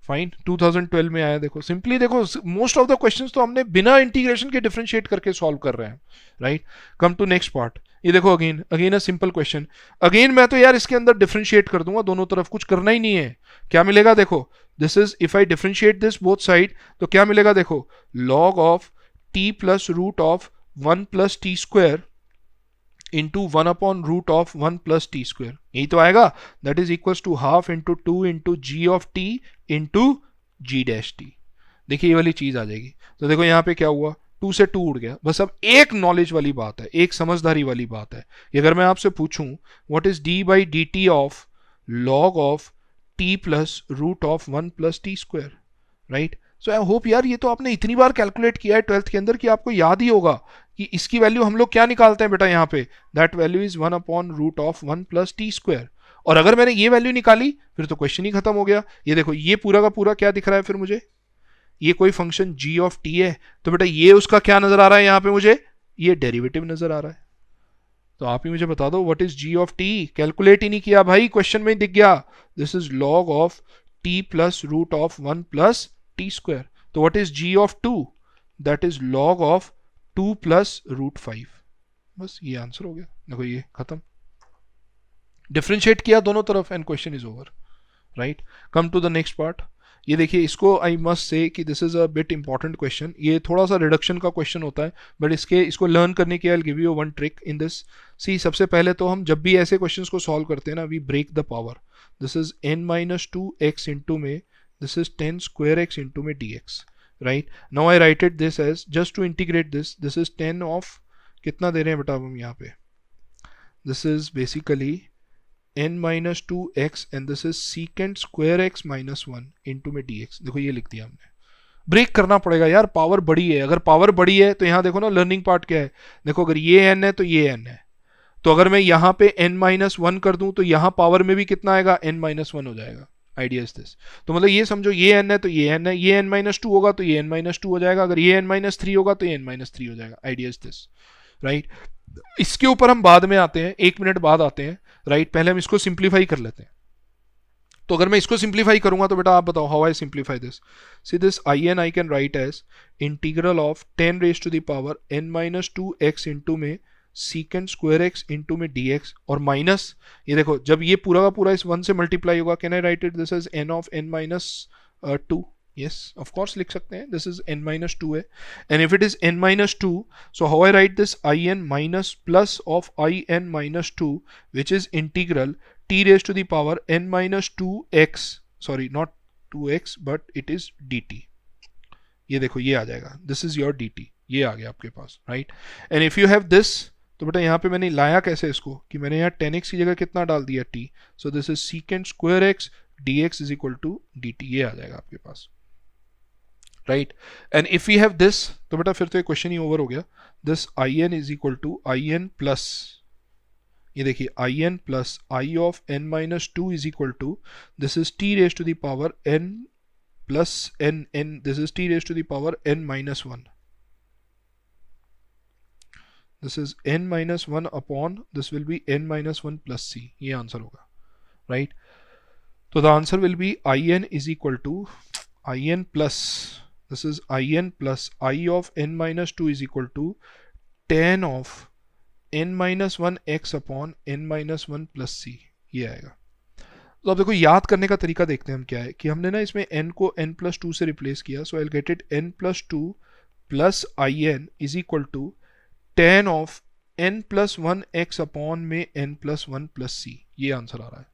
फाइन। 2012 में आया। देखो सिंपली देखो, मोस्ट ऑफ द क्वेश्चंस तो हमने बिना इंटीग्रेशन के डिफरेंशिएट करके सॉल्व कर रहे हैं, right? Come to next part. ये देखो again a simple question. Again मैं तो यार इसके अंदर डिफरेंशिएट कर दूंगा दोनों तरफ, कुछ करना ही नहीं है। क्या मिलेगा देखो, this is if I differentiate this both side तो क्या मिलेगा देखो, log of t plus root of 1 plus t square into 1 upon root of 1 plus t square, यही तो आएगा। That is equal to half into 2 into g of t into g dash t. देखिए ये वाली चीज आ जाएगी। तो देखो यहाँ पे क्या हुआ, 2 से 2 उड़ गया। बस अब एक नॉलेज वाली बात है, एक समझदारी वाली बात है कि अगर मैं आपसे पूछूं what is d by d t of log of t plus root of 1 plus t square, right. So I hope यार ये तो आपने इतनी बार कैलकुलेट किया है 12th के अंदर कि आपको याद ही होगा कि इसकी वैल्यू हम लोग क्या निकालते हैं बेटा यहाँ पे, that value is 1 upon root of 1 plus t square. और अगर मैंने ये वैल्यू निकाली फिर तो क्वेश्चन ही खत्म हो गया। ये देखो ये पूरा का पूरा क्या दिख रहा है फिर मुझे, ये कोई फंक्शन g ऑफ t है, तो बेटा ये उसका क्या नजर आ रहा है यहाँ पे मुझे, ये डेरिवेटिव नजर आ रहा है। तो आप ही मुझे बता दो what is g of t, calculate ही नहीं किया भाई, क्वेश्चन में ही दिख गया, this is log of t plus root of 1 plus t square. तो what is g of 2, that is log of 2 plus root 5। बस ये आंसर हो गया, देखो ये खत्म, डिफरेंशिएट किया दोनों तरफ and question is over, right. Come to the next part. ये देखिए इसको आई मस्ट से कि this is a bit important question, ये थोड़ा सा रिडक्शन का क्वेश्चन होता है, बट इसको लर्न करने के I will give you one trick in this. See सबसे पहले तो हम जब भी ऐसे क्वेश्चंस को सॉल्व करते हैं ना, we break the power. This is n minus 2x into में this is 10 square x into में dx, right. Now I write it this as just to integrate this is 10 of कितना दे रहे हैं बेटा हम यहाँ पे, this is basically n minus 2x and this is secant square x minus 1 into में dx। देखो ये लिख दिया हमने, ब्रेक करना पड़ेगा यार, पावर बड़ी है। अगर पावर बड़ी है तो यहाँ देखो ना लर्निंग पार्ट क्या है, देखो अगर ये n है तो ये n है, तो अगर मैं यहाँ पे n माइनस 1 कर दूं तो यहाँ पावर में भी कितना आएगा, n माइनस 1 हो जाएगा। आइडिया इज दिस, तो मतलब ये समझो ये n है तो ये n है, ये n माइनस 2 होगा तो ये n माइनस 2 हो जाएगा, अगर ये n माइनस 3 होगा तो ये n माइनस 3 हो जाएगा। Idea is this, right. इसके ऊपर हम बाद में आते हैं, 1 मिनट बाद आते हैं, राइट। पहले हम इसको सिंप्लीफाई कर लेते हैं। तो अगर मैं इसको सिंप्लीफाई करूंगा तो बेटा आप बताओ how I simplify this. See this in I can write as integral of 10 raise to the power n minus 2x into में secant स्क्वायर x इंटू में dx, और माइनस ये देखो जब ये पूरा का पूरा इस 1 से मल्टीप्लाई होगा, can I write it this is n of n minus 2, yes of course लिख सकते हैं, this is n minus 2 है, and if it is n minus 2, so how I write this in minus plus of in minus 2 which is integral t raised to the power n minus 2x, sorry not 2x but it is dt। ये देखो ये आ जाएगा, this is your dt, ये आ गया आपके पास, right। and if you have this, तो बेटा यहाँ पे मैंने लाया कैसे इसको कि मैंने यहाँ 10x की जगह कितना डाल दिया t, so this is secant square x dx is equal to dt, ये आ जाएगा आपके पास, right. And if you have this तो बेटा फिर तो ये क्वेश्चन ही ओवर हो गया। This in is equal to in plus, ये देखिए in plus i of n minus 2 is equal to this is t raise to the power n plus n, this is t raise to the power n minus 1, this is n minus 1 upon this will be n minus 1 plus c, ये आंसर होगा, राइट। तो the answer will be in is equal to in plus, this is in plus I of n minus 2 is equal to tan of n minus 1 x upon n minus 1 plus c, ये आएगा। तो अब देखो याद करने का तरीका देखते हैं हम क्या है कि हमने ना इसमें n को n plus 2 से रिप्लेस किया, so I'll get it n plus 2 plus in is equal to tan of n plus 1 x upon में n plus 1 plus c, ये आंसर आ रहा है।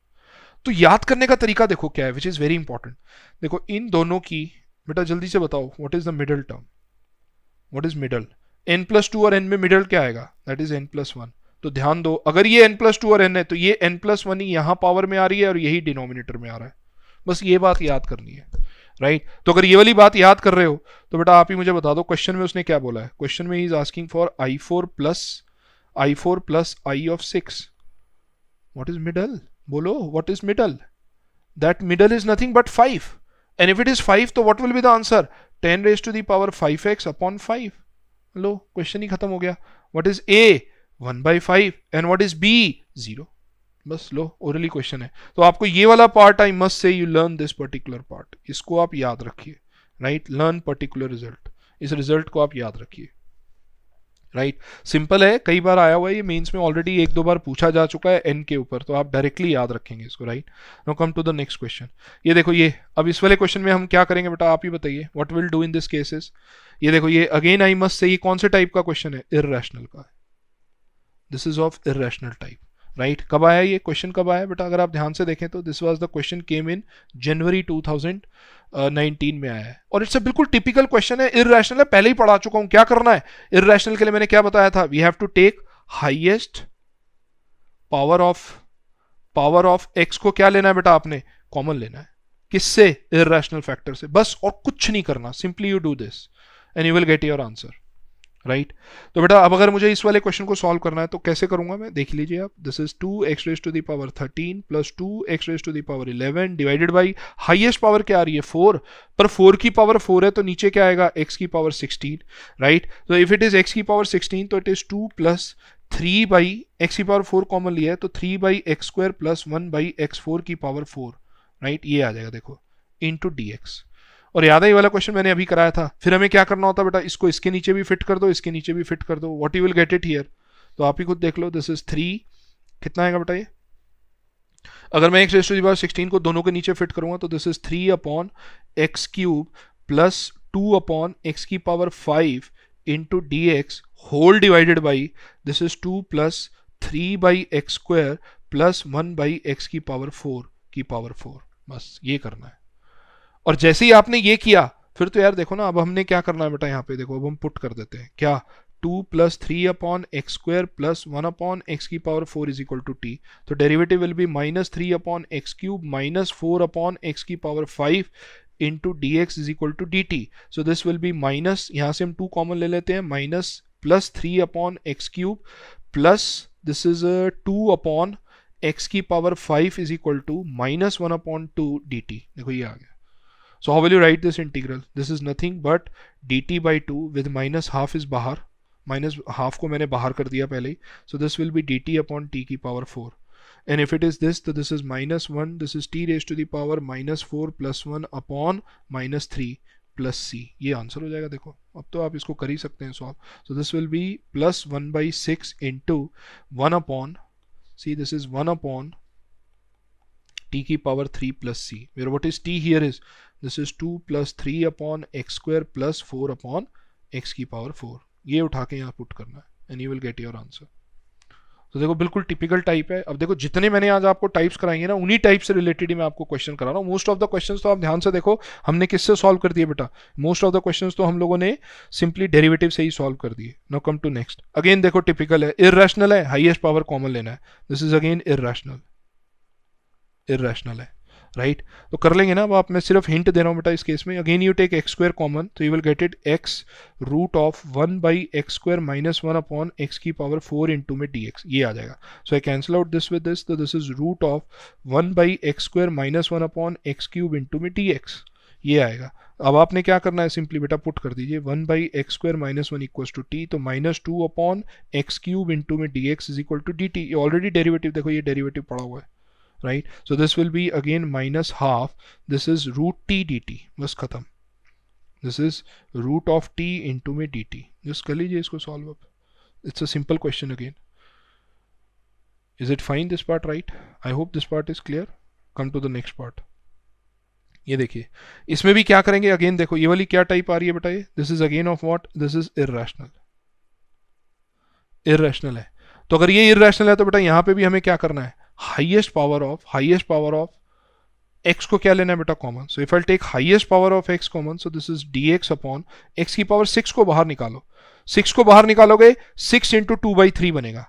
तो याद करने का तरीका देखो क्या है, विच इज वेरी इंपॉर्टेंट। देखो इन दोनों की बेटा जल्दी से बताओ what is the middle term, what is middle, n plus 2 और n में मिडल क्या आएगा, दैट इज n प्लस 1। तो ध्यान दो अगर ये n प्लस 2 और n है तो ये n प्लस 1 ही यहाँ पावर में आ रही है और यही डिनोमिनेटर में आ रहा है, बस ये बात याद करनी है, राइट। तो अगर ये वाली बात याद कर रहे हो तो बेटा आप ही मुझे बता दो क्वेश्चन में उसने क्या बोला है। क्वेश्चन में ही is asking for i4 plus i of 6, what is middle, बोलो what is middle, that middle is nothing but 5, and if it is 5 तो what will be the answer, 10 raised to the power 5x upon 5। Low question ही खत्म हो गया। what is a, 1 by 5 and what is b, 0। बस लो ओरली क्वेश्चन है। तो आपको ये वाला पार्ट आई मस्ट से you learn this particular part, इसको आप याद रखिए, राइट। लर्न पर्टिकुलर रिजल्ट, इस रिजल्ट को आप याद रखिए, राइट सिंपल है, कई बार आया हुआ है ये मेंस में, ऑलरेडी एक दो बार पूछा जा चुका है n के ऊपर, तो आप डायरेक्टली याद रखेंगे इसको, right. Now come to the next question. ये देखो, ये अब इस वाले क्वेश्चन में हम क्या करेंगे बेटा, आप ही बताइए, what will do in this cases. ये देखो, ये अगेन आई मस्ट से, ये कौन से टाइप का क्वेश्चन है, इररेशनल का है, this is of irrational type, right. कब आया ये क्वेश्चन, कब आया बेटा, अगर आप ध्यान से देखें तो this was the question came in January 2019 में आया है, और इट्स अ बिल्कुल टिपिकल क्वेश्चन है, इररेशनल है, पहले ही पढ़ा चुका हूं। क्या करना है इररेशनल के लिए, मैंने क्या बताया था, we have to take highest power of x को क्या लेना है बेटा, आपने कॉमन लेना है, किससे, इररेशनल फैक्टर से, बस, और कुछ नहीं करना, simply you do this and you will get your answer, right. तो बेटा अब अगर मुझे इस वाले क्वेश्चन को सॉल्व करना है तो कैसे करूंगा मैं, देख लीजिए आप, this is 2x raise to the power 13 plus 2x raise to the power 11 divided by highest power क्या आ रही है 4, पर 4 की पावर 4 है तो नीचे क्या आएगा, x की पावर 16, राइट। तो इफ इट इज x की पावर 16 तो it is 2 plus 3 by x की पावर 4 कॉमन लिया है तो 3 by x square plus 1 by x 4 की पावर 4, राइट, ये आ जाएगा देखो, इंटू डी एक्स। और याद है ये वाला क्वेश्चन मैंने अभी कराया था, फिर हमें क्या करना होता बेटा, इसको इसके नीचे भी फिट कर दो, इसके नीचे भी फिट कर दो, what you will get it here, तो आप ही खुद देख लो, दिस इज 3, कितना आएगा बेटा ये, अगर मैं x raise to the power 16 को दोनों के नीचे फिट करूंगा तो this is 3 upon x cube plus 2 upon x की power 5 into d x whole divided by this is 2 plus 3 by x square plus 1 by x की पावर 4 की पावर 4, बस ये करना है। और जैसे ही आपने ये किया फिर तो यार देखो ना, अब हमने क्या करना है बेटा, यहाँ पे देखो, अब हम पुट कर देते हैं क्या, 2 plus 3 upon x square plus 1 upon x की power 4 is equal to t, तो derivative will be minus 3 upon x cube minus 4 upon x की power 5 into d x is equal to d t. So this will be minus, यहाँ से हम 2 कॉमन ले लेते हैं, minus plus 3 upon x cube plus this is 2 upon x की power 5 is equal to minus 1 upon 2 d t. देखो ये आ गया। So how will you write this integral? This is nothing but dt by 2 with minus half is बाहर, minus half को मैंने बाहर कर दिया पहले ही, so this will be dt upon t की power 4, and if it is this, तो this is minus 1, this is t raised to the power minus 4 plus 1 upon minus 3 plus c, ये आंसर हो जाएगा। देखो अब तो आप इसको कर ही सकते हैं solve, so this will be plus 1 by 6 into 1 upon, see this is 1 upon t की power 3 plus c, where what is t here is this is 2 plus 3 upon x square plus 4 upon x की पावर 4, ये उठा के यहाँ पुट करना है and you will get your answer. तो देखो बिल्कुल टिपिकल टाइप है। अब देखो जितने मैंने आज आपको टाइप्स कराएंगे ना, उन्हीं टाइप से रिलेटेड ही मैं आपको क्वेश्चन करा रहा हूँ। मोस्ट ऑफ द क्वेश्चंस तो आप ध्यान से देखो हमने किससे सॉल्व कर दिए बेटा, मोस्ट ऑफ द क्वेश्चंस तो हम लोगों ने सिंपली डेरिवेटिव से ही सॉल्व कर दिए। Now come to next, again देखो टिपिकल है, इररेशनल है, हाईएस्ट पावर कॉमन लेना है, दिस इज अगेन इररेशनल है, राइट तो कर लेंगे ना। अब आप, मैं सिर्फ हिंट दे रहा हूँ बेटा इस केस में, again you take x square common तो you will get it x root of 1 by x square minus 1 upon x की पावर 4 इंटू में डी एक्स, ये आ जाएगा। So I cancel out this with this, तो this is root of 1 by x square minus 1 upon x cube into में डी एक्स, ये आएगा। अब आपने क्या करना है, सिंपली बेटा पुट कर दीजिए 1 by x square minus 1 equal to t, तो minus 2 upon x cube into में d x is equal to d t, ये ऑलरेडी डेरिवेटिव देखो, ये डेरिवेटिव पड़ा हुआ है, right, so this will be again minus half, this is root t dt, बस खत्म, this is root of t into में dt, just कर लीजिए इसको solve up, it's a simple question again, is it fine this part, right? I hope this part is clear. Come to the next part, ये देखिए इसमें भी क्या करेंगे, अगेन देखो ये वाली क्या टाइप आ रही है बेटा, ये this is again of what, this is irrational है। तो अगर ये irrational है तो बेटा यहाँ पे भी हमें क्या करना है, हाईएस्ट पावर ऑफ x को क्या लेना है बेटा, common. So if I take highest power of x common, so this is dx upon x की पावर 6 को बाहर निकालो, 6 को बाहर निकालोगे 6 इंटू 2/3 बनेगा,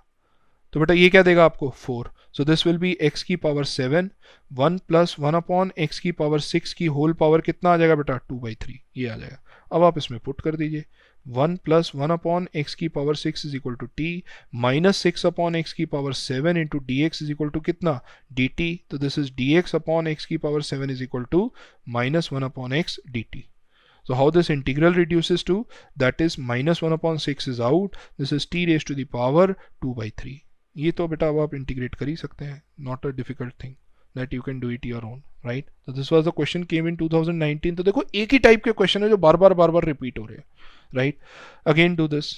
तो बेटा ये क्या देगा आपको 4, सो दिस विल बी x की पावर 7, 1 प्लस 1 अपॉन x की पावर 6 की होल पावर कितना आ जाएगा बेटा 2/3, ये आ जाएगा। अब आप इसमें पुट कर दीजिए 1 प्लस 1 अपॉन एक्स की power 6 is equal to t, minus 6 upon x की power 7 into d x is equal to कितना डी टी, तो this is d x upon x की power 7 is equal to minus 1 upon x d t. So how this integral reduces to, that is minus 1 upon 6 is out, this is t raised to the power 2/3। ये तो बेटा अब आप इंटीग्रेट कर ही सकते हैं, not a difficult thing that you can do it your own, right? So this was the question came in 2019। तो देखो एक ही टाइप के क्वेश्चन है जो बार बार रिपीट हो रहे हैं, right? Again do this,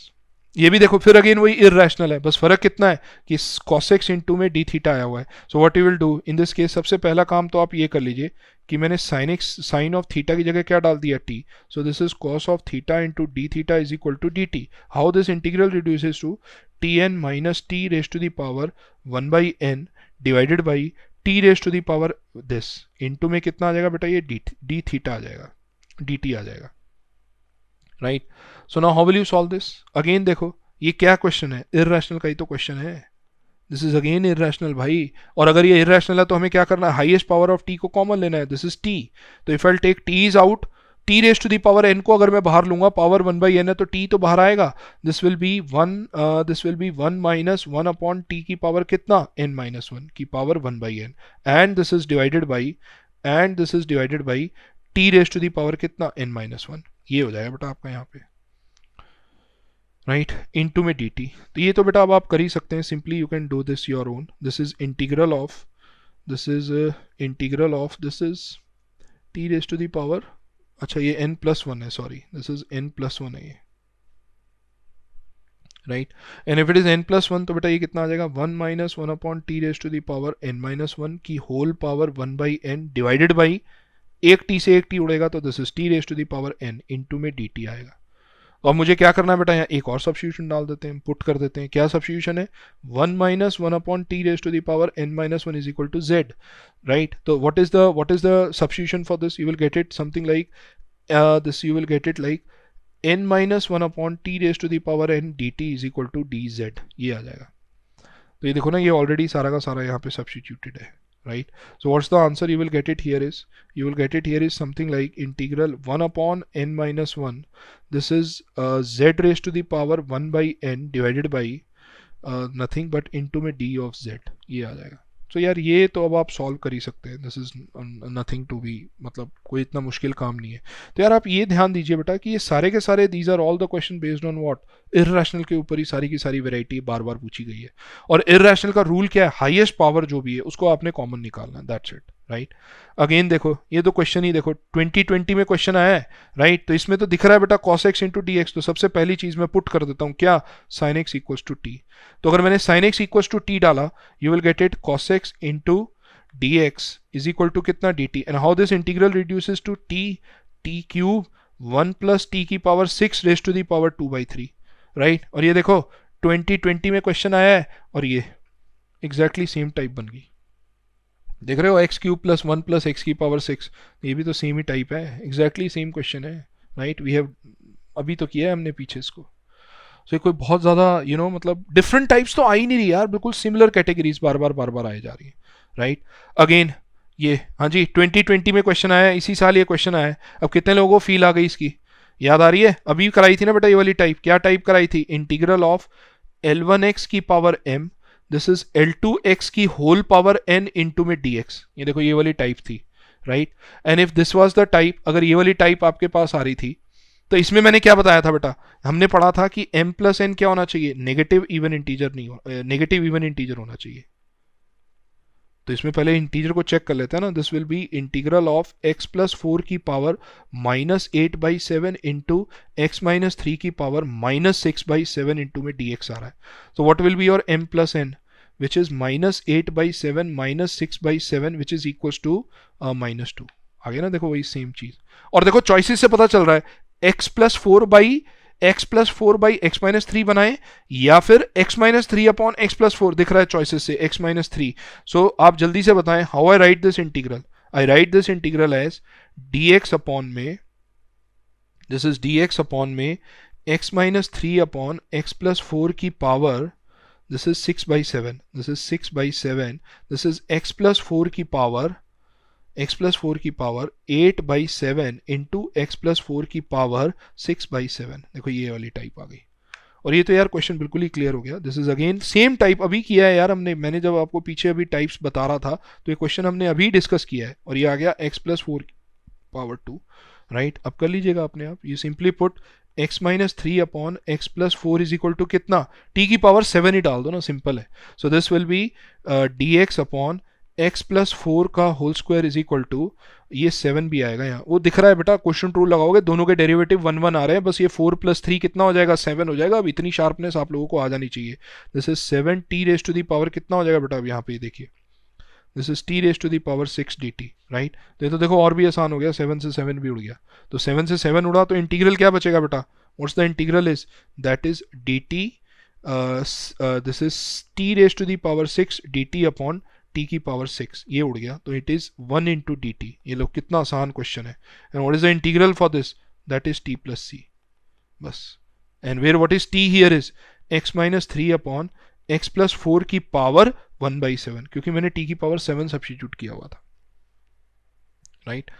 ये भी देखो फिर अगेन वही इररेशनल है, बस फर्क कितना है कि cos x इंटू में डी थीटा आया हुआ है. So what you will do in this case, सबसे पहला काम तो आप ये कर लीजिए कि मैंने साइन ऑफ थीटा की जगह क्या डाल दिया t. So this is cos of theta into d theta is equal to d t. How this integral reduces to t n minus t raise to the power 1 by n divided by t raise to the power this into में कितना आ जाएगा बेटा, ये डी थीटा आ जाएगा, डी टी आ जाएगा. Right. So now how will you solve this. Again देखो ये क्या क्वेश्चन है, इररेशनल का ही तो क्वेश्चन है. दिस इज अगेन इररेशनल भाई. और अगर ये इररेशनल है तो हमें क्या करना है, हाईएस्ट पावर ऑफ टी को कॉमन लेना है. This is t. तो if I take t is out, t raise to the power n को अगर मैं बाहर लूंगा, पावर 1 बाई एन है तो टी तो बाहर आएगा. This will be one minus one upon t की पावर कितना, एन माइनस वन की power 1 by n. And this is divided by t raise to the power कितना, एन माइनस वन. ये हो जाएगा बेटा आपका यहाँ पे. राइट. इनटू में डी टी. तो ये तो बेटा अब आप कर ही सकते हैं, simply you can do this your own. This is integral of this is t raise to the power, अच्छा ये n प्लस वन है, sorry this is n plus one है ये. Right. And if it is n plus one तो बेटा ये कितना आ जाएगा, 1 minus one upon t raise to the power n minus one की whole power 1 by n divided by एक टी से एक टी उड़ेगा तो this is t raise to the power n into में डी टी आएगा. और मुझे क्या करना है बेटा, यहाँ एक और सब्स्टिट्यूशन डाल देते हैं, पुट कर देते हैं. क्या सब्स्टिट्यूशन है, 1 minus one upon t raise to the power n minus one is equal to z. Right. तो what is the substitution for this, you will get it something like n minus one upon t raise to the power n dt is equal to dz. ये आ जाएगा. तो ये देखो ना, ये ऑलरेडी सारा का सारा यहाँ पे सब्स्टिट्यूटेड है. Right. So what's the answer you will get it here is, something like integral 1 upon n minus 1. This is z raised to the power 1 by n divided by nothing but into में d of z. ये आ जाएगा. तो यार ये तो अब आप सॉल्व कर ही सकते हैं. This is nothing to be, मतलब कोई इतना मुश्किल काम नहीं है. तो यार आप ये ध्यान दीजिए बेटा कि ये सारे के सारे these are all the question based on what, irrational के ऊपर ही सारी की सारी वैरायटी बार बार पूछी गई है. और इररेशनल का रूल क्या है, हाईएस्ट पावर जो भी है उसको आपने कॉमन निकालना है, दैट्स इट. राइट. अगेन देखो ये तो क्वेश्चन ही देखो 2020 में क्वेश्चन आया है. राइट. तो इसमें तो दिख रहा है बेटा cos x into d x. तो सबसे पहली चीज मैं पुट कर देता हूँ क्या, sin x equals to t. तो अगर मैंने sin x equals to t डाला, you will get it cos x into d x is equal to कितना, d t. And how this integral reduces to t cube 1 plus t की power 6 raise to the power 2 by 3. Right. और ये देखो 2020 में क्वेश्चन आया है और ये एग्जैक्टली सेम टाइप बन गई. देख रहे हो, x cube plus 1 plus x की पावर 6, ये भी तो सेम ही टाइप है, एग्जैक्टली सेम क्वेश्चन है. राइट. वी हैव अभी तो किया है हमने पीछे इसको. सो ये कोई बहुत ज़्यादा मतलब डिफरेंट टाइप्स तो आ ही नहीं रही यार, बिल्कुल सिमिलर कैटेगरीज बार बार आए जा रही है. राइट. अगेन ये हाँ जी 2020 में क्वेश्चन आया, इसी साल ये क्वेश्चन आया. अब कितने लोगों को फील आ गई इसकी, याद आ रही है. अभी कराई थी ना बेटा ये वाली टाइप, क्या टाइप कराई थी, इंटीग्रल ऑफ L1x की power m, this is L2x की होल पावर n इंटू में dx. ये देखो ये वाली टाइप थी. Right. And if this was the type, अगर ये वाली टाइप आपके पास आ रही थी तो इसमें मैंने क्या बताया था बेटा, हमने पढ़ा था कि m प्लस n क्या होना चाहिए, नेगेटिव इवन इंटीजर नहीं हो, नेगेटिव इवन इंटीजर होना चाहिए. तो इसमें पहले इंटीजर को चेक कर लेते हैं ना. This will be integral of x plus 4 की power minus 8 by 7 into x minus 3 की पावर माइनस 6 बाई 7 इंटू में dx आ रहा है. तो what will be your m plus n, which is minus 8 by 7 minus 6 by 7 which is equal to minus 2. आ गया ना, देखो वही सेम चीज. और देखो चॉइसेस से पता चल रहा है x plus 4 by x minus 3 बनाए या फिर x minus 3 upon x plus 4, दिख रहा है चॉइसेस से x माइनस 3. सो आप जल्दी से बताएं how I write this integral. I write this integral as dx upon में, दिस इज dx अपॉन में x minus 3 upon x plus 4 की power, this is 6 by 7, this is 6 by 7, this is x plus 4 की power 8 by 7 into x plus 4 की पावर 6 बाई 7. देखो ये वाली टाइप आ गई. और ये तो यार क्वेश्चन बिल्कुल ही क्लियर हो गया. This is again same type अभी किया है यार हमने, मैंने जब आपको पीछे अभी टाइप्स बता रहा था तो ये क्वेश्चन हमने अभी डिस्कस किया है. और ये आ गया एक्स प्लस 4 की पावर 2. राइट. अब कर लीजिएगा अपने आप, you simply put x minus 3 upon x plus 4 is equal to कितना, t की पावर 7 ही डाल दो ना, सिंपल है. So this will be dx upon x plus 4 का whole square is equal to, ये 7 भी आएगा यहाँ, वो दिख रहा है बेटा, क्वेश्चन ट्रू लगाओगे दोनों के डेरिवेटिव 1 1 आ रहे हैं, बस ये 4 प्लस 3 कितना हो जाएगा, 7 हो जाएगा। अब इतनी शार्पनेस आप लोगों को आ जानी चाहिए। This is 7 t raise to the power कितना हो जाएगा बेटा, अब यहाँ पे देखिए, this is t raise to the power 6 d t, right. तो ये तो देखो और भी आसान हो गया, 7 से 7 भी उड़ गया, तो 7 से 7 उड़ा तो इंटीग्रल क्या बचेगा बेटा, what's the integral is, that is d t, this is t raise to the power 6 d t upon t की पावर 6, ये उड़ गया, तो it is 1 into d t. ये लो कितना आसान क्वेश्चन है। And what is the integral for this, that is t plus c, बस। And where what is t here is x minus 3 upon x plus 4 की पावर 1/7, क्योंकि मैंने टी की पावर 7 सब्स्टिट्यूट किया हुआ था, right.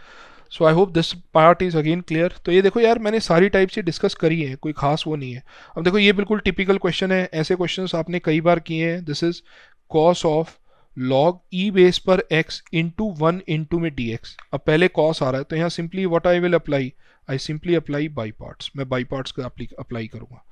So I hope this part is again clear. तो ये देखो यार, मैंने सारी टाइप से डिस्कस करी है, कोई खास वो नहीं है। अब देखो ये बिल्कुल टिपिकल क्वेश्चन है, ऐसे क्वेश्चंस आपने कई बार किए हैं। This is cos of log e base पर एक्स इंटू 1 इंटू में डी एक्स। अब पहले कॉस आ रहा है, तो यहाँ simply what I will apply, I simply apply by parts, मैं बाई पार्ट्स का अप्लाई करूंगा।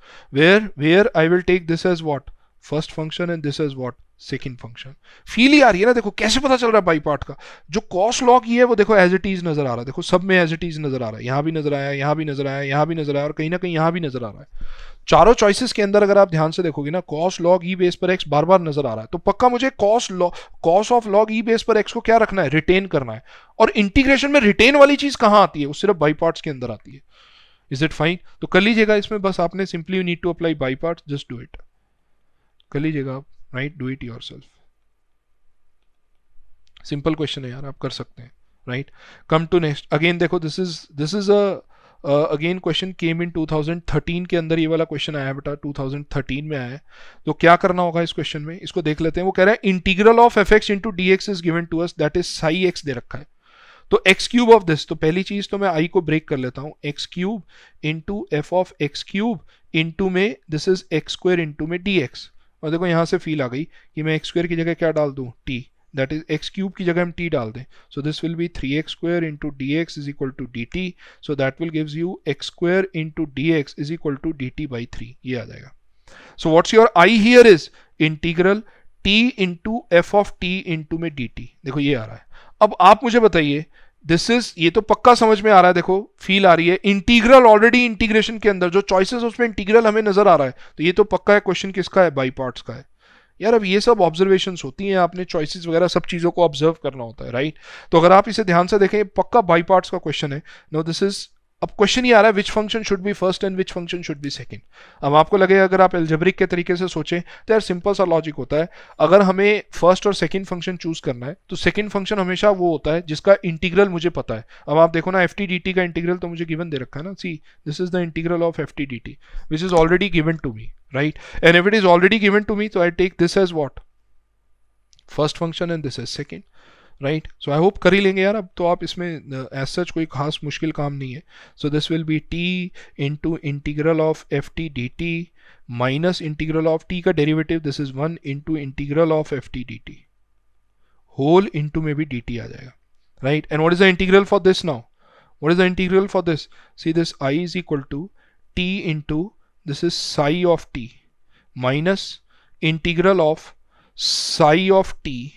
Where I will take this as what, first function, and this is what, second function. Feel ही आ रही है ना, देखो कैसे पता चल रहा है बाई पार्ट का, जो कॉस लॉग ये है वो देखो एज इट इज नजर आ रहा है, देखो सब में एज इट इज नजर आ रहा है, यहाँ भी नजर आया, यहाँ भी नजर आया, यहाँ भी नजर आया, और कहीं ना कहीं यहाँ भी नजर आ रहा है। चारों चॉइसेस के अंदर अगर आप ध्यान से देखोगे ना, कॉस लॉग ई बेस पर एक्स बार बार नजर आ रहा है, तो पक्का मुझे cos of log e base पर एक्स को क्या रखना है, रिटेन करना है। और इंटीग्रेशन में रिटेन वाली चीज कहां आती है, वो सिर्फ बाई पार्ट्स के अंदर आती है। Is it fine? तो कर लीजिएगा इसमें, बस आपने simply need to apply by parts, just do it, कर लीजिएगा आप, right, do it yourself. Simple question है यार, आप कर सकते हैं, right. Come to next, again देखो this is again question came in 2013 के अंदर, ये वाला क्वेश्चन आया बेटा, 2013 में आया है। तो क्या करना होगा इस क्वेश्चन में, इसको देख लेते हैं। वो कह रहा है integral of f x into d x is given to us, that is psi x दे रखा है। तो एक्स क्यूब ऑफ दिस, तो पहली चीज तो मैं आई को ब्रेक कर लेता हूं, x cube into f of x cube into में this is x square into में डी एक्स। और देखो यहां से फील आ गई कि मैं एक्स स्क्वायर की जगह क्या डाल दूं, t, that is x cube की जगह हम टी डाल दें। So this will be 3x square into d x is equal to d t, so that will gives you x square into d x is equal to d t by 3, ये आ जाएगा। So what's your I here is integral t into f of t into में डी टी, देखो ये आ रहा है। अब आप मुझे बताइए, दिस इज, ये तो पक्का समझ में आ रहा है, देखो फील आ रही है, इंटीग्रल ऑलरेडी इंटीग्रेशन के अंदर जो चॉइसेस उसमें इंटीग्रल हमें नजर आ रहा है, तो ये तो पक्का है क्वेश्चन किसका है, बाई पार्ट्स का है। यार अब ये सब ऑब्जर्वेशंस होती हैं, आपने चॉइसेस वगैरह सब चीज़ों को ऑब्जर्व करना होता है, राइट। तो अगर आप इसे ध्यान से देखें, पक्का बाई पार्ट्स का क्वेश्चन है। नो दिस इज, अब क्वेश्चन ही आ रहा है which function should be first and which function should be second. अब आपको लगेगा अगर आप एल्जेब्रिक के तरीके से सोचें तो यार सिंपल सा लॉजिक होता है, अगर हमें फर्स्ट और सेकंड फंक्शन चूज करना है तो सेकंड फंक्शन हमेशा वो होता है जिसका इंटीग्रल मुझे पता है। अब आप देखो ना, एफ टी डी टी का इंटीग्रल तो मुझे गिवन दे रखा है ना, see this is the integral of f t d t which is already given to me, right. And if it is already given to me, तो I take this as what, first function, and this is second, right. So I hope कर ही लेंगे यार। अब तो आप इसमें एज सच कोई खास मुश्किल काम नहीं है। So this will be t into integral of f t d t minus integral of t का derivative, this is 1 into integral of f t d t, whole into में भी डी टी आ जाएगा, right. And what is the integral for this now, what is the integral for this, see this I is equal to t into this is psi of t minus integral of Sai of t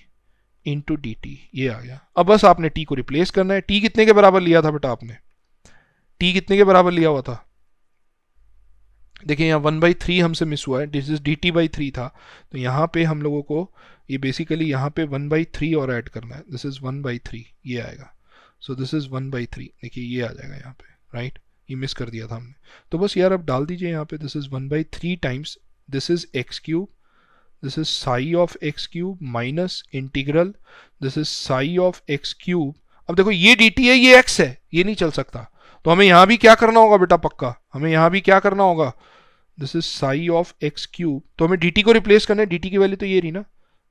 into d t, ये आ गया। अब बस आपने टी को रिप्लेस करना है। टी कितने के बराबर लिया था बेटा आपने, टी कितने के बराबर लिया हुआ था, देखिए यहाँ 1/3 हमसे मिस हुआ है, this is d t by 3 था, तो यहाँ पे हम लोगों को ये बेसिकली यहाँ पे 1/3 और ऐड करना है, दिस इज 1/3, ये आएगा। सो दिस इज 1/3, देखिए ये आ जाएगा यहाँ पे, राइट। ये मिस कर दिया था हमने, तो बस यार अब डाल दीजिए यहाँ पे, this is 1/3 times this is x cube, this is psi of x cube minus integral this is psi of x cube। अब देखो ये dt है, ये x है, ये नहीं चल सकता, तो हमें यहां भी क्या करना होगा बेटा, पक्का हमें यहां भी क्या करना होगा, this is psi of x cube, तो हमें dt को रिप्लेस करना है, dt की वैल्यू तो ये रही ना,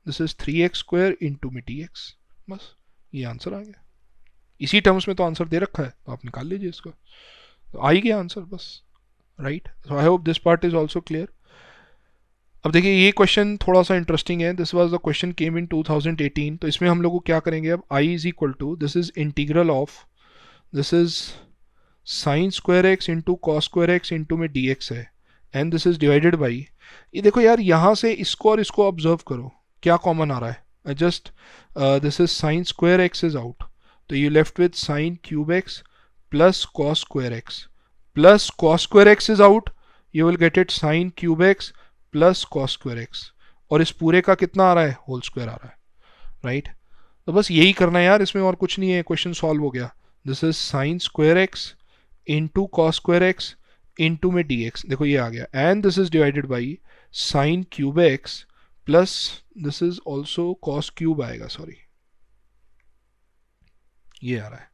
this is 3x square into में dx, बस ये आंसर आ गया। इसी टर्म्स में तो आंसर दे रखा है, तो आप निकाल लीजिए इसको, तो आ ही गया आंसर, बस, right. So I hope this part is also clear. अब देखिए ये क्वेश्चन थोड़ा सा इंटरेस्टिंग है, this was the question came in 2018। तो इसमें हम लोग को क्या करेंगे, अब I is equal to this is integral of this is sine square x into cos square x into में डी एक्स है, and this is divided by, ये देखो यार यहाँ से इसको और इसको ऑब्जर्व करो, क्या कॉमन आ रहा है, just this is sine square x is out, so you left with sine cube x plus cos square x plus cos square x is out, you will get it sine cube x plus cos square x, और इस पूरे का कितना आ रहा है, होल स्क्वायर आ रहा है, राइट तो बस यही करना है यार, इसमें और कुछ नहीं है, क्वेश्चन सॉल्व हो गया. This is sine square x into cos square x into में डी एक्स, देखो ये आ गया, and this is divided by sine cube x plus this is also cos cube आएगा, सॉरी ये आ रहा है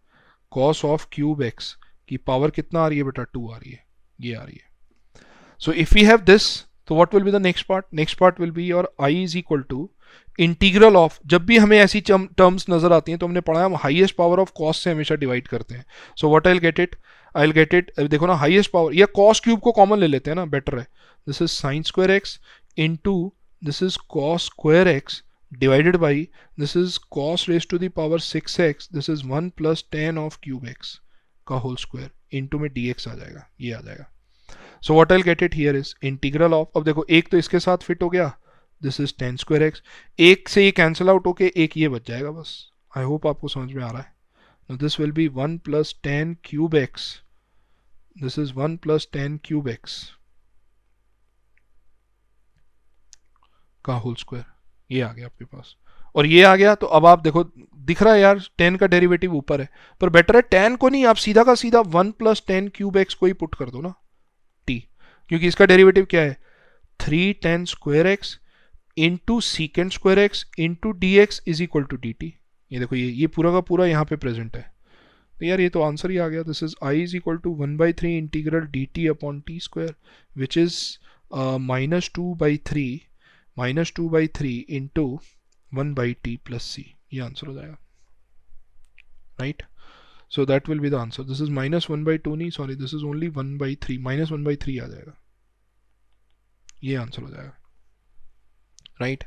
कॉस ऑफ क्यूब एक्स की पावर कितना आ रही है बेटा, 2 आ रही है, ये आ रही है. So if you have this, तो what will be the next part, next part will be your I is equal to integral of, जब भी हमें ऐसी टर्म्स नजर आती हैं तो हमने पढ़ा है हम हाईएस्ट पावर ऑफ कॉस से हमेशा डिवाइड करते हैं. So what I will get it, देखो ना हाईएस्ट पावर, या कॉस क्यूब को कॉमन ले लेते हैं ना, बेटर है. This is sine square x into this is cos square x divided by this is cos raise to the power 6x, this is 1 plus tan of cube x का होल स्क्वायर इंटू में dx आ जाएगा, ये आ जाएगा. So what I will get it here is integral of, अब देखो एक तो इसके साथ फिट हो गया, this is ten square x, एक से ये कैंसिल आउट होके एक ये बच जाएगा बस. आई होप आपको समझ में आ रहा है. This will be 1 plus ten cube x, this is 1 plus ten cube x का होल स्क्वायर, ये आ गया आपके पास, और ये आ गया. तो अब आप देखो दिख रहा है यार 10 का डेरिवेटिव ऊपर है, पर बेटर है 10 को नहीं, आप सीधा का सीधा 1 प्लस टेन क्यूब एक्स को ही पुट कर दो ना, t, क्योंकि इसका डेरिवेटिव क्या है, 3 tan square x into second square x into d x is equal to d t. ये देखो ये पूरा का पूरा यहाँ पे प्रेजेंट है, तो यार ये तो आंसर ही आ गया. This is I is equal to 1/3 integral d t upon t square which is -2/3 into 1/t plus c, ये आंसर हो जाएगा, right. So that will be the answer. This is -1/2 नहीं, सॉरी दिस इज ओनली 1/3, -1/3 आ जाएगा, ये आंसर हो जाएगा, right.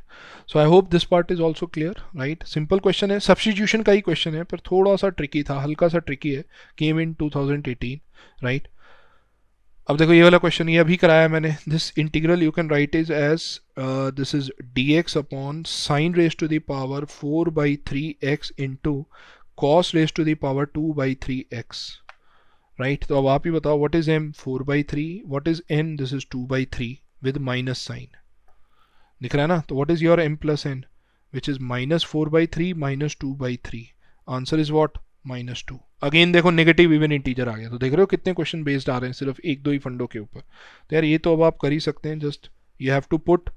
So I hope this part is also clear, right. Simple question है, सब्स्टिट्यूशन का ही क्वेश्चन है, पर थोड़ा सा ट्रिकी था, हल्का सा ट्रिकी है, केम इन 2018, राइट. अब देखो ये वाला क्वेश्चन ये अभी कराया मैंने. This integral you can write is as this is dx upon sine raise to the power 4/3x into cos raise to the power 2/3x, right. तो अब आप ही बताओ what is m, 4/3, what is n, this is 2/3 with minus sine, दिख रहा है ना. तो what is your m plus n, which is -4/3 -2/3, answer is what, -2. Again देखो नेगेटिव इवन इंटीजर आ गया, तो देख रहे हो कितने क्वेश्चन बेस्ड आ रहे हैं सिर्फ एक दो ही फंडों के ऊपर. तो यार ये तो अब आप कर ही सकते हैं, just you have to put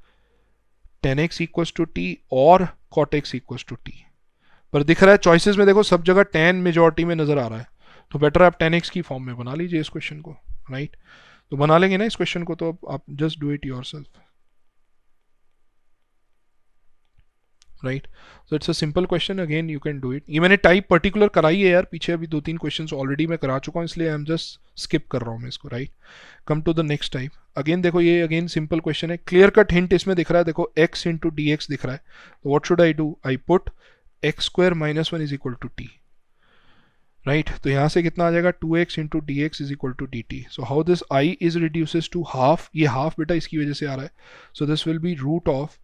10x equals to t और cot x equals to t. पर दिख रहा है चॉइसेस में देखो सब जगह 10 मेजॉरिटी में नजर आ रहा है, तो बेटर आप 10x की फॉर्म में बना लीजिए इस क्वेश्चन को, राइट. तो बना लेंगे ना इस क्वेश्चन को, तो आप just do it yourself, right. So it's a simple question, again you can do it. ये मैंने टाइप पर्टिकुलर कराई है यार, पीछे अभी 2-3 क्वेश्चंस ऑलरेडी मैं करा चुका हूँ, इसलिए आई एम जस्ट स्किप कर रहा हूँ मैं इसको, right. Come to the next type. Again देखो ये अगेन सिंपल क्वेश्चन है, क्लियर कट हिंट इसमें दिख रहा है, देखो x इंटू डी एक्स दिख रहा है, तो what should I do, I put x square -1 is equal to t, right. तो यहाँ से कितना आ जाएगा, 2x into d x is equal to d t. So how this i is reduces to half, ये हाफ बेटा इसकी वजह से आ रहा है, so this will be root of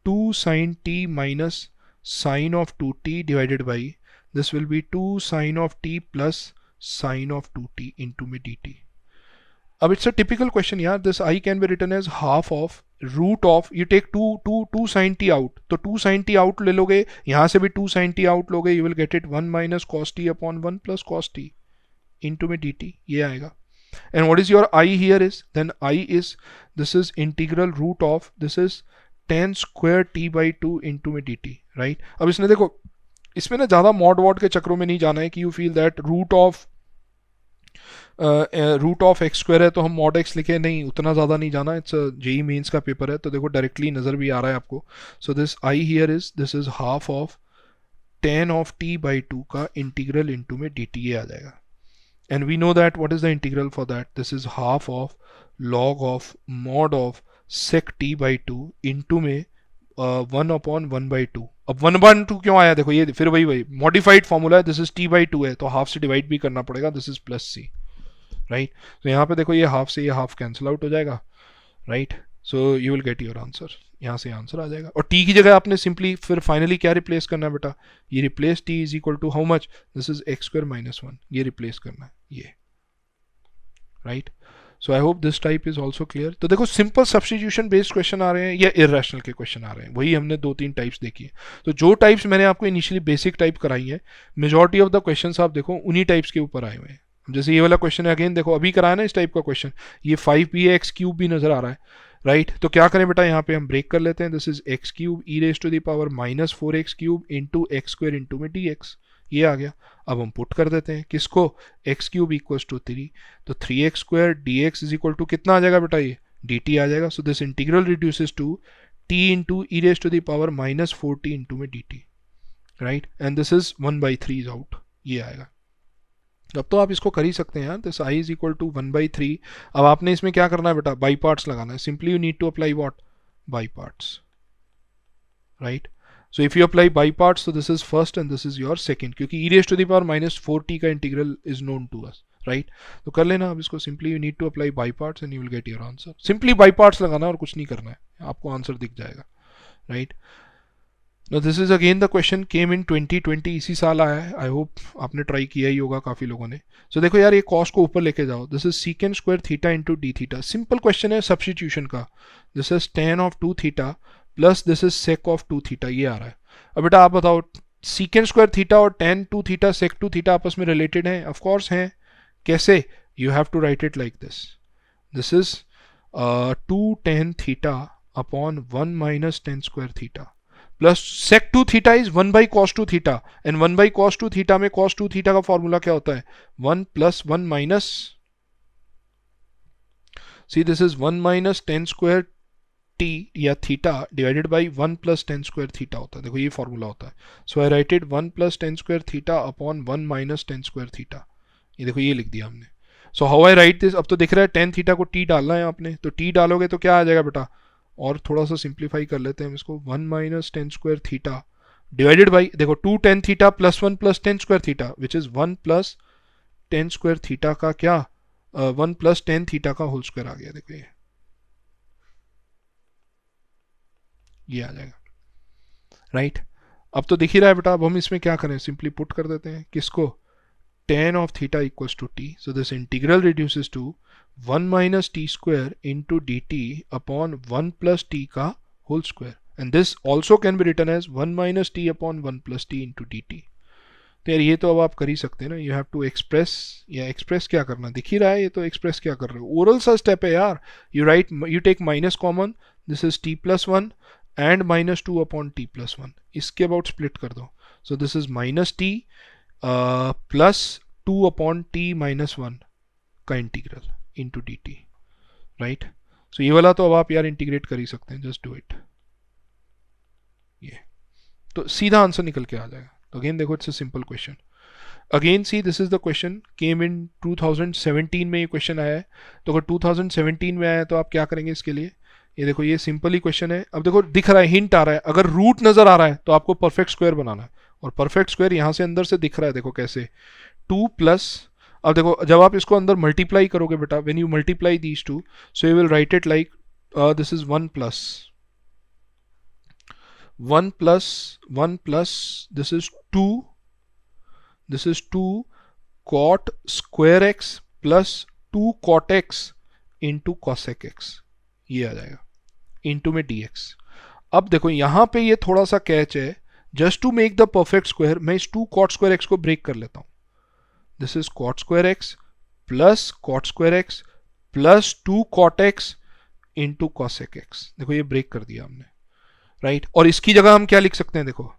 2 sin t minus sin of 2t divided by this will be 2 sin of t plus sin of 2t into में dt. अब it's a typical question यार, this I can be written as half of root of, you take 2 sin t out, तो 2 sin t out ले लोगे, यहाँ से भी 2 sin t out लोगे, you will get it 1 minus cos t upon 1 plus cos t into में dt, ये आएगा. And what is your I here is, then I is, this is integral root of, this is 10 square t by 2 into में dt, राइट. अब इसने देखो इसमें ना ज़्यादा मॉड वॉड के चक्रों में नहीं जाना है कि you feel that root of x square है तो हम मॉड एक्स लिखे, नहीं उतना ज़्यादा नहीं जाना. इट्स जेई मेंस का पेपर है, तो देखो डायरेक्टली नज़र भी आ रहा है आपको. सो this I here is, this is half of 10 of t by 2 का इंटीग्रल इंटू में dt, ये आ जाएगा. And we know that what is the integral for that, this is half of log of mod of sec t by 2 into में 1/1/2. अब 1/2 क्यों आया, देखो ये फिर वही मॉडिफाइड फॉर्मूला है, दिस इज t by 2 है, तो हाफ से डिवाइड भी करना पड़ेगा, this is plus c, right. तो यहाँ पे देखो ये हाफ से ये हाफ कैंसिल आउट हो जाएगा, right. So you will get your answer, यहाँ से आंसर आ जाएगा। और t की जगह आपने सिंपली फिर फाइनली क्या रिप्लेस करना है बेटा, ये replace t is equal to how much, this is x square minus 1, ये रिप्लेस करना है ये, right. So I hope this type is also clear. तो देखो सिंपल सब्स्टिट्यूशन बेस्ड क्वेश्चन आ रहे हैं या इरेशनल के क्वेश्चन आ रहे हैं, वही हमने 2-3 टाइप्स देखी है। तो जो टाइप्स मैंने आपको इनिशियली बेसिक टाइप कराई है, मेजॉरिटी ऑफ द क्वेश्चन आप देखो उन्हीं टाइप्स के ऊपर आए हुए हैं। जैसे ये वाला क्वेश्चन है, अगेन देखो अभी कराया ना इस टाइप का क्वेश्चन, ये 5px क्यूब भी नजर आ रहा है, राइट। तो क्या करें बेटा, यहाँ पे हम ब्रेक कर लेते हैं, this is x cube e raise to the power minus 4x cube into x square into में dx, ये आ गया। अब हम पुट कर देते हैं किसको, एक्स क्यूब इक्वल टू 3, तो 3x square dx is equal to कितना आ जाएगा बेटा, ये dt आ जाएगा। So this integral reduces to t into e raise to the power minus 4t into में dt, right, and this is 1/3 is out, ये आएगा। अब तो आप इसको कर ही सकते हैं यार, this i is equal to 1/3। अब आपने इसमें क्या करना है बेटा, बाई पार्ट्स लगाना है, simply you need to apply what, by parts, right. So if you apply by parts, तो this is first and this is your second, क्योंकि e raise to the power minus 4t का integral is known to us, right. तो कर लेना अब इसको, simply you need to apply by parts and you will get your answer. Simply by parts लगाना और कुछ नहीं करना है, आपको आंसर दिख जाएगा, right. Now this is again the question came in 2020, इसी साल आया है, आई होप आपने ट्राई किया ही होगा काफ़ी लोगों ने। सो देखो यार, ये कॉस को ऊपर लेके जाओ, this is second square theta into d theta, simple question है सब्स्टिट्यूशन का। This is tan of 2 theta plus this is sec of 2 theta, ये आ रहा है। अब बेटा आप बताओ, सीकेंड स्क्वायर थीटा और tan 2 थीटा sec 2 थीटा आपस में रिलेटेड हैं? ऑफ कोर्स हैं। कैसे? You have to write it like this, this is 2 tan theta upon 1 minus tan square theta plus sec 2 theta is 1 by cos 2 theta, and 1 by cos 2 theta में cos 2 थीटा का फॉर्मूला क्या होता है, 1 plus 1 minus, see this is 1 minus tan square t या theta divided by 1 plus tan square theta होता है। देखो ये फॉर्मूला होता है। So I write it 1 plus tan square theta upon 1 minus tan square theta, ये देखो ये लिख दिया हमने। सो हाउ आई राइट दिस, अब तो दिख रहा है tan थीटा को t डालना है आपने, तो t डालोगे तो क्या आ जाएगा बेटा, और थोड़ा सा सिंप्लीफाई कर लेते हैं हम इसको, 1 minus tan square theta divided by, देखो 2 tan theta plus 1 plus tan square theta which is 1 plus tan square theta का क्या, 1 प्लस tan थीटा का होल स्क्वायर आ गया। देखो ये आ जाएगा, राइट। अब तो दिख ही रहा है बेटा, अब हम इसमें क्या करें, सिंपली पुट कर देते हैं किसको, tan of theta equals to t, so this integral reduces to 1 minus t square into d t upon 1 plus t का whole square, and this also can be written as 1 minus t upon 1 plus t into d t. तो यार ये तो अब आप कर ही सकते हैं ना, यू हैव टू एक्सप्रेस, या एक्सप्रेस क्या करना दिख ही रहा है, ये तो एक्सप्रेस क्या कर रहे हो, ओरल सा स्टेप है यार। You write, you take minus common, this is t plus 1 and minus 2 upon t plus 1, इसके अबाउट स्प्लिट कर दो। So this is minus t plus 2 upon t minus 1 का integral into d t, right. So ये वाला तो अब आप यार इंटीग्रेट कर ही सकते हैं, जस्ट डू इट, ये तो सीधा आंसर निकल के आ जाएगा। तो अगेन देखो, it's a simple question. Again see this is the question came in 2017 में, ये क्वेश्चन आया है। तो अगर 2017 में आया है तो आप क्या करेंगे इसके लिए, ये देखो ये सिंपल ही क्वेश्चन है। अब देखो दिख रहा है, हिंट आ रहा है, अगर रूट नजर आ रहा है तो आपको परफेक्ट स्क्वायर बनाना है, और परफेक्ट स्क्वायर यहां से अंदर से दिख रहा है, देखो कैसे, 2 प्लस, अब देखो जब आप इसको अंदर मल्टीप्लाई करोगे बेटा, when you multiply these two, so you will write it like this is 1 plus 1 plus 1 plus this is 2, this is 2 cot square x plus 2 cot x into cosec x, ये आ जाएगा इंटू में dx। अब देखो यहां पे ये थोड़ा सा कैच है, just to make the perfect square मैं इस 2 cot स्क्वायर x को ब्रेक कर लेता हूं, this is cot square x plus cot square x plus 2 cot x into cosec x, देखो ये ब्रेक कर दिया हमने, राइट। और इसकी जगह हम क्या लिख सकते हैं, देखो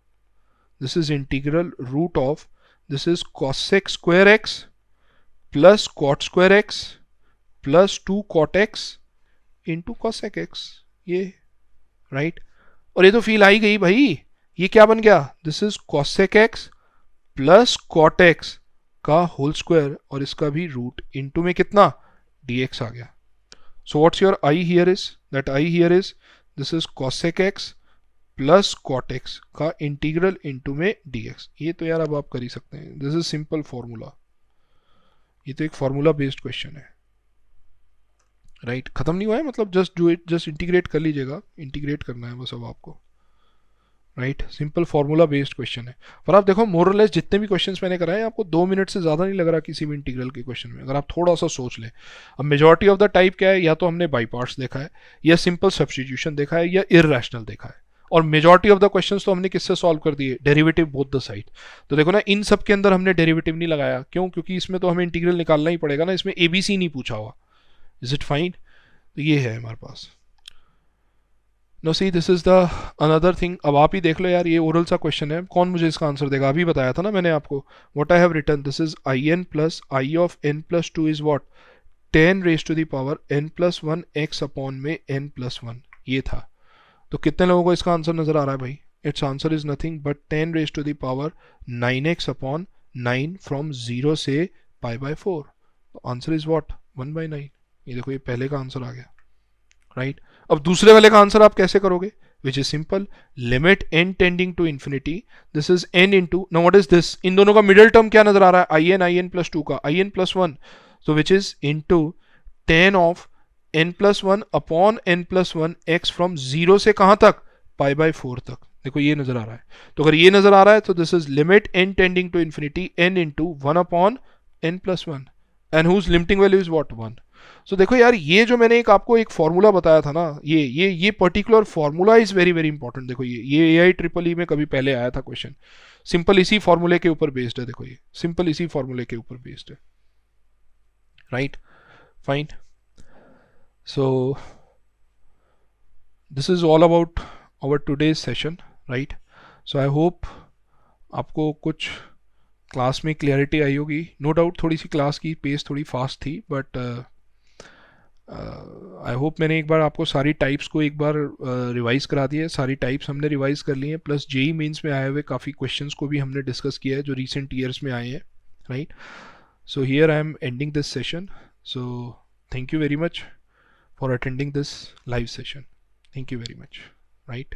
this is integral root of, this is cosec square x plus cot square x plus 2 cot x into cosec x, ये राइट। और ये तो फील आई गई भाई, ये क्या बन गया, this is cosec x plus cot x का होल स्क्वायर, और इसका भी रूट इंटू में कितना dx आ गया। सो what's your i here is, that i here is this is cosec x plus cot x का इंटीग्रल इंटू में dx। ये तो यार अब आप कर ही सकते हैं, दिस इज सिंपल फॉर्मूला, ये तो एक फॉर्मूला बेस्ड क्वेश्चन है। राइट, खत्म नहीं हुआ है, मतलब just do it, just integrate कर लीजिएगा, इंटीग्रेट करना है बस अब आपको। Right, simple formula based question है। पर आप देखो मोरलेस जितने भी क्वेश्चंस मैंने कराए आपको 2 मिनट से ज़्यादा नहीं लग रहा किसी भी इंटीग्रल के क्वेश्चन में, अगर आप थोड़ा सा सोच लें। अब मेजॉरिटी ऑफ द टाइप क्या है, या तो हमने बाई पार्ट्स देखा है, या सिंपल सब्सटीट्यूशन देखा है, या इररेशनल देखा है। और मेजॉरिटी ऑफ द क्वेश्चंस तो हमने किससे सॉल्व कर दिए, डेरिवेटिव बोथ द साइड। तो देखो ना, इन सब के अंदर हमने डेरिवेटिव नहीं लगाया, क्यों? क्योंकि इसमें तो हमें इंटीग्रल निकालना ही पड़ेगा ना, इसमें एबीसी नहीं पूछा हुआ। Is it fine? तो ये है हमारे पास। No see this is the another thing. अब आप ही देख लो यार, ये ओरल सा क्वेश्चन है, कौन मुझे इसका आंसर देगा? अभी बताया था ना मैंने आपको, what I have written, this is I n plus I of n plus two is what, 10 raise to the power n plus one x upon में एन प्लस वन, ये था। तो कितने लोगों को इसका आंसर नजर आ रहा है भाई? It's answer is nothing but 10 raise to the power 9x upon 9 from 0 से पाई बाय 4। तो आंसर इज व्हाट, 1/9। ये देखो, ये पहले का आंसर आ गया। राइट, अब दूसरे वाले का आंसर आप कैसे करोगे? Which is simple, limit n tending to infinity, this is n into, now what is this, इन दोनों का मिडिल टर्म क्या नजर आ रहा है, आई एन प्लस टू का आई एन प्लस वन, तो which is into 10 of n plus one upon n plus one x from 0 से कहां तक, पाई बाय 4 तक। देखो ये नजर आ रहा है, तो अगर ये नजर आ रहा है तो this is limit n tending to infinity n into one upon n plus one, and whose limiting value is what, 1। सो देखो यार, ये जो मैंने एक आपको एक फॉर्मूला बताया था ना, ये particular formula is very very important. देखो ये AI ट्रिपल ई में कभी पहले आया था क्वेश्चन, सिंपल इसी फॉर्मूले के ऊपर बेस्ड है। देखो ये सिंपल इसी फॉर्मूले के ऊपर बेस्ड है। Right, fine. So this is all about our today's session. Right, so I hope आपको कुछ क्लास में क्लियरिटी आई होगी। नो डाउट थोड़ी सी क्लास की पेस थोड़ी फास्ट थी, बट आई होप मैंने एक बार आपको सारी टाइप्स को एक बार रिवाइज करा दिया है। सारी टाइप्स हमने रिवाइज कर ली हैं, प्लस जेई मेंस में आए हुए काफ़ी क्वेश्चंस को भी हमने डिस्कस किया है जो रिसेंट ईयर्स में आए हैं। Right, so here I am ending this session. So thank you very much for attending this live session. Thank you very much. Right.